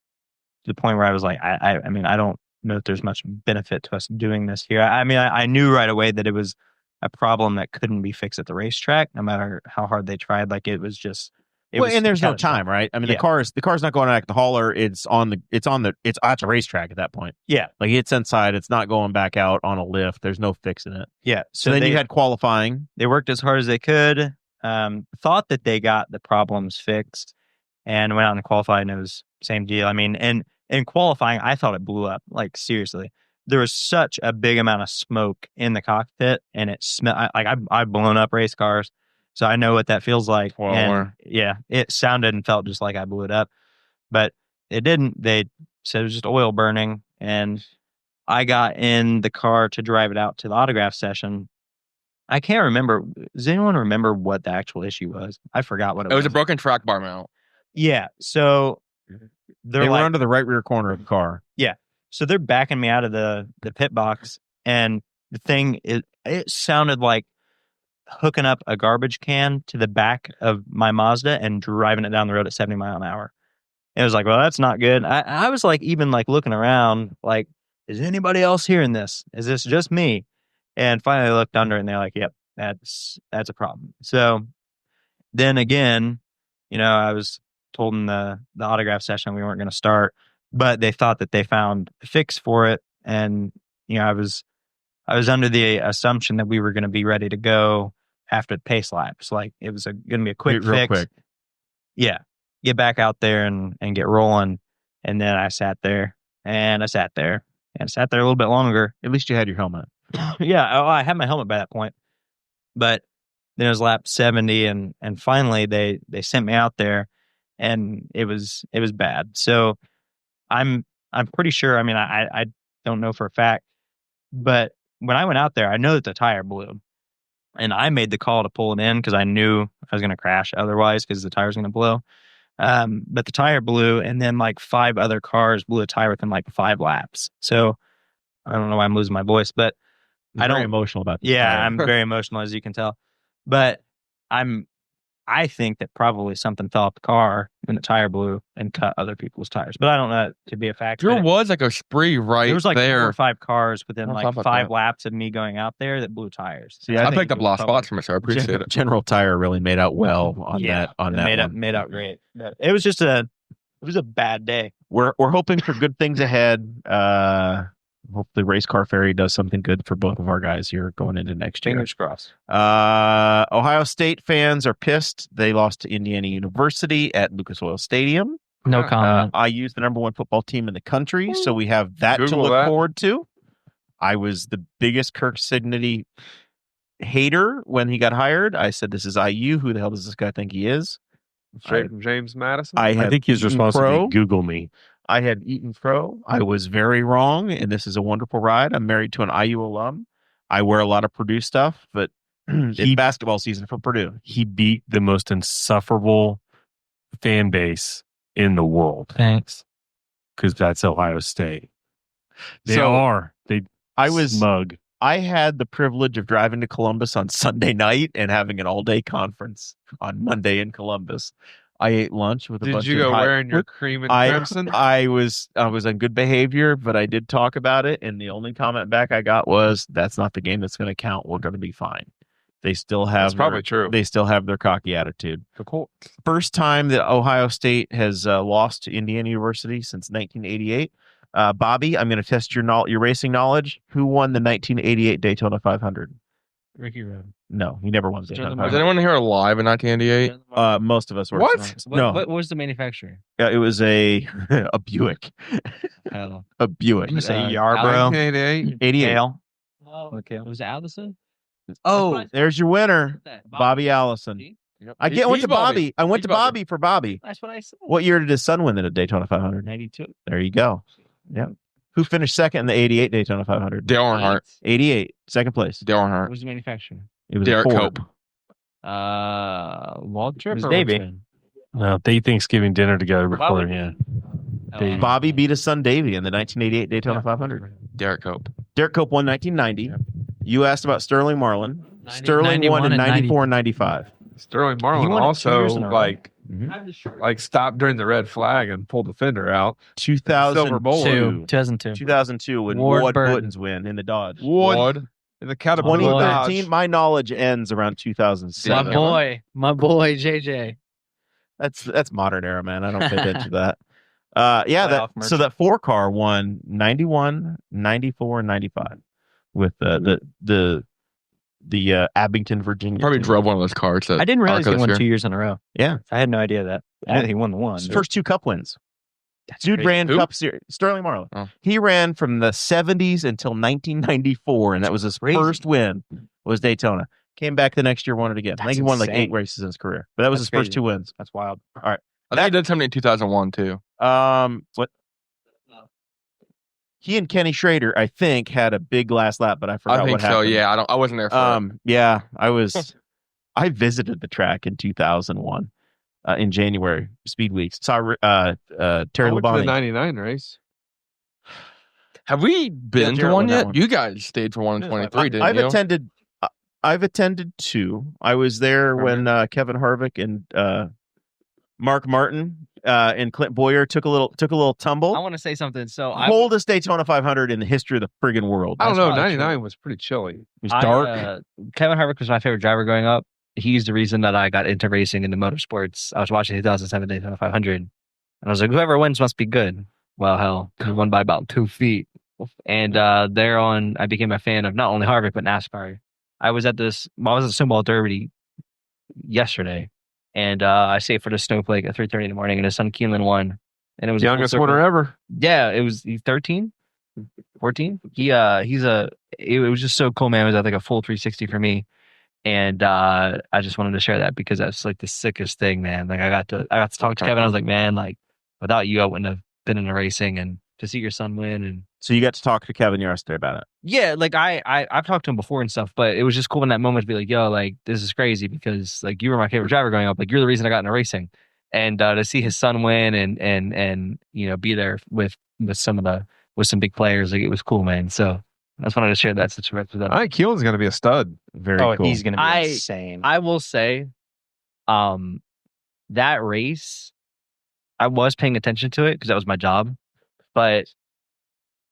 to the point where I was like, I mean, I don't know if there's much benefit to us doing this here. I mean, I knew right away that it was a problem that couldn't be fixed at the racetrack, no matter how hard they tried. Like it was just And there's no time, right? I mean, the car's not going back to the hauler. It's at the racetrack at that point. Yeah. Like it's inside. It's not going back out on a lift. There's no fixing it. Yeah. So then you had qualifying. They worked as hard as they could. Thought that they got the problems fixed, and went out and qualified, and it was same deal. I mean, and in qualifying, I thought it blew up. Like seriously, there was such a big amount of smoke in the cockpit, and it smelled like I've blown up race cars. So I know what that feels like. And yeah, it sounded and felt just like I blew it up, but it didn't. They said it was just oil burning, and I got in the car to drive it out to the autograph session. I can't remember. Does anyone remember what the actual issue was? I forgot what it was. It was a broken track bar mount. Yeah. So they were under the right rear corner of the car. Yeah. So they're backing me out of the pit box, and the thing it sounded like hooking up a garbage can to the back of my Mazda and driving it down the road at 70 miles an hour. It was like, well, that's not good. I was like, even like looking around, like, is anybody else hearing this? Is this just me? And finally I looked under and they're like, yep, that's a problem. So then again, I was told in the autograph session we weren't going to start, but they thought that they found a fix for it. And, I was under the assumption that we were going to be ready to go after the pace laps. Like it was going to be a quick real fix. Quick. Yeah. Get back out there and get rolling. And then I sat there and I sat there a little bit longer. At least you had your helmet. Yeah. I had my helmet by that point, but then it was lap 70 and finally they sent me out there and it was bad. So I'm pretty sure, I mean, I don't know for a fact, but when I went out there, I know that the tire blew. And I made the call to pull it in because I knew I was going to crash otherwise because the tire was going to blow. But the tire blew, and then like 5 other cars blew a tire within like 5 laps. So I don't know why I'm losing my voice, but I'm very emotional about this. Yeah, I'm very emotional, as you can tell. But I think that probably something fell off the car when the tire blew and cut other people's tires. But I don't know that to be a fact. There was like a spree right there. There was like there. 4 or 5 cars within like 5 laps of me going out there that blew tires. See, I picked up lost spots from it, so I appreciate it. General Tire really made out well on that. Made out great. It was just a bad day. We're hoping for good things ahead. Hopefully Race Car Ferry does something good for both of our guys here going into next year. Fingers crossed. Ohio State fans are pissed. They lost to Indiana University at Lucas Oil Stadium. No comment. IU's the number 1 football team in the country, so we have that to look forward to. I was the biggest Kirk Signity hater when he got hired. I said, this is IU. Who the hell does this guy think he is? Straight from James Madison? I think he's responsible to Google me. I had eaten pro. I was very wrong, and this is a wonderful ride. I'm married to an IU alum. I wear a lot of Purdue stuff, but it's basketball season for Purdue. He beat the most insufferable fan base in the world. Thanks. Because that's Ohio State. I was smug. I had the privilege of driving to Columbus on Sunday night and having an all-day conference on Monday in Columbus. I ate lunch with a bunch of... Did you go wearing your cream and crimson? I was on good behavior, but I did talk about it, and the only comment back I got was, that's not the game that's going to count. We're going to be fine. They still have... That's probably true. They still have their cocky attitude. The Colts. First time that Ohio State has lost to Indiana University since 1988. Bobby, I'm going to test your racing knowledge. Who won the 1988 Daytona 500? Ricky Road. No, he never won the Daytona 500. Was anyone here alive in 1988? Most of us were. What? No. What was the manufacturer? Yeah, it was a Buick. A Buick. I'm going to say Yarborough. 88. Oh, okay. Was it Allison? Oh, there's your winner, Bobby Allison. Yep. I went to Bobby. I went to Bobby for Bobby. That's what I said. What year did his son win in a Daytona 500? 92. There you go. Yeah. Who finished second in the 88 Daytona 500? Dale Earnhardt. 88, second place. Dale Earnharrt. What was the manufacturer? It was Derek Ford. Cope. Waltrip was or Davey. Richmond? No, they Thanksgiving dinner together before, Bobby beat his son Davey in the 1988 Daytona 500. Derek Cope. Derek Cope won 1990. Yep. You asked about Sterling Marlin. 90, Sterling won in 94 and 95. Sterling Marlin also stopped during the red flag and pulled the fender out. 2002 when Ward Buttons win in the Dodge. Wood in the Caterpillar 2013. My knowledge ends around 2007. My boy JJ. That's modern era, man. I don't pay attention to that. So that 4-car won 91, 94, and 95 with the Abington, Virginia. Probably team. drove one of those cars. I didn't realize he won 2 years in a row. Yeah, I had no idea that. I knew he won the one. His first 2 Cup wins. That's Dude crazy. ran Cup Series. Sterling Morrell. Oh. He ran from the 70s until 1994, and that was his first win. Was Daytona. Came back the next year, won it again. I think he won like 8 races in his career, but that was his first 2 wins. That's wild. All right. I think he did something in 2001 too. What? He and Kenny Schrader, I think, had a big last lap, but I forgot what happened. I think so. Yeah, I wasn't there for it. Yeah, I was. I visited the track in 2001 in January, Speed Weeks. Saw Terry Labonte. The 99 race. Have we been to one yet? You guys stayed for 1 in 23, didn't you? I've attended 2. I was there when Kevin Harvick and Mark Martin and Clint Boyer took a little tumble. I want to say something. So Coldest Daytona 500 in the history of the friggin' world. I don't know. 99 was pretty chilly. It was dark. Kevin Harvick was my favorite driver growing up. He's the reason that I got into racing into motorsports. I was watching 2007 Daytona 500, and I was like, whoever wins must be good. Well, hell, he won by about 2 feet. And there on, I became a fan of not only Harvick but NASCAR. I was at the Snowball Derby yesterday, and I stayed for the Snowflake at 3:30 in the morning, and his son Keelan won, and it was youngest winner ever. Yeah, he's 13, 14. It was just so cool, man. It was like a full 360 for me, and I just wanted to share that because that's like the sickest thing, man. Like I got to talk to Kevin. I was like, man, like without you, I wouldn't have been in the racing, and to see your son win. And so you got to talk to Kevin yesterday about it. Yeah, like I've talked to him before and stuff, but it was just cool in that moment to be like, yo, like this is crazy because like you were my favorite driver growing up. Like you're the reason I got into racing, and to see his son win and you know be there with some big players, like it was cool, man. So I just wanted to share that situation. I think Keelan's going to be a stud. Very cool. He's going to be insane. I will say, that race, I was paying attention to it because that was my job, but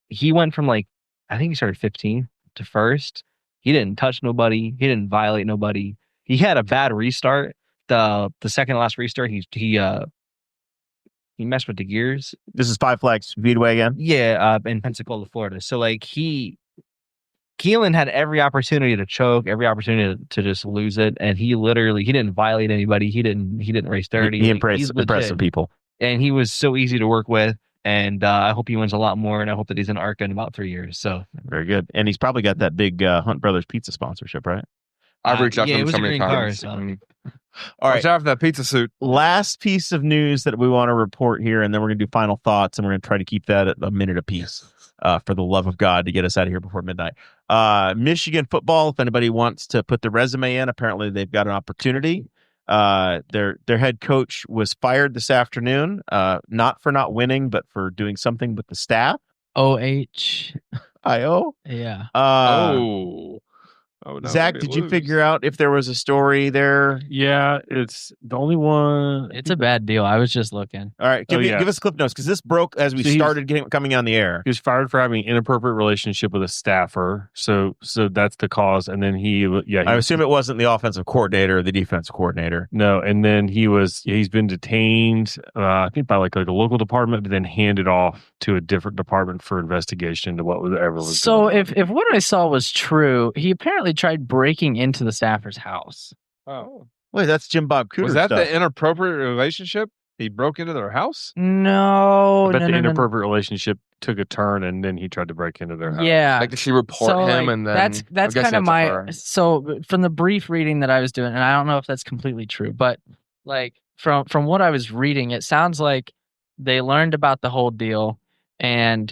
he went from like, I think he started 15 to first. He didn't touch nobody. He didn't violate nobody. He had a bad restart. The second to last restart, he messed with the gears. This is Five Flags Speedway again? Yeah, in Pensacola, Florida. So like Keelan had every opportunity to choke, every opportunity to just lose it, and he didn't violate anybody. He didn't race dirty. He impressed some people, and he was so easy to work with. And I hope he wins a lot more, and I hope that he's in ARCA in about 3 years. So very good, and he's probably got that big Hunt Brothers pizza sponsorship, right? I've reached out to him so many times. times. All right, watch out for that pizza suit. Last piece of news that we want to report here, and then we're going to do final thoughts, and we're going to try to keep that at a minute apiece. For the love of God, to get us out of here before midnight. Michigan football, if anybody wants to put the resume in, apparently they've got an opportunity. Their head coach was fired this afternoon, not for not winning, but for doing something with the staff. OHIO? Yeah. Zach, did you figure out if there was a story there? Yeah, it's the only one. It's a bad deal. I was just looking. All right, give us clip notes because this broke as we started coming on the air. He was fired for having an inappropriate relationship with a staffer. So that's the cause. And then I assume it wasn't the offensive coordinator or the defensive coordinator. No, and then he's been detained, I think by like a local department, but then handed off to a different department for investigation into whatever was so going on. If what I saw was true, he apparently tried breaking into the staffer's house. Oh, wait, that's Jim Bob Cooter. Was that stuff. the inappropriate relationship? He broke into their house? No, but the inappropriate relationship took a turn, and then he tried to break into their house. Yeah, like did she report him? And then that's kind of my. So from the brief reading that I was doing, and I don't know if that's completely true, but like from what I was reading, it sounds like they learned about the whole deal, and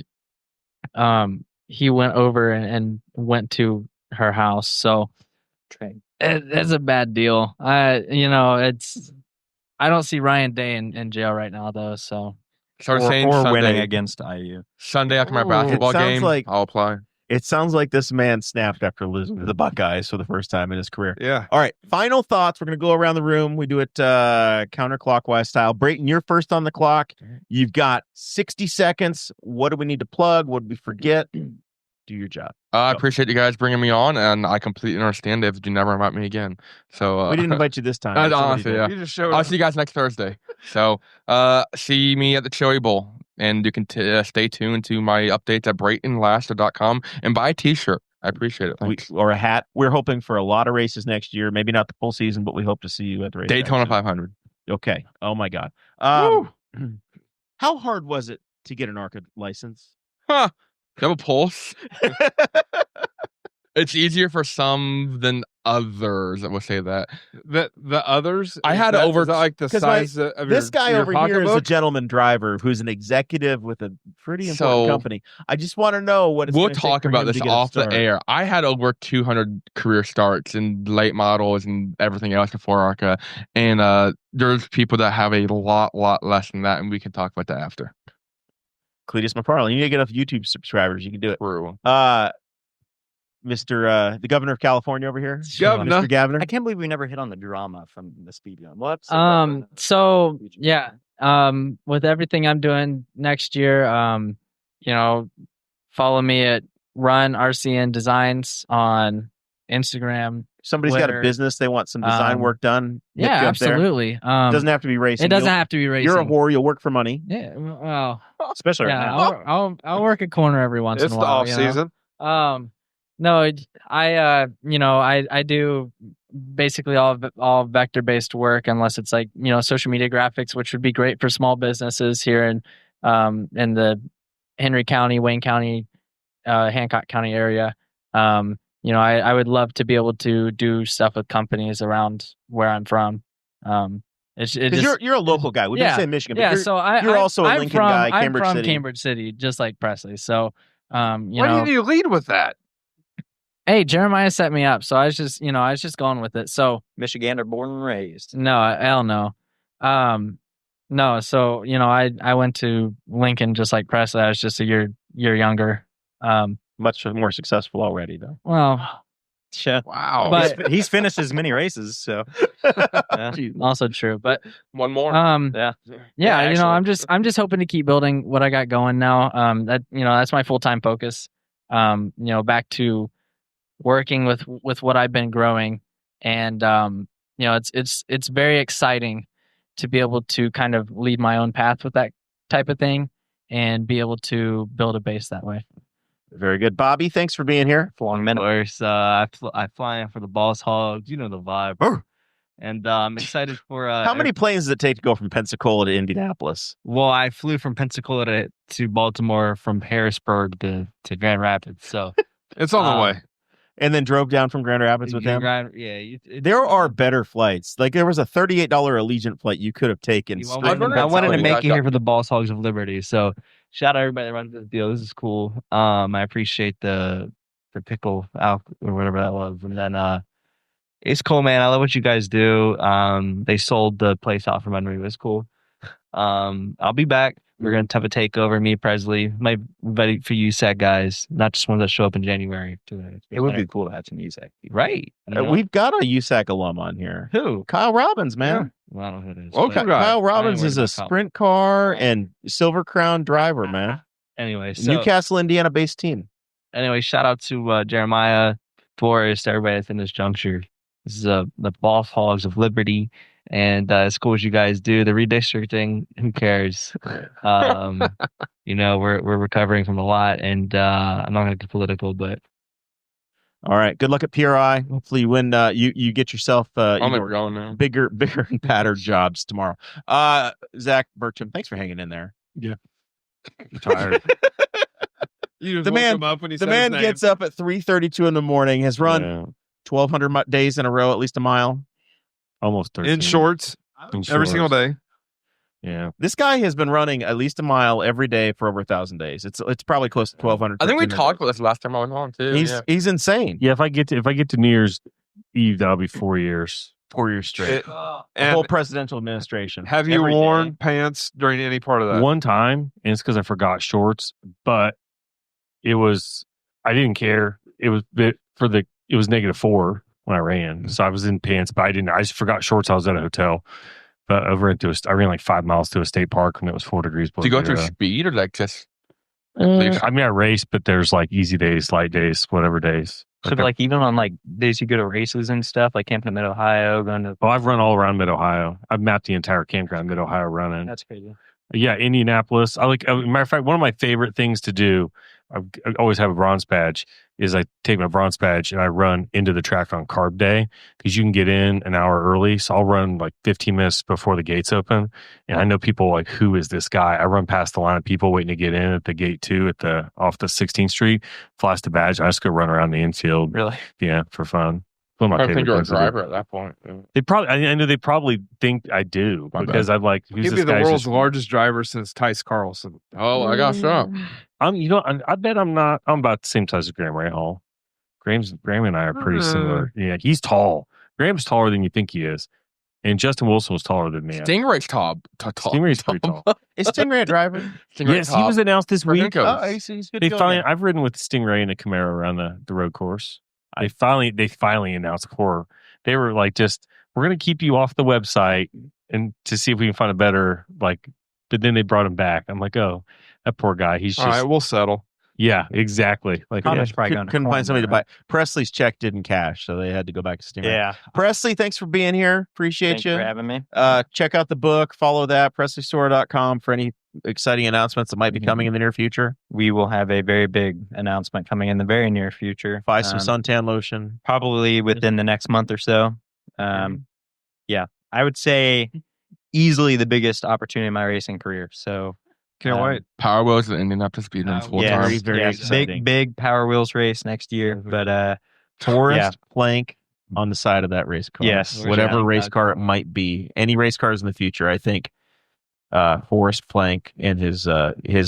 he went over and went to her house. So it's a bad deal. I don't see Ryan Day in jail right now though. So or winning against IU Sunday after my basketball game. I'll apply. It sounds like this man snapped after losing to the Buckeyes for the first time in his career. Yeah. All right. Final thoughts. We're going to go around the room. We do it counterclockwise style. Brayton, you're first on the clock. You've got 60 seconds. What do we need to plug? What did we forget? do your job. I appreciate you guys bringing me on, and I completely understand if you never invite me again. So we didn't invite you this time. Honestly, yeah. You just showed I'll up. see you guys next Thursday. So see me at the Chili Bowl, and you can stay tuned to my updates at BraytonLaster.com and buy a T-shirt. I appreciate it. Thanks. Or a hat. We're hoping for a lot of races next year. Maybe not the full season, but we hope to see you at the race. Daytona 500. Okay. Oh my God. How hard was it to get an ARCA license? Huh. You have a pulse? It's easier for some than others. I will say that. The others? I had over like the size of this guy your over here pocketbook? is a gentleman driver who's an executive with a pretty important company. I just want to know what it's we'll gonna talk take for about him this to get off a start. the air. I had over 200 career starts in late models and everything else before ARCA, and there's people that have a lot less than that, and we can talk about that after. Cletus McFarland, you need to get enough YouTube subscribers. You can do it. True. Mr. The governor of California over here, Governor. Mr. Gavin. I can't believe we never hit on the drama from the speed gun. So yeah, with everything I'm doing next year, follow me at Run RCN Designs on Instagram. Somebody's got a business, they want some design work done. Yeah, absolutely. Doesn't have to be racing. It doesn't have to be racing. You're a whore. You'll work for money. Yeah, well, especially right now. I'll work a corner every once in a while. It's the off season. No, I do basically all vector based work, unless it's like social media graphics, which would be great for small businesses here in the Henry County, Wayne County, Hancock County area. I would love to be able to do stuff with companies around where I'm from. You're a local guy. We didn't say Michigan. Yeah, you're also a Lincoln guy, Cambridge I'm from City. Cambridge City, just like Presley. So, Why didn't you lead with that? Hey, Jeremiah set me up, so I was just going with it. So Michigander, born and raised. No, hell no. No. So I went to Lincoln just like Presley. I was just a year younger. Much more successful already, though. Well, yeah. Wow. But he's finished as many races, so also true. But one more. Yeah. I'm just hoping to keep building what I got going now. That's my full-time focus. Back to working with what I've been growing, and it's very exciting to be able to kind of lead my own path with that type of thing and be able to build a base that way. Very good. Bobby, thanks for being here. For a long minute. Of course, I fly in for the Boss Hogs. You know the vibe. And I'm excited for... How many planes does it take to go from Pensacola to Indianapolis? Well, I flew from Pensacola to Baltimore, from Harrisburg to Grand Rapids. So it's on the way. And then drove down from Grand Rapids with them? There are better flights. Like there was a $38 Allegiant flight you could have taken. I wanted to make it here for the Boss Hogs of Liberty. So shout out everybody that runs this deal. This is cool. I appreciate the pickle out or whatever that was. And then it's cool, man. I love what you guys do. They sold the place out from under me. It was cool. I'll be back. We're going to have a takeover. Me, Presley, my buddy for USAC guys, not just ones that show up in January. It would be cool to have some USAC. Right. We've got a USAC alum on here. Who? Kyle Robbins, man. Yeah. Well, I don't know who it is. Okay. Kyle Robbins is a sprint car and Silver Crown driver, man. Anyway, so, Newcastle, Indiana based team. Anyway, shout out to Jeremiah, Forrest, everybody that's in this juncture. This is the Boss Hogs of Liberty. And as cool as you guys do, the redistricting, who cares? We're recovering from a lot, and I'm not going to get political, but all right. Good luck at PRI. Hopefully, you win. You get yourself going now. bigger and badder jobs tomorrow. Zach Burcham, thanks for hanging in there. Yeah, I'm tired. The man gets up at 3:32 in the morning. Has run 1,200 days in a row, at least a mile. Almost 13. In shorts every single day. Yeah. This guy has been running at least a mile every day for over 1,000 days. It's probably close to 1,200. I think we talked about this last time I went on too. He's insane. Yeah, if I get to New Year's Eve, that'll be 4 years. 4 years straight. The whole presidential administration. Have you worn pants during any part of that? One time, and it's because I forgot shorts, but I didn't care. It was -4 when I ran. So I was in pants, but I just forgot shorts. I was at a hotel. But I ran like 5 miles to a state park when it was 4 degrees below. Do you go through speed or like just? I mean, I race, but there's like easy days, light days, whatever days. So like even on like days you go to races and stuff, like camping in Mid-Ohio, going to... Oh, I've run all around Mid-Ohio. I've mapped the entire campground Mid-Ohio running. That's crazy. Yeah, Indianapolis. Matter of fact, one of my favorite things to do, I always have a bronze badge, is I take my bronze badge and I run into the track on carb day because you can get in an hour early. So I'll run like 15 minutes before the gates open. And I know people like, who is this guy? I run past the line of people waiting to get in at the gate 2 off the 16th Street, flash the badge. I just go run around the infield. Really? Yeah, for fun. I think you're a driver at that point. They probably, I know they probably think I do because I'm like, he'd be the world's largest driver since Tice Carlson. Oh, I got some. I bet I'm not. I'm about the same size as Graham Rahal. Graham and I are pretty similar. Yeah, he's tall. Graham's taller than you think he is, and Justin Wilson was taller than me. Stingray's tall. Stingray's pretty tall. Is Stingray a driver? Yes, he was announced this week. Oh, he's good. To go I've ridden with Stingray and a Camaro around the road course. They finally announced before they were like, we're going to keep you off the website and to see if we can find a better, like, but then they brought him back. I'm like, oh, that poor guy. He's just, all right, we'll settle. Yeah, exactly. Like, couldn't find somebody to buy. Presley's check didn't cash, so they had to go back to Steam. Yeah. Presley, thanks for being here. Appreciate you for having me. Check out the book. Follow that, PresleySorah.com for any exciting announcements that might be coming in the near future. We will have a very big announcement coming in the very near future. Buy some suntan lotion. Probably within the next month or so. Yeah, I would say easily the biggest opportunity in my racing career. So can't wait. Power Wheels at Indianapolis Speedway full time. Very exciting. Big Power Wheels race next year. But Forrest Plank on the side of that race car. Yes. Whatever race car it might be. Any race cars in the future, I think Forrest Plank and his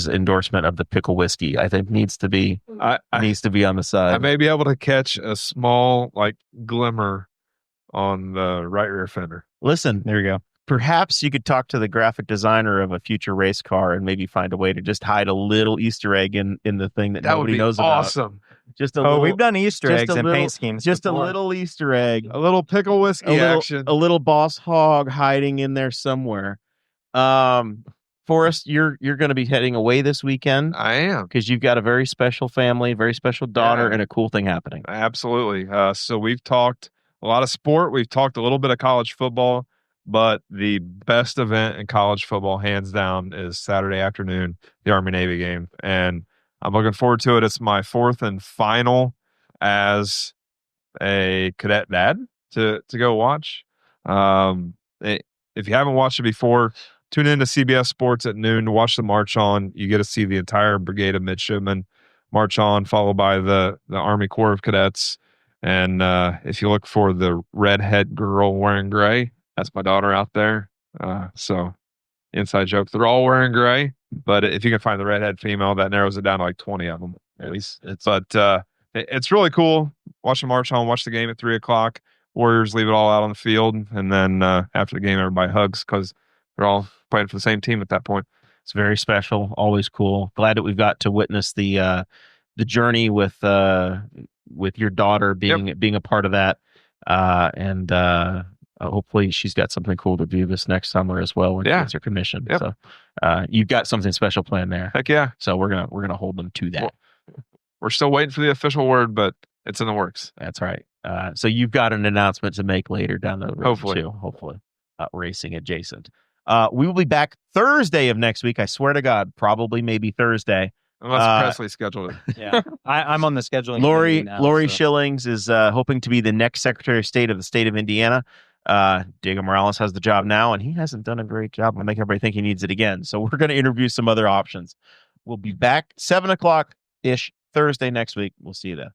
endorsement of the pickle whiskey, I think needs to be on the side. I may be able to catch a small glimmer on the right rear fender. Listen, there you go. Perhaps you could talk to the graphic designer of a future race car and maybe find a way to just hide a little Easter egg in the thing that nobody knows about. Awesome. Just a little, we've done Easter eggs and paint schemes. Just before. A little Easter egg. A little pickle whiskey action. A little Boss Hog hiding in there somewhere. Forrest, you're going to be heading away this weekend. I am. Because you've got a very special family, very special daughter, and a cool thing happening. Absolutely. So we've talked a lot of sport. We've talked a little bit of college football. But the best event in college football, hands down, is Saturday afternoon, the Army-Navy game. And I'm looking forward to it. It's my 4th and final as a cadet dad to go watch. If you haven't watched it before, tune in to CBS Sports at noon to watch the March On. You get to see the entire brigade of midshipmen march on, followed by the Army Corps of Cadets. And if you look for the redhead girl wearing gray, that's my daughter out there. So inside joke, they're all wearing gray, but if you can find the redhead female, that narrows it down to like 20 of them at least. It's really cool. Watch the march on, watch the game at 3:00. Warriors leave it all out on the field. And then after the game, everybody hugs because they're all playing for the same team at that point. It's very special. Always cool. Glad that we've got to witness the journey with your daughter being a part of that. Hopefully she's got something cool to do this next summer as well when she gets her commission. Yep. So you've got something special planned there. Heck yeah. So we're gonna hold them to that. Well, we're still waiting for the official word, but it's in the works. That's right. So you've got an announcement to make later down the road. Hopefully. Racing adjacent. We will be back Thursday of next week. I swear to God, probably maybe Thursday. Unless Presley scheduled it. Yeah, I'm on the scheduling. Lori Schillings is hoping to be the next Secretary of State of the state of Indiana. Diego Morales has the job now, and he hasn't done a great job of making everybody think he needs it again. So we're going to interview some other options. We'll be back 7:00-ish Thursday next week. We'll see you then.